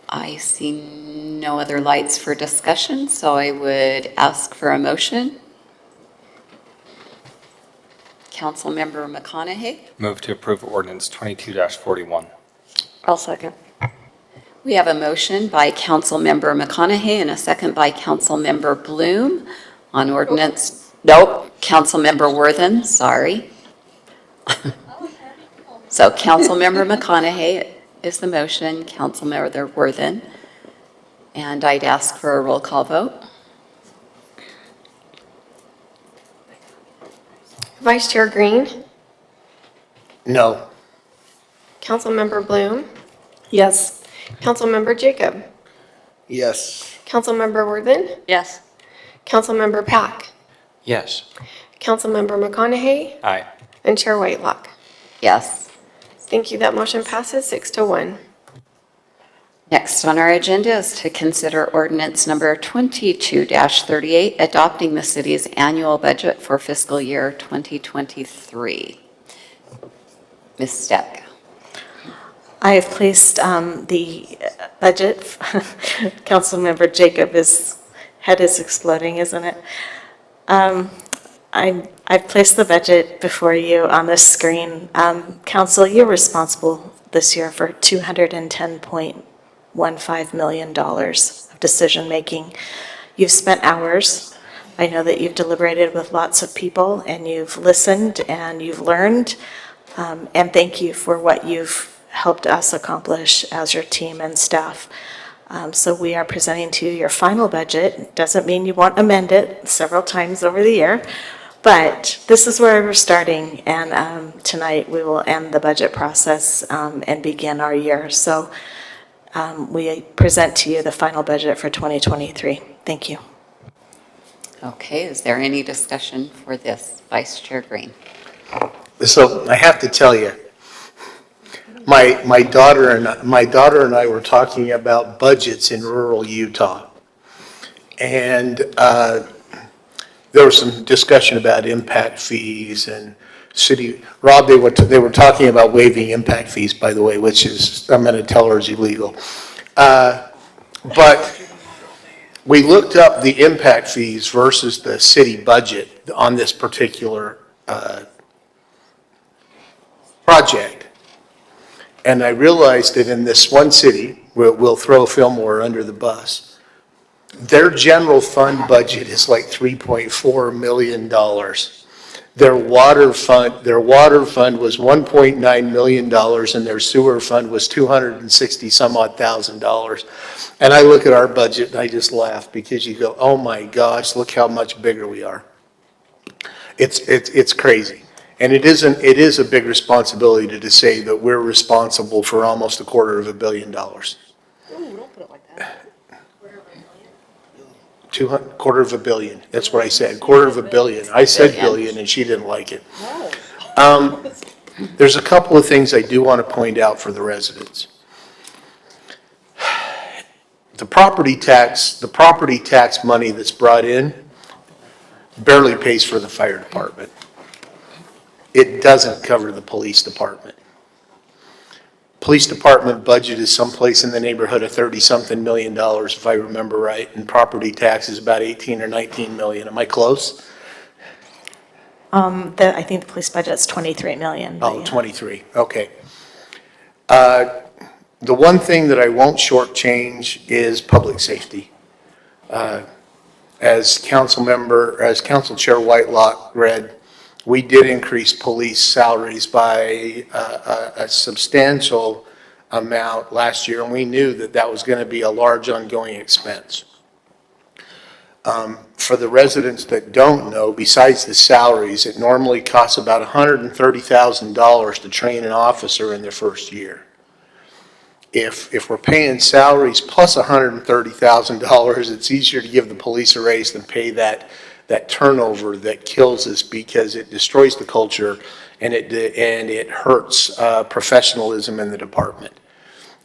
S1: I see no other lights for discussion, so I would ask for a motion. Councilmember McConaughey.
S3: Move to approve ordinance 22-41.
S8: I'll second.
S1: We have a motion by Councilmember McConaughey and a second by Councilmember Bloom on ordinance, Councilmember Worthen, sorry. So Councilmember McConaughey is the motion, Councilmember Worthen, and I'd ask for a roll call vote.
S7: Vice Chair Green,
S16: No.
S7: Councilmember Bloom,
S11: Yes.
S7: Councilmember Jacob,
S22: Yes.
S7: Councilmember Worthen,
S8: Yes.
S7: Councilmember Pack,
S14: Yes.
S7: Councilmember McConaughey,
S3: Aye.
S7: and Chair Whitelock.
S1: Yes.
S7: Thank you. That motion passes 6-1.
S1: Next on our agenda is to consider ordinance number 22-38, adopting the city's annual budget for fiscal year 2023. Ms. Steck.
S17: I have placed the budget, Councilmember Jacob's head is exploding, isn't it? I've placed the budget before you on the screen. Council, you're responsible this year for $210.15 million of decision-making. You've spent hours. I know that you've deliberated with lots of people, and you've listened, and you've learned. And thank you for what you've helped us accomplish as your team and staff. So we are presenting to you your final budget. Doesn't mean you won't amend it several times over the year, but this is where we're starting, and tonight we will end the budget process and begin our year. So we present to you the final budget for 2023. Thank you.
S1: Okay, is there any discussion for this? Vice Chair Green.
S16: So I have to tell you, my daughter and I were talking about budgets in rural Utah. And there was some discussion about impact fees and city. Rob, they were talking about waiving impact fees, by the way, which is, I'm going to tell her is illegal. But we looked up the impact fees versus the city budget on this particular project. And I realized that in this one city, we'll throw Fillmore under the bus, their general fund budget is like $3.4 million. Their water fund was $1.9 million, and their sewer fund was $260 some odd thousand. And I look at our budget and I just laugh, because you go, oh my gosh, look how much bigger we are. It's crazy. And it is a big responsibility to say that we're responsible for almost $250 million.
S8: Ooh, don't put it like that.
S16: $250 million, that's what I said, $250 million. I said billion and she didn't like it. There's a couple of things I do want to point out for the residents. The property tax money that's brought in barely pays for the fire department. It doesn't cover the police department. police department budget is someplace in the neighborhood of 30-something million dollars, if I remember right, and property tax is about 18 or 19 million. Am I close?
S17: I think the police budget's 23 million. but
S16: Oh,
S17: yeah.
S16: 23, okay. The one thing that I won't shortchange is public safety. As Council Chair Whitelock read, we did increase police salaries by a substantial amount last year, and we knew that that was going to be a large ongoing expense. For the residents that don't know, besides the salaries, it normally costs about $130,000 to train an officer in their first year. If we're paying salaries plus $130,000, it's easier to give the police a raise than pay that turnover that kills us because it destroys the culture and it hurts professionalism in the department.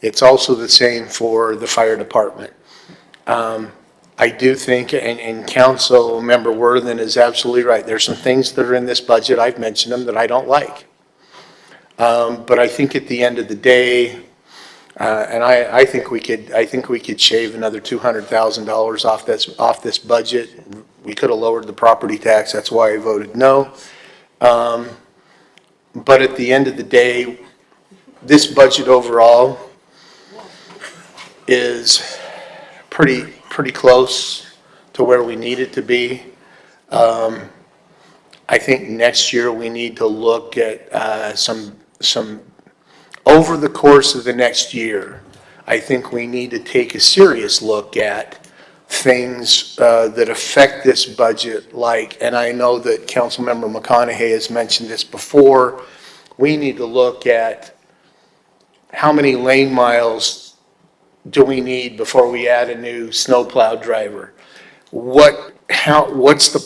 S16: It's also the same for the fire department. I do think, and Council Member Worthen is absolutely right, there's some things that are in this budget, I've mentioned them, that I don't like. But I think at the end of the day, and I think we could shave another $200,000 off this budget. We could have lowered the property tax, that's why I voted no. But at the end of the day, this budget overall is pretty close to where we need it to be. I think next year we need to look at some over the course of the next year. I think we need to take a serious look at things that affect this budget, and I know that Councilmember McConaughey has mentioned this before, we need to look at how many lane miles do we need before we add a new snowplow driver? What's the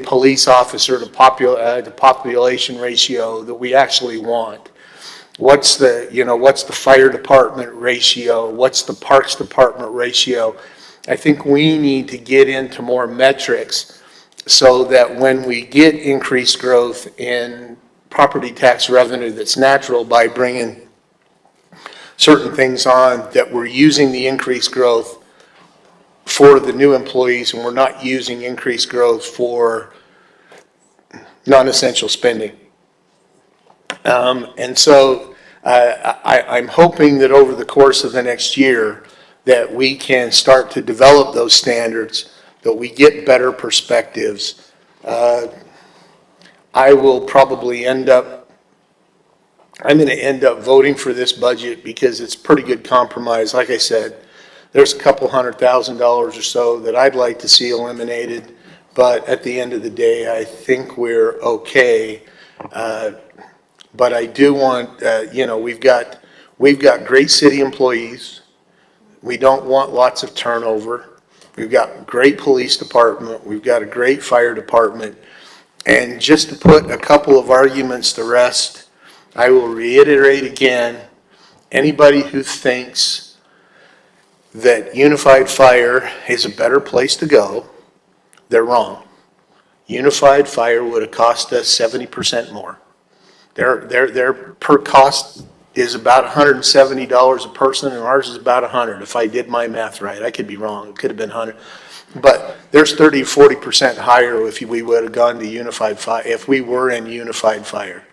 S16: police officer to population ratio that we actually want? What's the fire department ratio? What's the parks department ratio? I think we need to get into more metrics so that when we get increased growth in property tax revenue that's natural by bringing certain things on, that we're using the increased growth for the new employees and we're not using increased growth for non-essential spending. And so I'm hoping that over the course of the next year that we can start to develop those standards, that we get better perspectives. I will probably I'm going to end up voting for this budget because it's a pretty good compromise. Like I said, there's a couple $100,000 or so that I'd like to see eliminated, but at the end of the day, I think we're okay. But I do want, we've got great city employees. We don't want lots of turnover. We've got great police department. We've got a great fire department. And just to put a couple of arguments to rest, I will reiterate again, anybody who thinks that unified fire is a better place to go, they're wrong. Unified fire would have cost us 70% more. Their per cost is about $170 a person, and ours is about $100, if I did my math right. I could be wrong, it could have been $100. But there's 30-40% higher if we would have gone to unified fire, if we were in unified fire.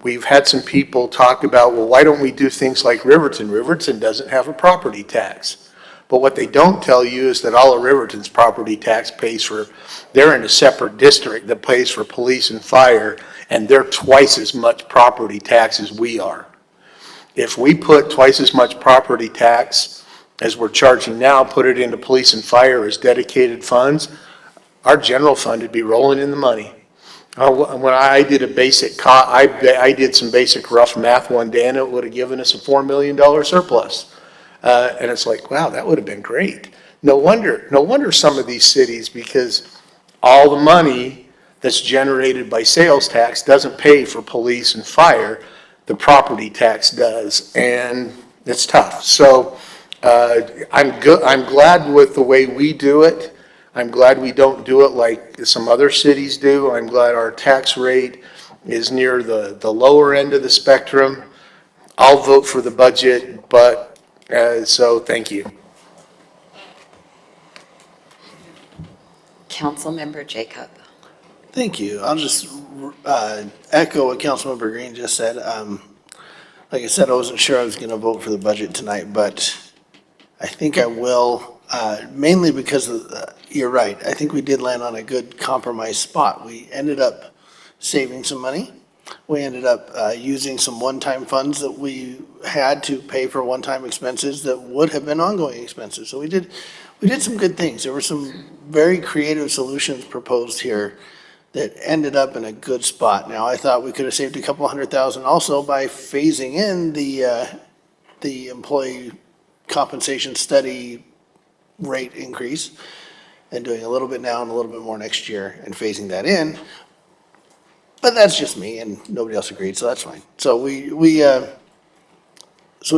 S16: We've had some people talk about, well, why don't we do things like Riverton? Riverton doesn't have a property tax. But what they don't tell you is that all of Riverton's property tax they're in a separate district that pays for police and fire, and they're twice as much property tax as we are. If we put twice as much property tax as we're charging now, put it into police and fire as dedicated funds, our general fund would be rolling in the money. When I did I did some basic rough math one day, and it would have given us a $4 million surplus. And it's like, wow, that would have been great. No wonder some of these cities, because all the money that's generated by sales tax doesn't pay for police and fire, the property tax does, and it's tough. So I'm glad with the way we do it. I'm glad we don't do it like some other cities do. I'm glad our tax rate is near the lower end of the spectrum. I'll vote for the budget, but, so thank you.
S1: Councilmember Jacob.
S22: Thank you. I'll just echo what Councilmember Green just said. Like I said, I wasn't sure I was going to vote for the budget tonight, but I think I will, mainly because you're right. I think we did land on a good compromise spot. We ended up saving some money. We ended up using some one-time funds that we had to pay for one-time expenses that would have been ongoing expenses. So we did some good things. There were some very creative solutions proposed here that ended up in a good spot. Now, I thought we could have saved a couple $100,000 also by phasing in the employee compensation study rate increase and doing a little bit now and a little bit more next year and phasing that in. But that's just me, and nobody else agreed, so that's fine. So we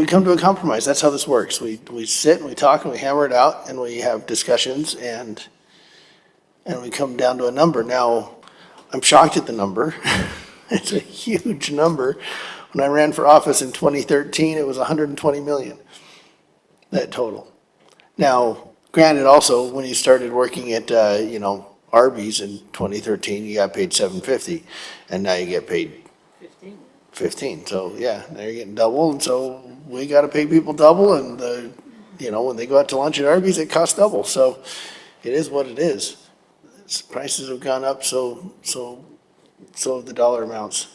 S22: come to a compromise. That's how this works. We sit and we talk and we hammer it out and we have discussions and we come down to a number. Now, I'm shocked at the number. It's a huge number. When I ran for office in 2013, it was 120 million, that total. Now, granted also, when you started working at, Arby's in 2013, you got paid $7.50, and now you get paid 15. So, yeah, now you're getting double, and so we got to pay people double, and, when they go out to lunch at Arby's, it costs double. So it is what it is. Prices have gone up, so have the dollar amounts.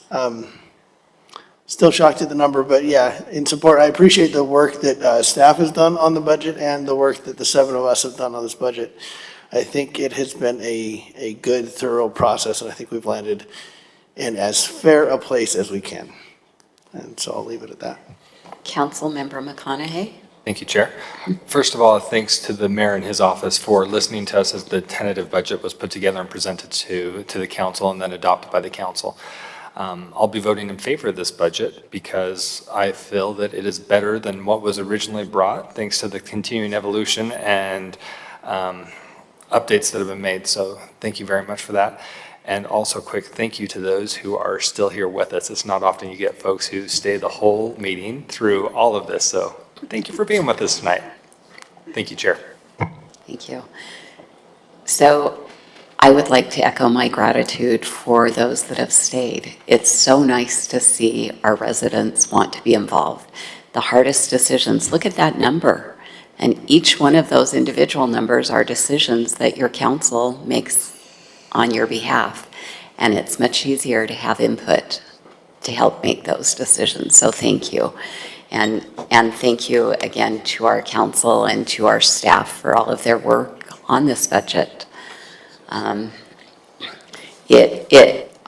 S22: Still shocked at the number, but yeah, in support, I appreciate the work that staff has done on the budget and the work that the 7 of us have done on this budget. I think it has been a good, thorough process, and I think we've landed in as fair a place as we can. And so I'll leave it at that.
S1: Councilmember McConaughey.
S3: Thank you, Chair. First of all, thanks to the mayor and his office for listening to us as the tentative budget was put together and presented to the council and then adopted by the council. I'll be voting in favor of this budget because I feel that it is better than what was originally brought, thanks to the continuing evolution and updates that have been made. So thank you very much for that. And also quick thank you to those who are still here with us. It's not often you get folks who stay the whole meeting through all of this. So thank you for being with us tonight. Thank you, Chair.
S1: Thank you. So I would like to echo my gratitude for those that have stayed. It's so nice to see our residents want to be involved. The hardest decisions, look at that number. And each one of those individual numbers are decisions that your council makes on your behalf. And it's much easier to have input to help make those decisions. So thank you. And thank you again to our council and to our staff for all of their work on this budget.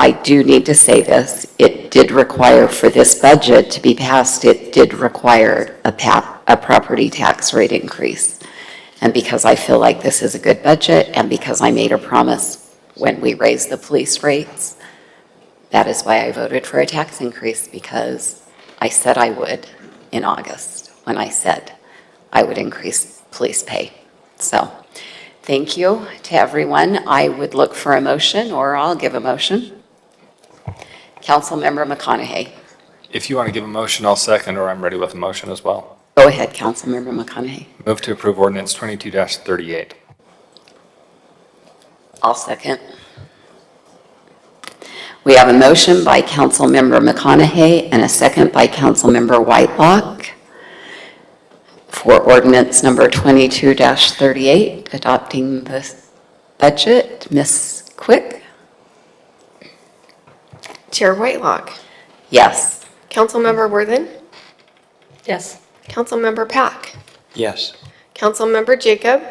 S1: I do need to say this, it did require for this budget to be passed, it did require a property tax rate increase. And because I feel like this is a good budget and because I made a promise when we raised the police rates, that is why I voted for a tax increase, because I said I would in August when I said I would increase police pay. So thank you to everyone. I would look for a motion, or I'll give a motion. Councilmember McConaughey.
S3: If you want to give a motion, I'll second, or I'm ready with a motion as well.
S1: Go ahead, Councilmember McConaughey.
S3: Move to approve ordinance 22-38.
S1: I'll second. We have a motion by Councilmember McConaughey and a second by Councilmember Whitelock for ordinance number 22-38, adopting the budget. Ms. Quick?
S7: Chair Whitelock.
S1: Yes.
S7: Councilmember Worthen.
S8: Yes.
S7: Councilmember Pack.
S14: Yes.
S7: Councilmember Jacob.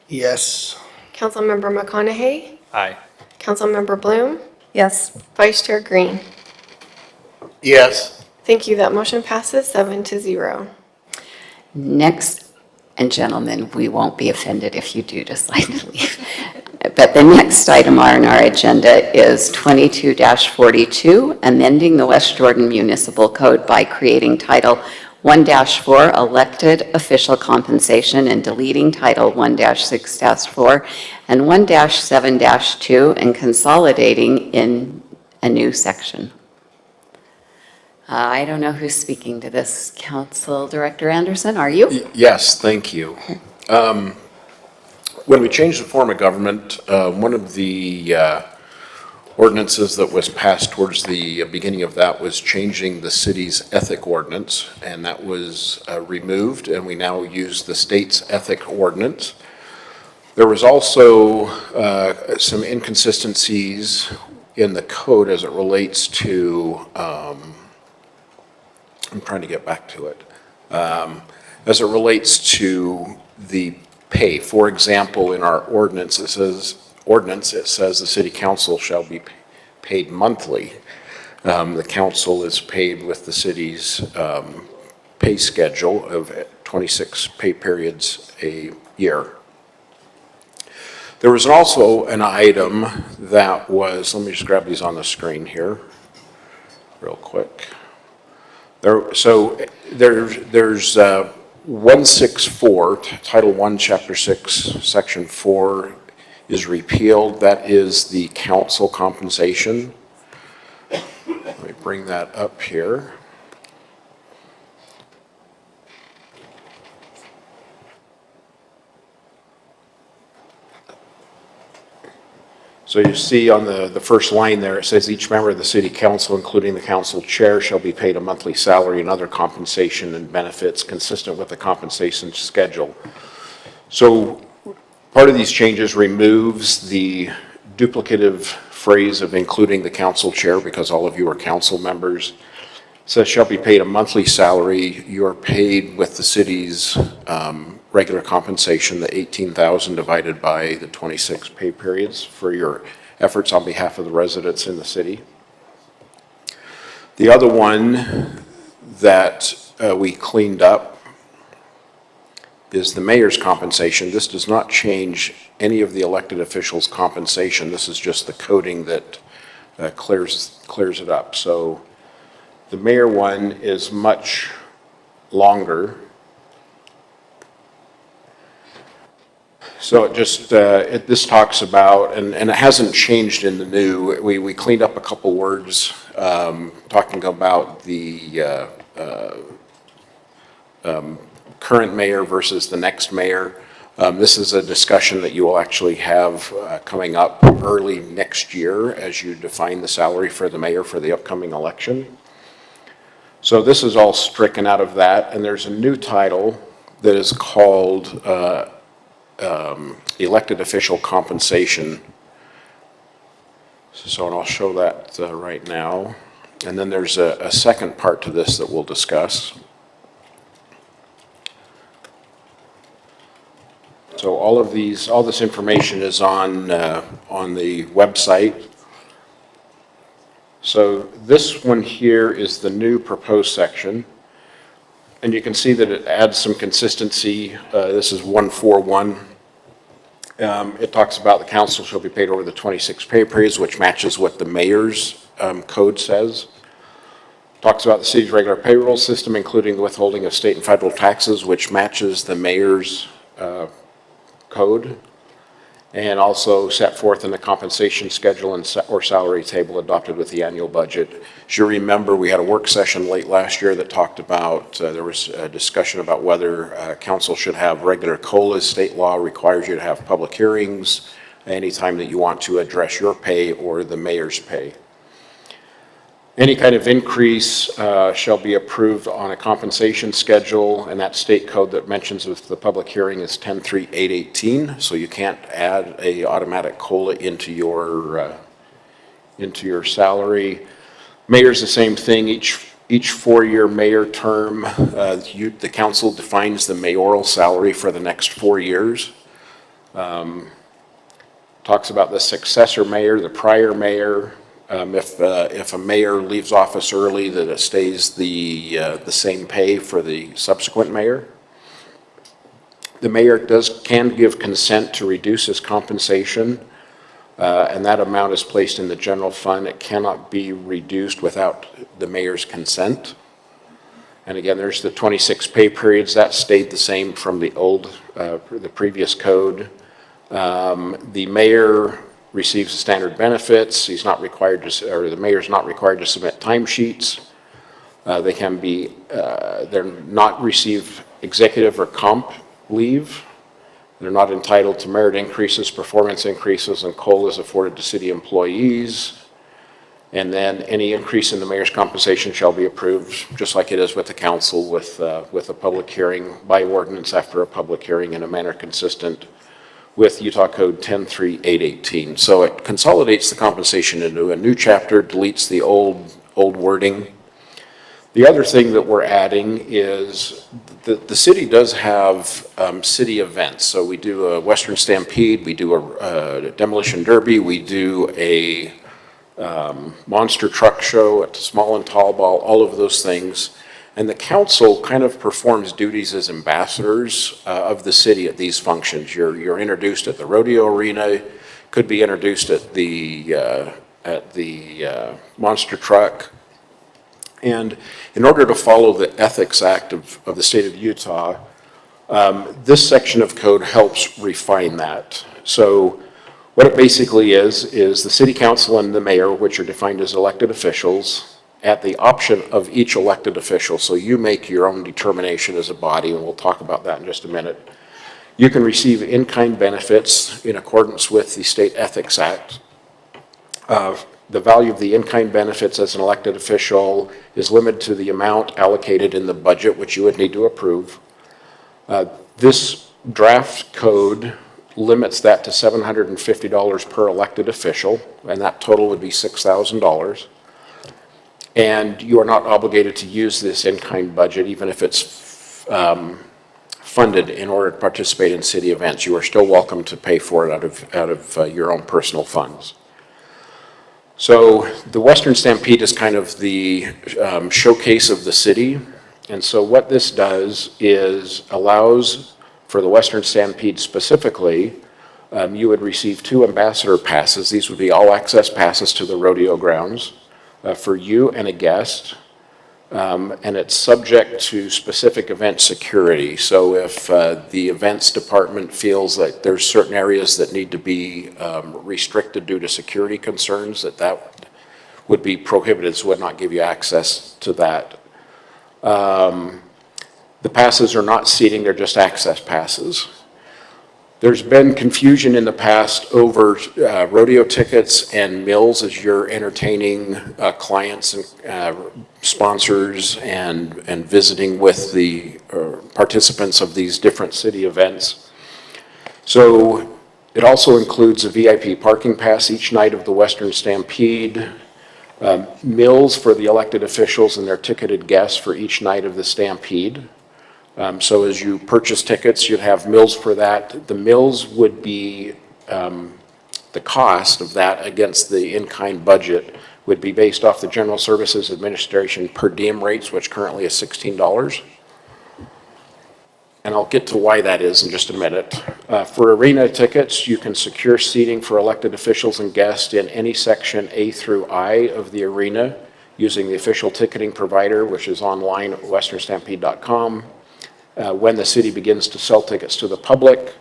S22: Yes.
S7: Councilmember McConaughey.
S3: Aye.
S7: Councilmember Bloom.
S6: Yes.
S7: Vice Chair Green.
S16: Yes.
S7: Thank you. That motion passes 7-0.
S1: Next, and gentlemen, we won't be offended if you do decide to leave. But the next item on our agenda is 22-42, amending the West Jordan Municipal Code by creating Title 1-4, Elected Official Compensation, and deleting Title 1-6-4 and 1-7-2, and consolidating in a new section. I don't know who's speaking to this. Council Director Anderson, are you?
S13: Yes, thank you. When we changed the form of government, one of the ordinances that was passed towards the beginning of that was changing the city's ethic ordinance, and that was removed, and we now use the state's ethic ordinance. There was also some inconsistencies in the code as it relates to, I'm trying to get back to it, as it relates to the pay. For example, in our ordinance, it says the city council shall be paid monthly. The council is paid with the city's pay schedule of 26 pay periods a year. There was also an item that was, let me just grab these on the screen here real quick. There's 164, Title 1, Chapter 6, Section 4 is repealed. That is the council compensation. Let me bring that up here. So you see on the first line there, it says each member of the city council, including the council chair, shall be paid a monthly salary and other compensation and benefits consistent with the compensation schedule. So part of these changes removes the duplicative phrase of including the council chair, because all of you are council members. It says shall be paid a monthly salary. You are paid with the city's regular compensation, the $18,000 divided by the 26 pay periods for your efforts on behalf of the residents in the city. The other one that we cleaned up is the mayor's compensation. This does not change any of the elected officials' compensation. This is just the coding that clears it up. So the mayor one is much longer. So it just, this talks about, and it hasn't changed in the new, we cleaned up a couple words talking about the current mayor versus the next mayor. This is a discussion that you will actually have coming up early next year as you define the salary for the mayor for the upcoming election. So this is all stricken out of that, and there's a new title that is called elected official compensation. So, and I'll show that right now. And then there's a second part to this that we'll discuss. So all this information is on the website. So this one here is the new proposed section. And you can see that it adds some consistency. This is 141. It talks about the council shall be paid over the 26 pay periods, which matches what the mayor's code says. Talks about the city's regular payroll system, including the withholding of state and federal taxes, which matches the mayor's code. And also set forth in the compensation schedule or salary table adopted with the annual budget. As you remember, we had a work session late last year that talked about, there was a discussion about whether council should have regular COLAs. State law requires you to have public hearings anytime that you want to address your pay or the mayor's pay. Any kind of increase shall be approved on a compensation schedule, and that state code that mentions with the public hearing is 103818. So you can't add a automatic COLA into your salary. Mayor's the same thing. Each four-year mayor term, the council defines the mayoral salary for the next 4 years. Talks about the successor mayor, the prior mayor. If a mayor leaves office early, that it stays the same pay for the subsequent mayor. The mayor can give consent to reduce his compensation, and that amount is placed in the general fund. It cannot be reduced without the mayor's consent. And again, there's the 26 pay periods. That stayed the same from the previous code. The mayor receives the standard benefits. He's not required to, or the mayor's not required to submit timesheets. They can be, they're not receive executive or comp leave. They're not entitled to merit increases, performance increases, and COLAs afforded to city employees. And then any increase in the mayor's compensation shall be approved, just like it is with the council, with a public hearing by ordinance after a public hearing in a manner consistent with Utah Code 10.3.818. So it consolidates the compensation into a new chapter, deletes the old wording. The other thing that we're adding is the city does have city events. So we do a Western Stampede, we do a demolition derby, we do a monster truck show at the Small and Tall Ball, all of those things. And the council kind of performs duties as ambassadors of the city at these functions. You're introduced at the rodeo arena, could be introduced at the monster truck. And in order to follow the Ethics Act of the state of Utah, this section of code helps refine that. So what it basically is the city council and the mayor, which are defined as elected officials, at the option of each elected official. So you make your own determination as a body, and we'll talk about that in just a minute. You can receive in-kind benefits in accordance with the State Ethics Act. The value of the in-kind benefits as an elected official is limited to the amount allocated in the budget, which you would need to approve. This draft code limits that to $750 per elected official, and that total would be $6,000. And you are not obligated to use this in-kind budget, even if it's funded in order to participate in city events. You are still welcome to pay for it out of your own personal funds. So the Western Stampede is kind of the showcase of the city. And so what this does is allows for the Western Stampede specifically, you would receive 2 ambassador passes. These would be all access passes to the rodeo grounds for you and a guest. And it's subject to specific event security. So if the events department feels that there's certain areas that need to be restricted due to security concerns, that would be prohibited, so would not give you access to that. The passes are not seating, they're just access passes. There's been confusion in the past over rodeo tickets and meals as you're entertaining clients and sponsors and visiting with the participants of these different city events. So it also includes a VIP parking pass each night of the Western Stampede, meals for the elected officials and their ticketed guests for each night of the Stampede. So as you purchase tickets, you'd have meals for that. The meals would be, the cost of that against the in-kind budget would be based off the General Services Administration per diem rates, which currently is $16. And I'll get to why that is in just a minute. For arena tickets, you can secure seating for elected officials and guests in any section A through I of the arena using the official ticketing provider, which is online at westernstampede.com. When the city begins to sell tickets to the public.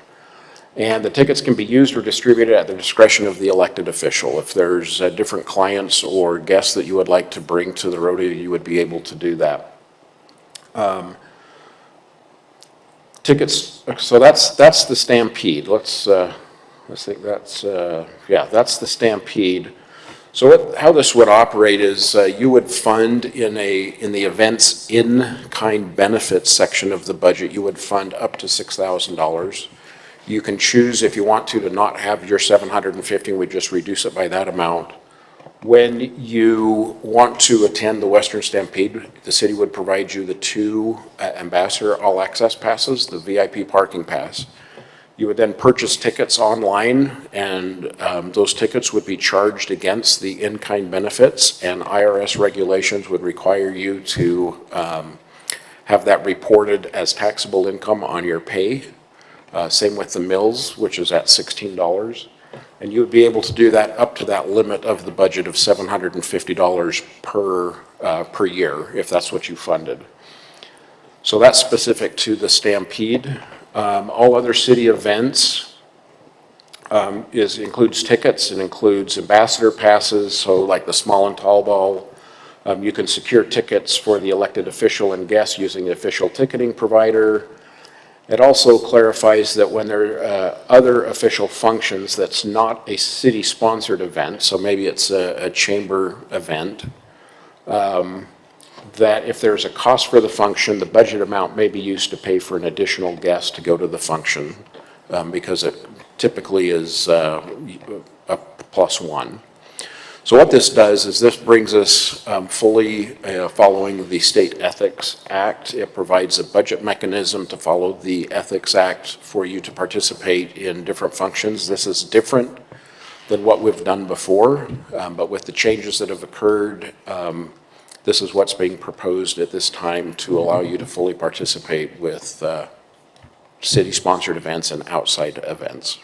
S13: And the tickets can be used or distributed at the discretion of the elected official. If there's different clients or guests that you would like to bring to the rodeo, you would be able to do that. Tickets, so that's the Stampede. Let's think that's the Stampede. So how this would operate is you would fund in the events in-kind benefits section of the budget, you would fund up to $6,000. You can choose if you want to not have your $750, we just reduce it by that amount. When you want to attend the Western Stampede, the city would provide you the 2 ambassador all access passes, the VIP parking pass. You would then purchase tickets online, and those tickets would be charged against the in-kind benefits, and IRS regulations would require you to have that reported as taxable income on your pay. Same with the mills, which is at $16. And you would be able to do that up to that limit of the budget of $750 per year, if that's what you funded. So that's specific to the Stampede. All other city events includes tickets, it includes ambassador passes, so like the small and tall ball. You can secure tickets for the elected official and guests using the official ticketing provider. It also clarifies that when there are other official functions that's not a city-sponsored event, so maybe it's a chamber event, that if there's a cost for the function, the budget amount may be used to pay for an additional guest to go to the function, because it typically is a +1. So what this does is this brings us fully following the State Ethics Act. It provides a budget mechanism to follow the Ethics Act for you to participate in different functions. This is different than what we've done before, but with the changes that have occurred, this is what's being proposed at this time to allow you to fully participate with city-sponsored events and outside events.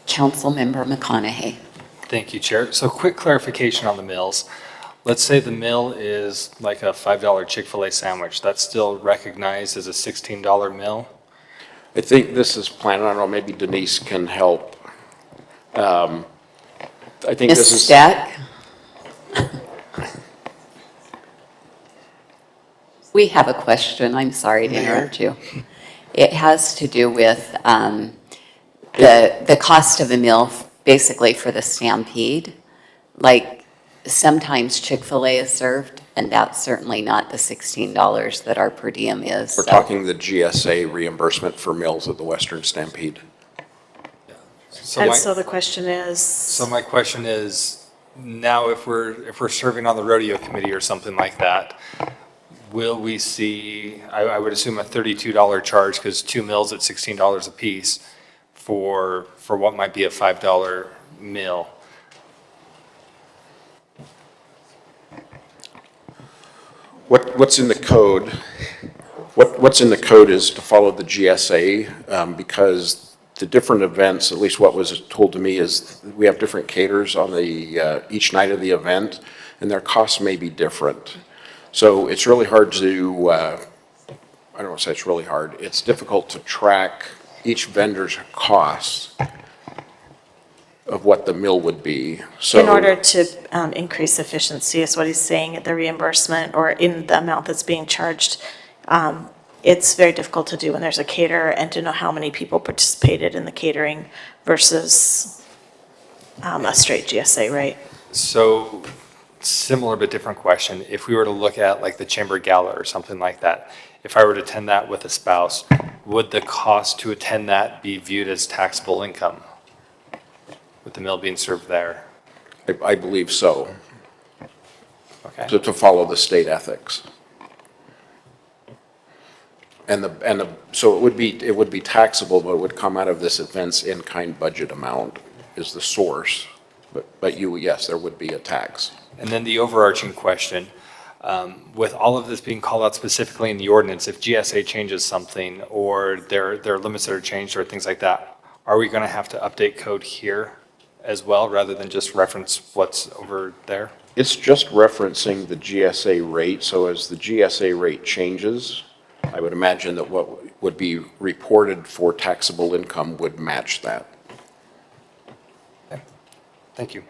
S1: Councilmember McConaughey.
S3: Thank you, Chair. So quick clarification on the meals. Let's say the meal is like a $5 Chick-fil-A sandwich. That's still recognized as a $16 meal?
S13: I think this is planned, I don't know, maybe Denise can help. I think this is.
S1: Ms. Stack? We have a question. I'm sorry to interrupt you. It has to do with the cost of a meal basically for the Stampede. Like sometimes Chick-fil-A is served, and that's certainly not the $16 that our per diem is.
S13: We're talking the GSA reimbursement for meals at the Western Stampede.
S17: And so the question is?
S3: So my question is, now if we're serving on the rodeo committee or something like that, will we see, I would assume a $32 charge because 2 meals at $16 a piece for what might be a $5 meal?
S13: What's in the code? What's in the code is to follow the GSA, because the different events, at least what was told to me, is we have different caterers on the each night of the event, and their costs may be different. So it's really hard to, I don't want to say it's really hard, it's difficult to track each vendor's costs of what the meal would be. So
S17: In order to increase efficiency, is what he's saying, at the reimbursement or in the amount that's being charged, it's very difficult to do when there's a caterer and to know how many people participated in the catering versus a straight GSA, right?
S3: So similar but different question. If we were to look at like the Chamber Gala or something like that, if I were to attend that with a spouse, would the cost to attend that be viewed as taxable income with the meal being served there?
S13: I believe so.
S3: Okay.
S13: To follow the state ethics. So it would be taxable, but it would come out of this event's in-kind budget amount is the source. But yes, there would be a tax.
S3: And then the overarching question, with all of this being called out specifically in the ordinance, if GSA changes something or there are limits that are changed or things like that, are we going to have to update code here as well rather than just reference what's over there?
S13: It's just referencing the GSA rate. So as the GSA rate changes, I would imagine that what would be reported for taxable income would match that.
S3: Okay. Thank you.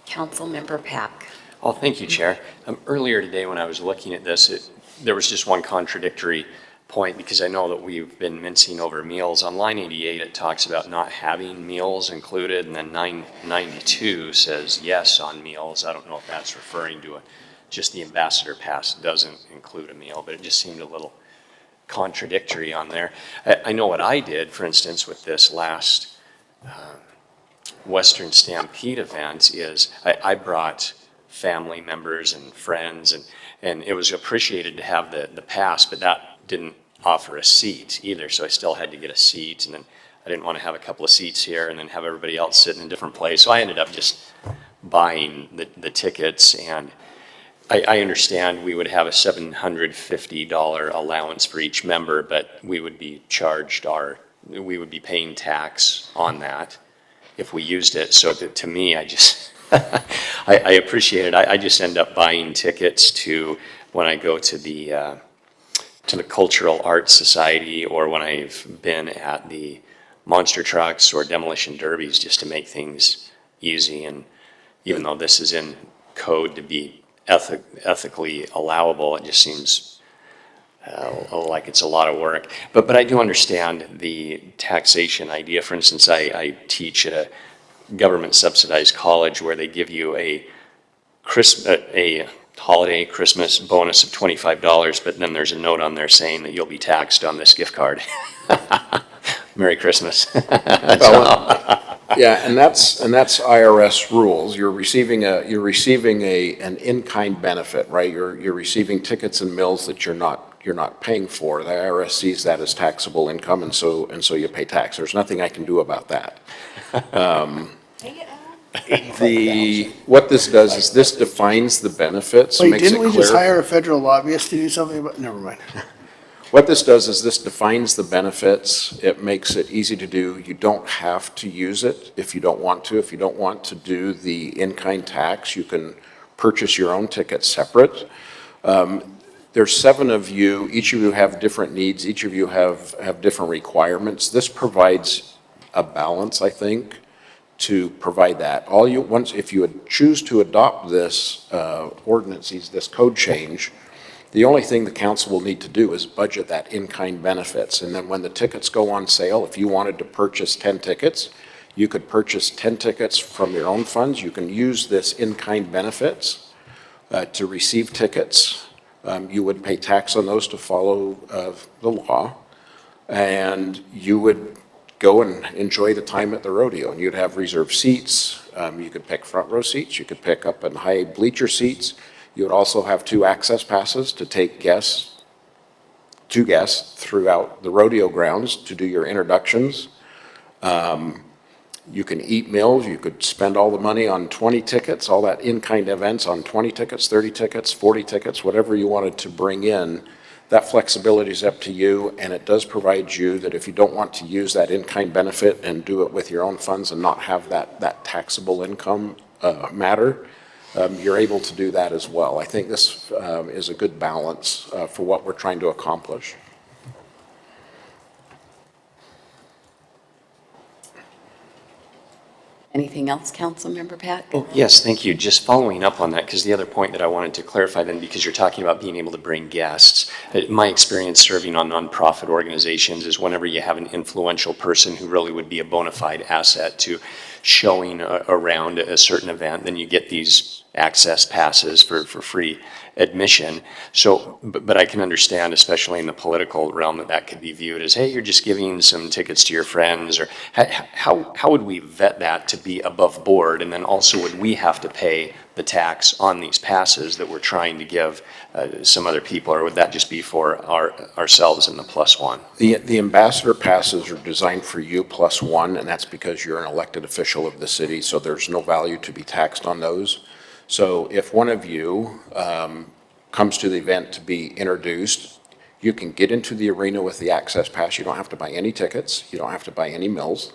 S1: Councilmember Pack.
S14: Oh, thank you, Chair. Earlier today, when I was looking at this, there was just one contradictory point, because I know that we've been mincing over meals. On line 88, it talks about not having meals included, and then 992 says yes on meals. I don't know if that's referring to just the ambassador pass doesn't include a meal, but it just seemed a little contradictory on there. I know what I did, for instance, with this last Western Stampede event is I brought family members and friends, and it was appreciated to have the pass, but that didn't offer a seat either, so I still had to get a seat, and then I didn't want to have a couple of seats here and then have everybody else sit in a different place, so I ended up just buying the tickets. And I understand we would have a $750 allowance for each member, but we would be charged we would be paying tax on that if we used it. So to me, I just, I appreciate it. I just end up buying tickets to, when I go to the to the Cultural Arts Society, or when I've been at the monster trucks or demolition derbies, just to make things easy. And even though this is in code to be ethically allowable, it just seems like it's a lot of work. But I do understand the taxation idea. For instance, I teach at a government subsidized college where they give you a holiday Christmas bonus of $25, but then there's a note on there saying that you'll be taxed on this gift card. Merry Christmas.
S13: Yeah, and that's IRS rules. You're receiving an in-kind benefit, right? You're receiving tickets and mills that you're not paying for. The IRS sees that as taxable income, and so you pay tax. There's nothing I can do about that. What this does is this defines the benefits,
S22: Wait,
S13: makes it
S22: didn't we
S13: clear.
S22: just hire a federal lobbyist to do something about, never mind.
S13: What this does is this defines the benefits. It makes it easy to do. You don't have to use it if you don't want to. If you don't want to do the in-kind tax, you can purchase your own ticket separate. There's 7 of you. Each of you have different needs. Each of you have different requirements. This provides a balance, I think, to provide that. If you would choose to adopt this ordinance, this code change, the only thing the council will need to do is budget that in-kind benefits. And then when the tickets go on sale, if you wanted to purchase 10 tickets, you could purchase 10 tickets from your own funds. You can use this in-kind benefits to receive tickets. You would pay tax on those to follow the law. And you would go and enjoy the time at the rodeo. And you'd have reserved seats. You could pick front row seats. You could pick up in high bleacher seats. You would also have 2 access passes to take two guests throughout the rodeo grounds to do your introductions. You can eat meals. You could spend all the money on 20 tickets, all that in-kind events on 20 tickets, 30 tickets, 40 tickets, whatever you wanted to bring in. That flexibility is up to you, and it does provide you that if you don't want to use that in-kind benefit and do it with your own funds and not have that taxable income matter, you're able to do that as well. I think this is a good balance for what we're trying to accomplish.
S1: Anything else, Councilmember Pack?
S14: Oh, yes, thank you. Just following up on that, because the other point that I wanted to clarify then, because you're talking about being able to bring guests. My experience serving on nonprofit organizations is whenever you have an influential person who really would be a bona fide asset to showing around a certain event, then you get these access passes for free admission. So, but I can understand, especially in the political realm, that could be viewed as, hey, you're just giving some tickets to your friends, or how would we vet that to be above board? And then also, would we have to pay the tax on these passes that we're trying to give some other people, or would that just be for ourselves and the +1?
S13: The ambassador passes are designed for you +1, and that's because you're an elected official of the city, so there's no value to be taxed on those. So if one of you comes to the event to be introduced, you can get into the arena with the access pass. You don't have to buy any tickets. You don't have to buy any mills.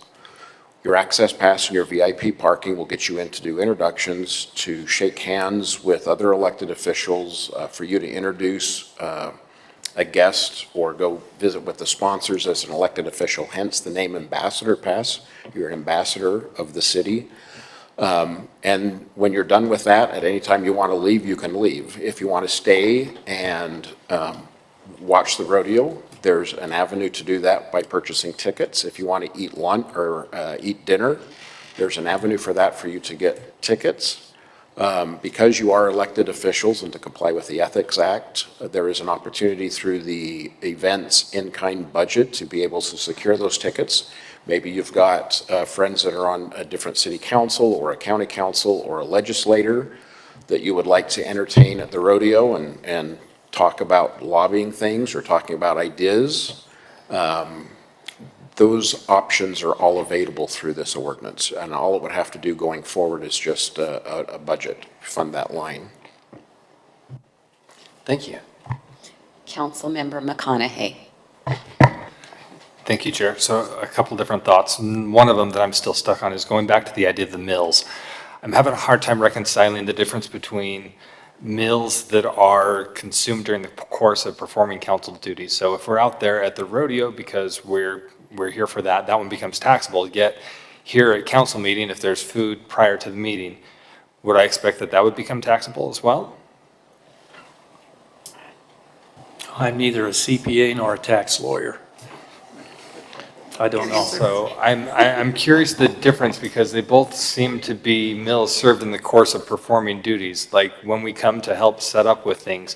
S13: Your access pass and your VIP parking will get you in to do introductions, to shake hands with other elected officials, for you to introduce a guest or go visit with the sponsors as an elected official, hence the name ambassador pass. You're an ambassador of the city. And when you're done with that, at any time you want to leave, you can leave. If you want to stay and watch the rodeo, there's an avenue to do that by purchasing tickets. If you want to eat lunch or eat dinner, there's an avenue for that for you to get tickets. Because you are elected officials and to comply with the Ethics Act, there is an opportunity through the events in-kind budget to be able to secure those tickets. Maybe you've got friends that are on a different city council or a county council or a legislator that you would like to entertain at the rodeo and talk about lobbying things or talking about ideas. Those options are all available through this ordinance, and all it would have to do going forward is just a budget, fund that line.
S14: Thank you.
S1: Councilmember McConaughey.
S3: Thank you, Chair. So a couple different thoughts. One of them that I'm still stuck on is going back to the idea of the mills. I'm having a hard time reconciling the difference between meals that are consumed during the course of performing council duties. So if we're out there at the rodeo because we're here for that, that one becomes taxable. Yet here at council meeting, if there's food prior to the meeting, would I expect that that would become taxable as well?
S5: I'm neither a CPA nor a tax lawyer. I don't know.
S3: So I'm curious the difference because they both seem to be meals served in the course of performing duties, like when we come to help set up with things.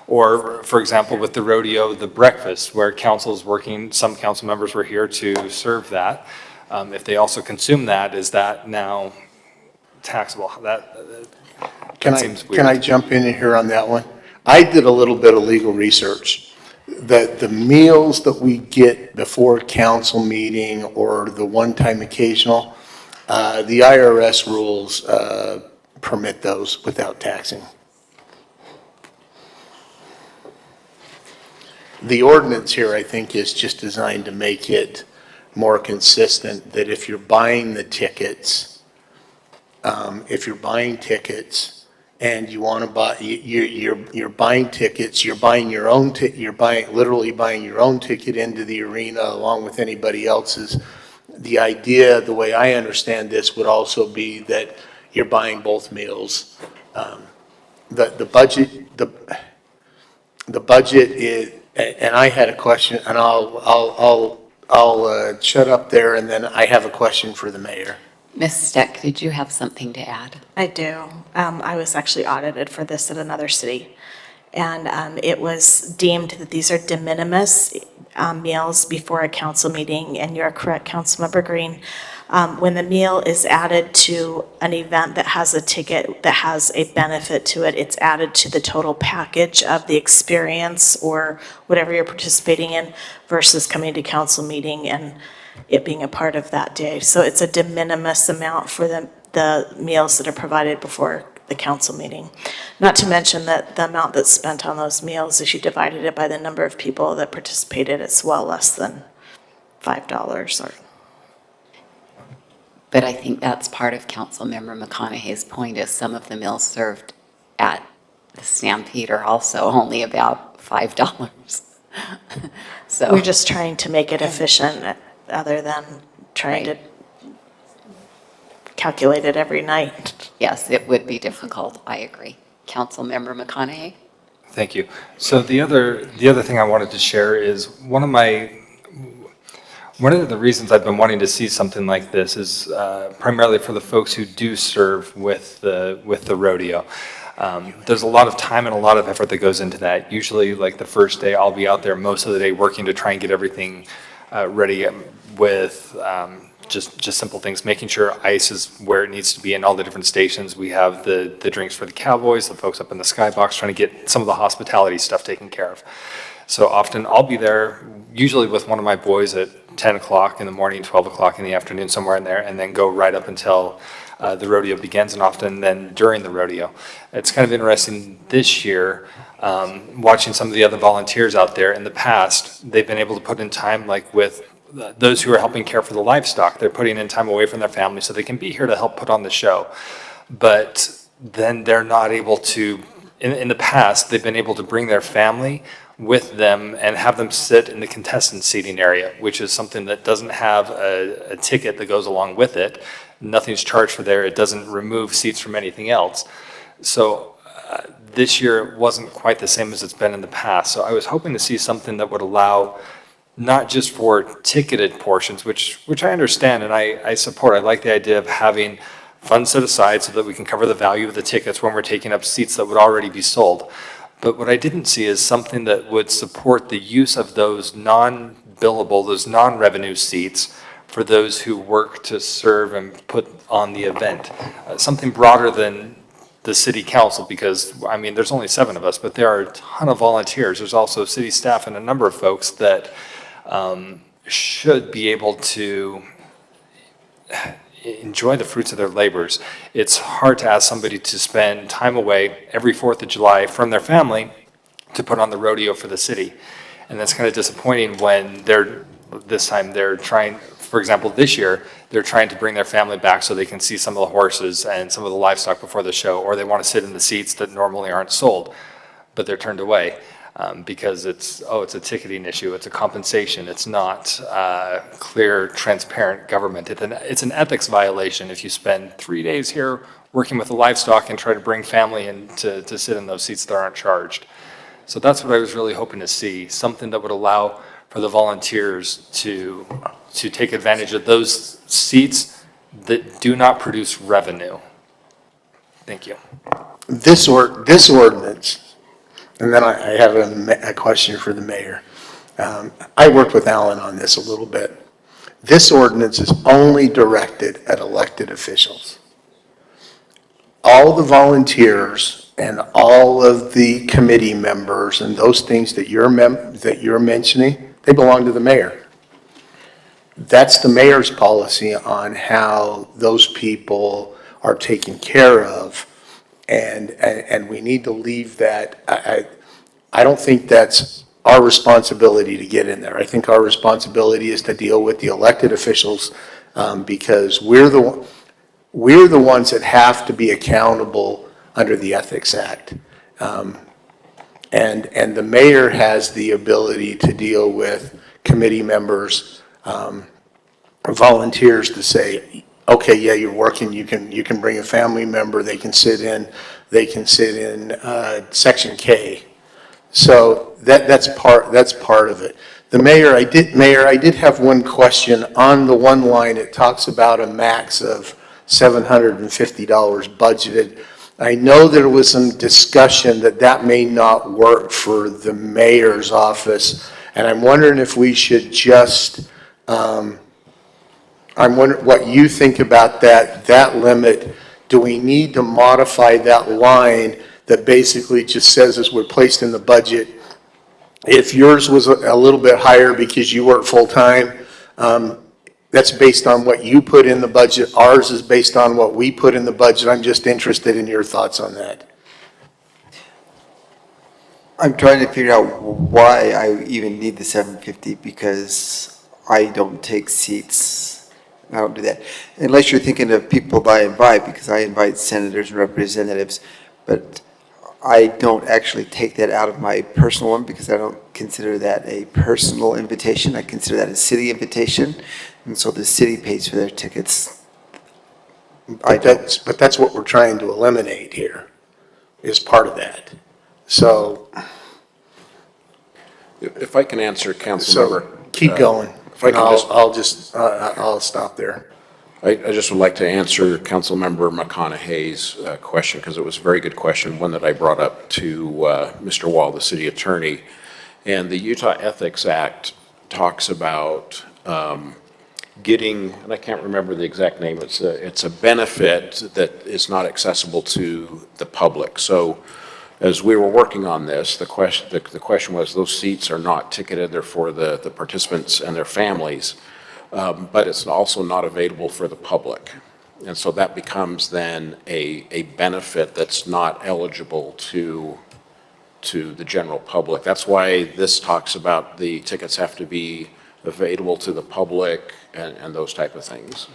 S3: Or, for example, with the rodeo, the breakfast, where council's working, some council members were here to serve that. If they also consume that, is that now taxable? That seems weird.
S16: Can I jump in here on that one? I did a little bit of legal research. The meals that we get before council meeting or the one-time occasional, the IRS rules permit those without taxing. The ordinance here, I think, is just designed to make it more consistent that if you're buying the tickets, and you want to buy, you're buying tickets, you're buying your own literally buying your own ticket into the arena along with anybody else's. The idea, the way I understand this, would also be that you're buying both meals. The budget is, and I had a question, and I'll shut up there, and then I have a question for the mayor.
S1: Ms. Steck, did you have something to add?
S17: I do. I was actually audited for this at another city. And it was deemed that these are de minimis meals before a council meeting. And you're correct, Councilmember Green. When the meal is added to an event that has a ticket that has a benefit to it, it's added to the total package of the experience or whatever you're participating in versus coming to council meeting and it being a part of that day. So it's a de minimis amount for the meals that are provided before the council meeting. Not to mention that the amount that's spent on those meals, if you divided it by the number of people that participated, it's well less than $5 or.
S1: But I think that's part of Councilmember McConaughey's point is some of the meals served at the Stampede are also only about $5. So
S17: We're just trying to make it efficient other than trying to calculate it every night.
S1: yes, it would be difficult. I agree. Councilmember McConaughey?
S3: Thank you. So the other thing I wanted to share is one of the reasons I've been wanting to see something like this is primarily for the folks who do serve with the rodeo. There's a lot of time and a lot of effort that goes into that. Usually, like the first day, I'll be out there most of the day working to try and get everything ready with just simple things, making sure ice is where it needs to be in all the different stations. We have the drinks for the cowboys, the folks up in the skybox, trying to get some of the hospitality stuff taken care of. So often I'll be there, usually with one of my boys at 10 o'clock in the morning, 12 o'clock in the afternoon, somewhere in there, and then go right up until the rodeo begins, and often then during the rodeo. It's kind of interesting this year, watching some of the other volunteers out there. In the past, they've been able to put in time, like with those who are helping care for the livestock. They're putting in time away from their family so they can be here to help put on the show. But then they're not able to, in the past, they've been able to bring their family with them and have them sit in the contestant seating area, which is something that doesn't have a ticket that goes along with it. Nothing's charged for there. It doesn't remove seats from anything else. So this year it wasn't quite the same as it's been in the past. So I was hoping to see something that would allow not just for ticketed portions, which I understand and I support. I like the idea of having funds set aside so that we can cover the value of the tickets when we're taking up seats that would already be sold. But what I didn't see is something that would support the use of those non-billable, those non-revenue seats for those who work to serve and put on the event. Something broader than the city council, because, I mean, there's only 7 of us, but there are a ton of volunteers. There's also city staff and a number of folks that should be able to enjoy the fruits of their labors. It's hard to ask somebody to spend time away every 4th of July from their family to put on the rodeo for the city. And that's kind of disappointing when this time they're trying For example, this year, they're trying to bring their family back so they can see some of the horses and some of the livestock before the show, or they want to sit in the seats that normally aren't sold, but they're turned away because it's a ticketing issue, it's a compensation, it's not clear, transparent government. It's an ethics violation if you spend 3 days here working with the livestock and try to bring family in to sit in those seats that aren't charged. So that's what I was really hoping to see, something that would allow for the volunteers to take advantage of those seats that do not produce revenue. Thank you.
S16: This ordinance, and then I have a question for the mayor. I worked with Alan on this a little bit. This ordinance is only directed at elected officials. All the volunteers and all of the committee members and those things that you're mentioning, they belong to the mayor. That's the mayor's policy on how those people are taken care of. And we need to leave that. I don't think that's our responsibility to get in there. I think our responsibility is to deal with the elected officials because we're the ones that have to be accountable under the Ethics Act. And the mayor has the ability to deal with committee members, volunteers to say, okay, yeah, you're working, you can bring a family member, they can sit in Section K. So that's part of it. Mayor, I did have one question on the one line. It talks about a max of $750 budgeted. I know there was some discussion that may not work for the mayor's office, and I'm wondering if we should just, I'm wondering what you think about that limit. Do we need to modify that line that basically just says as we're placed in the budget, if yours was a little bit higher because you work full-time, that's based on what you put in the budget. Ours is based on what we put in the budget. I'm just interested in your thoughts on that.
S15: I'm trying to figure out why I even need the 750 because I don't take seats. I don't do that. Unless you're thinking of people that I invite, because I invite senators and representatives, but I don't actually take that out of my personal one because I don't consider that a personal invitation. I consider that a city invitation. And so the city pays for their tickets.
S16: But that's what we're trying to eliminate here, is part of that. So.
S13: If I can answer, Councilmember.
S16: Keep going.
S13: If I can
S16: I'll stop there.
S13: I just would like to answer Councilmember McConaughey's question, because it was a very good question, one that I brought up to Mr. Wall, the city attorney. And the Utah Ethics Act talks about getting, and I can't remember the exact name, it's a benefit that is not accessible to the public. So as we were working on this, the question was, those seats are not ticketed, they're for the participants and their families. But it's also not available for the public. And so that becomes then a benefit that's not eligible to the general public. That's why this talks about the tickets have to be available to the public and those type of things.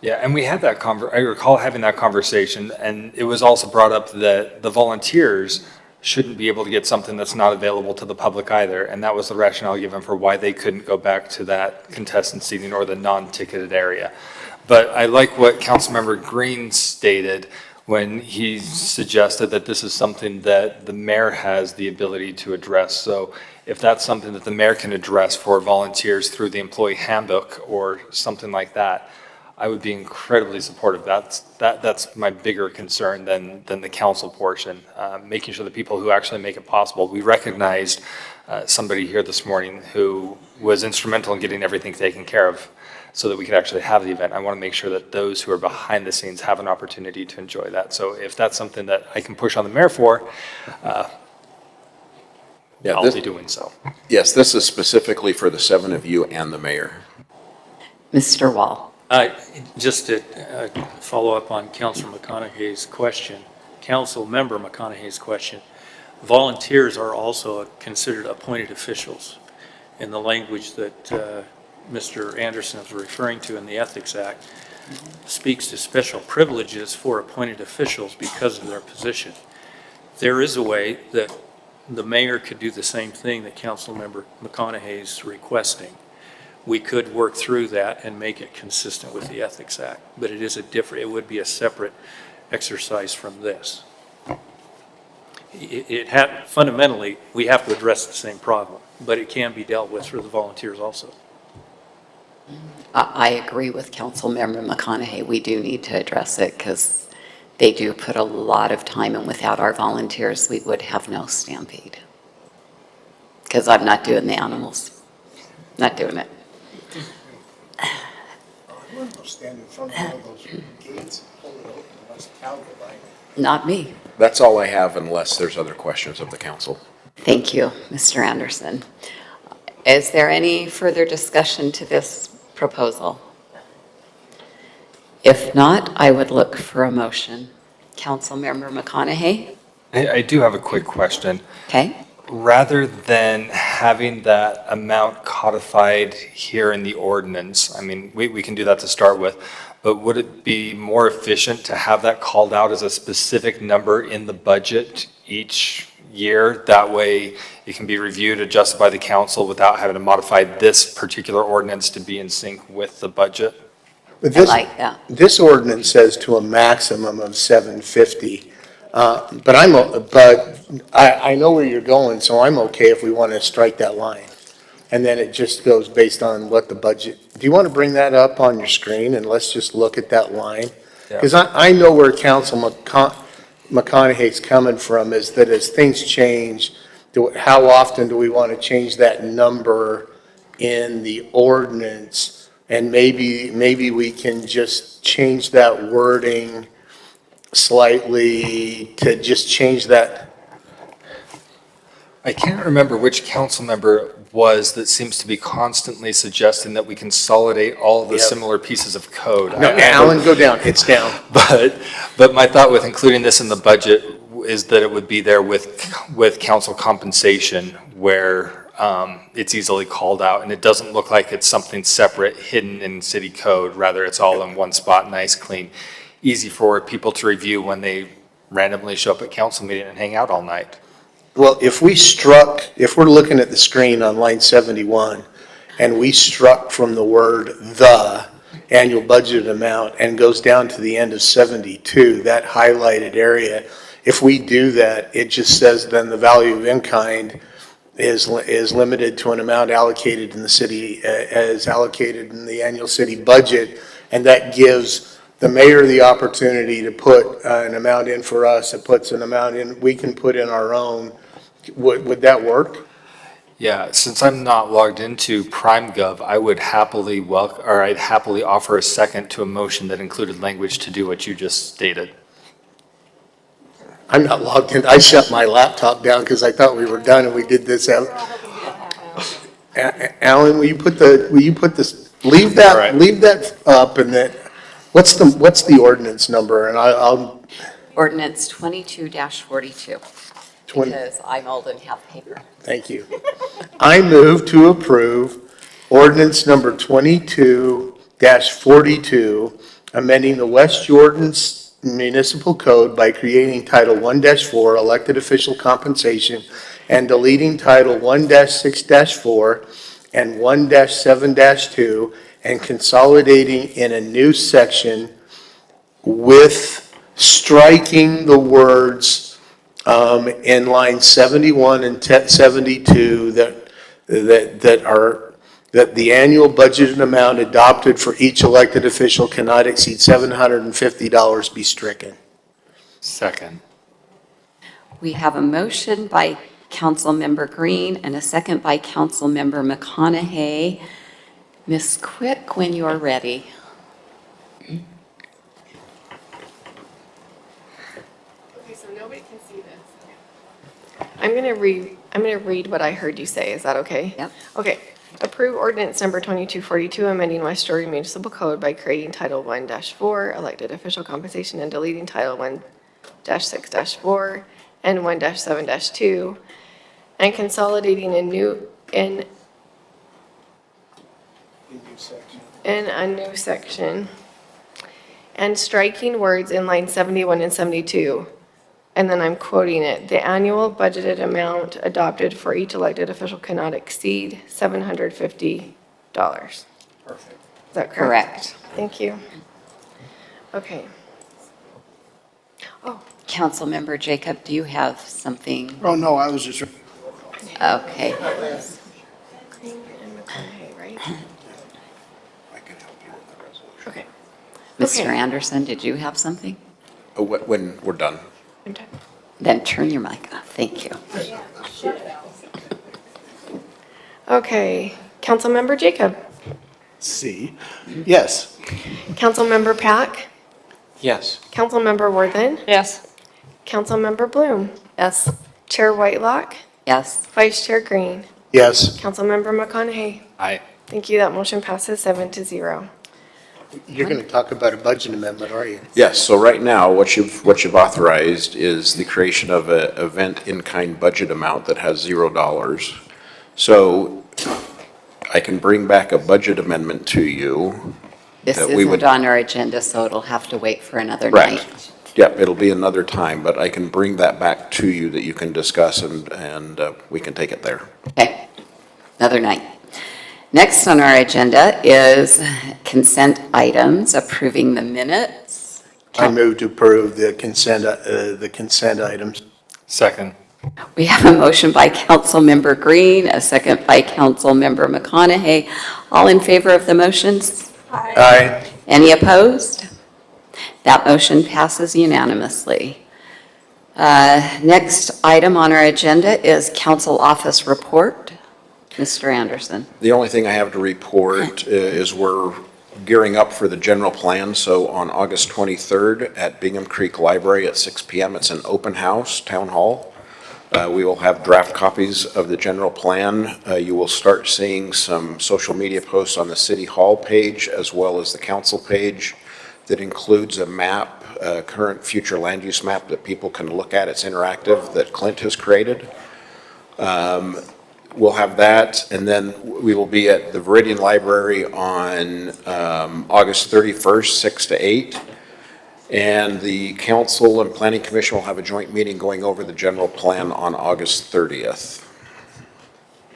S3: Yeah, and we had that I recall having that conversation, and it was also brought up that the volunteers shouldn't be able to get something that's not available to the public either, and that was the rationale given for why they couldn't go back to that contestant seating or the non-ticketed area. But I like what Councilmember Green stated when he suggested that this is something that the mayor has the ability to address. So if that's something that the mayor can address for volunteers through the employee handbook or something like that, I would be incredibly supportive. That's my bigger concern than the council portion, making sure the people who actually make it possible. We recognized somebody here this morning who was instrumental in getting everything taken care of so that we could actually have the event. I want to make sure that those who are behind the scenes have an opportunity to enjoy that. So if that's something that I can push on the mayor for, I'll be doing so.
S13: Yes, this is specifically for the 7 of you and the mayor.
S1: Mr. Wall.
S5: Just to follow up on Councilor McConaughey's question, Council Member McConaughey's question, volunteers are also considered appointed officials in the language that Mr. Anderson is referring to in the Ethics Act speaks to special privileges for appointed officials because of their position. There is a way that the mayor could do the same thing that Councilmember McConaughey is requesting. We could work through that and make it consistent with the Ethics Act, but it would be a separate exercise from this. Fundamentally, we have to address the same problem, but it can be dealt with for the volunteers also.
S1: I agree with Councilmember McConaughey. We do need to address it because they do put a lot of time, and without our volunteers, we would have no Stampede. Because I'm not doing the animals. Not doing it.
S16: Stand in front of all those gates, pull it open, unless the town go by.
S1: Not me.
S13: That's all I have unless there's other questions of the council.
S1: Thank you, Mr. Anderson. Is there any further discussion to this proposal? If not, I would look for a motion. Councilmember McConaughey?
S3: I do have a quick question.
S1: Okay.
S3: Rather than having that amount codified here in the ordinance, I mean, we can do that to start with, but would it be more efficient to have that called out as a specific number in the budget each year? That way it can be reviewed, adjusted by the council without having to modify this particular ordinance to be in sync with the budget?
S16: But
S1: I like that.
S16: This ordinance says to a maximum of 750. But I know where you're going, so I'm okay if we want to strike that line. And then it just goes based on what the budget, do you want to bring that up on your screen and let's just look at that line? Because I know where Council McConaughey's coming from, is that as things change, how often do we want to change that number in the ordinance? And maybe we can just change that wording slightly to just change that.
S3: I can't remember which council member it was that seems to be constantly suggesting that we consolidate all the similar pieces of code.
S16: No, Alan, go down, it's down.
S3: But my thought with including this in the budget is that it would be there with council compensation where it's easily called out, and it doesn't look like it's something separate hidden in city code. Rather, it's all in one spot, nice, clean, easy for people to review when they randomly show up at council meeting and hang out all night.
S16: Well, if we're looking at the screen on line 71, and we struck from the word "the" annual budget amount and goes down to the end of 72, that highlighted area, if we do that, it just says then the value of in-kind is limited to an amount allocated in the city, as allocated in the annual city budget, and that gives the mayor the opportunity to put an amount in for us. It puts an amount in, we can put in our own. Would that work?
S3: Yeah, since I'm not logged into PrimeGov, I would I'd happily offer a second to a motion that included language to do what you just stated.
S16: I'm not logged in. I shut my laptop down because I thought we were done and we did this out. Alan, will you put this, leave that up, and then, what's the ordinance number? And I'll.
S1: Ordinance 22-42. Because I'm old and have paper.
S16: Thank you. I move to approve ordinance number 22-42, amending the West Jordan Municipal Code by creating Title 1-4, Elected Official Compensation, and deleting Title 1-6-4 and 1-7-2, and consolidating in a new section with striking the words in line 71 and 72 that the annual budgeted amount adopted for each elected official cannot exceed $750 be stricken.
S3: Second.
S1: We have a motion by Councilmember Green and a second by Councilmember McConaughey. Ms. Quick, when you're ready.
S7: I'm going to read what I heard you say. Is that okay?
S1: Yep.
S7: Okay. Approve ordinance number 2242, amending West Jordan Municipal Code by creating Title 1-4, Elected Official Compensation, and deleting Title 1-6-4 and 1-7-2, and consolidating in in a new section, and striking words in line 71 and 72. And then I'm quoting it, "The annual budgeted amount adopted for each elected official cannot exceed $750. Perfect. Is that correct?
S1: Correct.
S7: Thank you. Okay.
S1: Councilmember Jacob, do you have something?
S22: Oh, no, I was just.
S1: Okay.
S7: Green and McConaughey, right? Okay.
S1: Mr.
S7: Okay.
S1: Anderson, did you have something?
S13: When we're done.
S1: Then turn your mic off. Thank you.
S7: Okay. Councilmember Jacob.
S22: C, yes.
S7: Councilmember Pack.
S14: Yes.
S7: Councilmember Worthen.
S8: Yes.
S7: Councilmember Bloom.
S6: Yes.
S7: Chair Whitelock.
S1: Yes.
S7: Vice Chair Green.
S22: Yes.
S7: Councilmember McConaughey.
S3: Aye.
S7: Thank you. That motion passes 7-0.
S22: You're going to talk about a budget amendment, are you?
S13: Yes, so right now, what you've authorized is the creation of an event in-kind budget amount that has $0. So I can bring back a budget amendment to you.
S1: This
S13: that we would-
S1: isn't on our agenda, so it'll have to wait for another night.
S13: Correct. Yep, it'll be another time, but I can bring that back to you that you can discuss and we can take it there.
S1: Okay, another night. Next on our agenda is consent items, approving the minutes.
S22: I move to approve the consent items.
S3: Second.
S1: We have a motion by Councilmember Green, a second by Councilmember McConaughey. All in favor of the motions?
S22: Aye.
S1: Any opposed? That motion passes unanimously. Next item on our agenda is council office report. Mr. Anderson.
S13: The only thing I have to report is we're gearing up for the general plan. So on August 23rd at Bingham Creek Library at 6 p.m., it's an open house, town hall. We will have draft copies of the general plan. You will start seeing some social media posts on the City Hall page as well as the council page that includes a map, a current future land use map that people can look at. It's interactive that Clint has created. We'll have that, and then we will be at the Veridian Library on August 31st, 6 to 8. And the Council and Planning Commission will have a joint meeting going over the general plan on August 30th.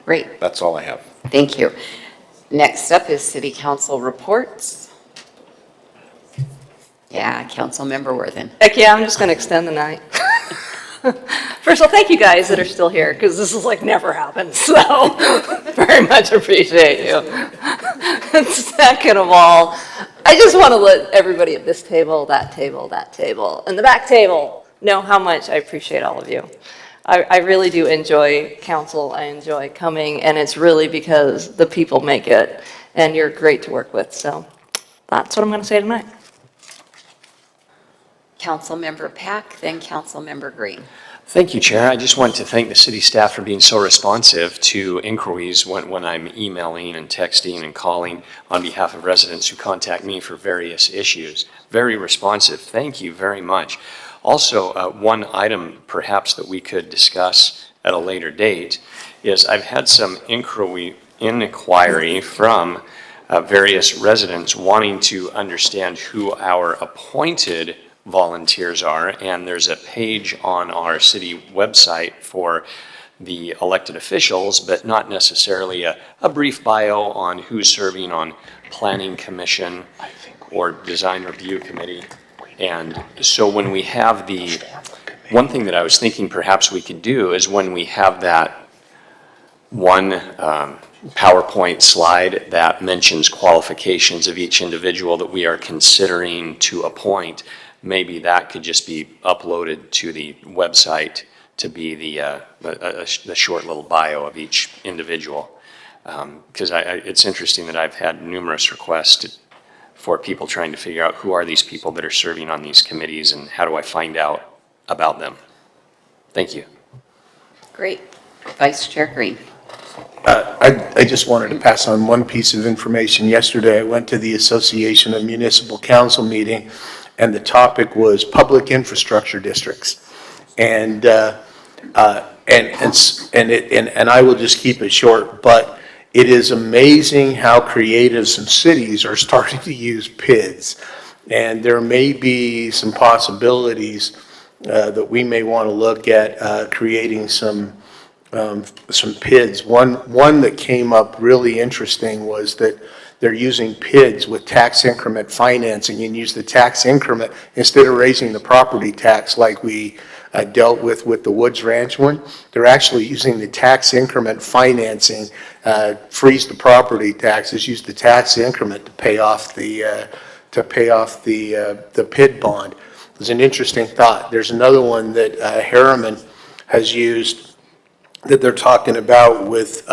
S1: Great.
S13: That's all I have.
S1: Thank you. Next up is city council reports. Yeah, Councilmember Worthen.
S8: Heck yeah, I'm just going to extend the night. First of all, thank you guys that are still here, because this is like never happened, so very much appreciate you. And second of all, I just want to let everybody at this table, that table, and the back table know how much I appreciate all of you. I really do enjoy council, I enjoy coming, and it's really because the people make it, and you're great to work with, so that's what I'm going to say tonight.
S1: Councilmember Pack, then Councilmember Green.
S14: Thank you, Chair. I just want to thank the city staff for being so responsive to inquiries when I'm emailing and texting and calling on behalf of residents who contact me for various issues. Very responsive. Thank you very much. Also, one item perhaps that we could discuss at a later date is I've had some inquiry from various residents wanting to understand who our appointed volunteers are, and there's a page on our city website for the elected officials, but not necessarily a brief bio on who's serving on planning commission or design review committee. And so when we have one thing that I was thinking perhaps we could do is when we have that one PowerPoint slide that mentions qualifications of each individual that we are considering to appoint, maybe that could just be uploaded to the website to be the short little bio of each individual. Because it's interesting that I've had numerous requests for people trying to figure out who are these people that are serving on these committees and how do I find out about them. Thank you.
S1: Great. Vice Chair Green.
S16: I just wanted to pass on one piece of information. Yesterday, I went to the Association of Municipal Council meeting, and the topic was public infrastructure districts. And I will just keep it short, but it is amazing how creative some cities are starting to use PIDs. And there may be some possibilities that we may want to look at creating some PIDs. One that came up really interesting was that they're using PIDs with tax increment financing and use the tax increment instead of raising the property tax like we dealt with the Woods Ranch one. They're actually using the tax increment financing, freeze the property taxes, use the tax increment to pay off the PID bond. It's an interesting thought. There's another one that Harriman has used that they're talking about with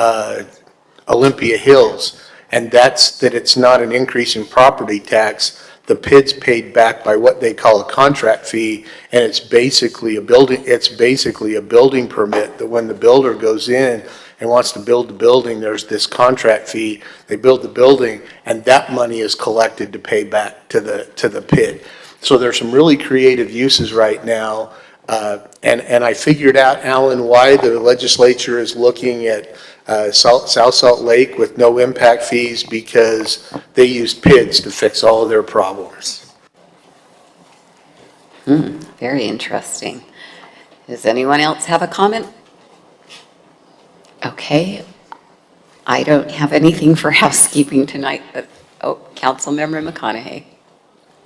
S16: Olympia Hills, and that's that it's not an increase in property tax. The PID's paid back by what they call a contract fee, and it's basically a building permit that when the builder goes in and wants to build the building, there's this contract fee. They build the building, and that money is collected to pay back to the PID. So there's some really creative uses right now. And I figured out, Alan, why the legislature is looking at South Salt Lake with no impact fees, because they use PIDs to fix all of their problems.
S1: Very interesting. Does anyone else have a comment? Okay. I don't have anything for housekeeping tonight, but, Councilmember McConaughey.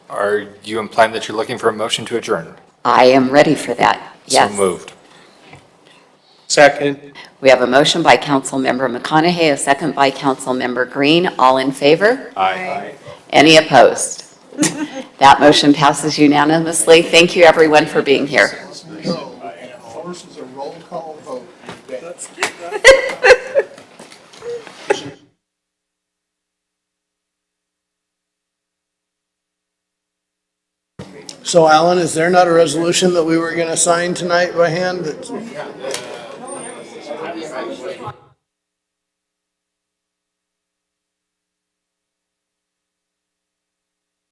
S3: Are you implying that you're looking for a motion to adjourn?
S1: I am ready for that. Yes.
S3: So moved.
S16: Second.
S1: We have a motion by Councilmember McConaughey, a second by Councilmember Green. All in favor?
S3: Aye.
S1: Any opposed? That motion passes unanimously. Thank you, everyone, for being here.
S16: Forces a roll call vote.
S22: So Alan, is there not a resolution that we were going to sign tonight by hand?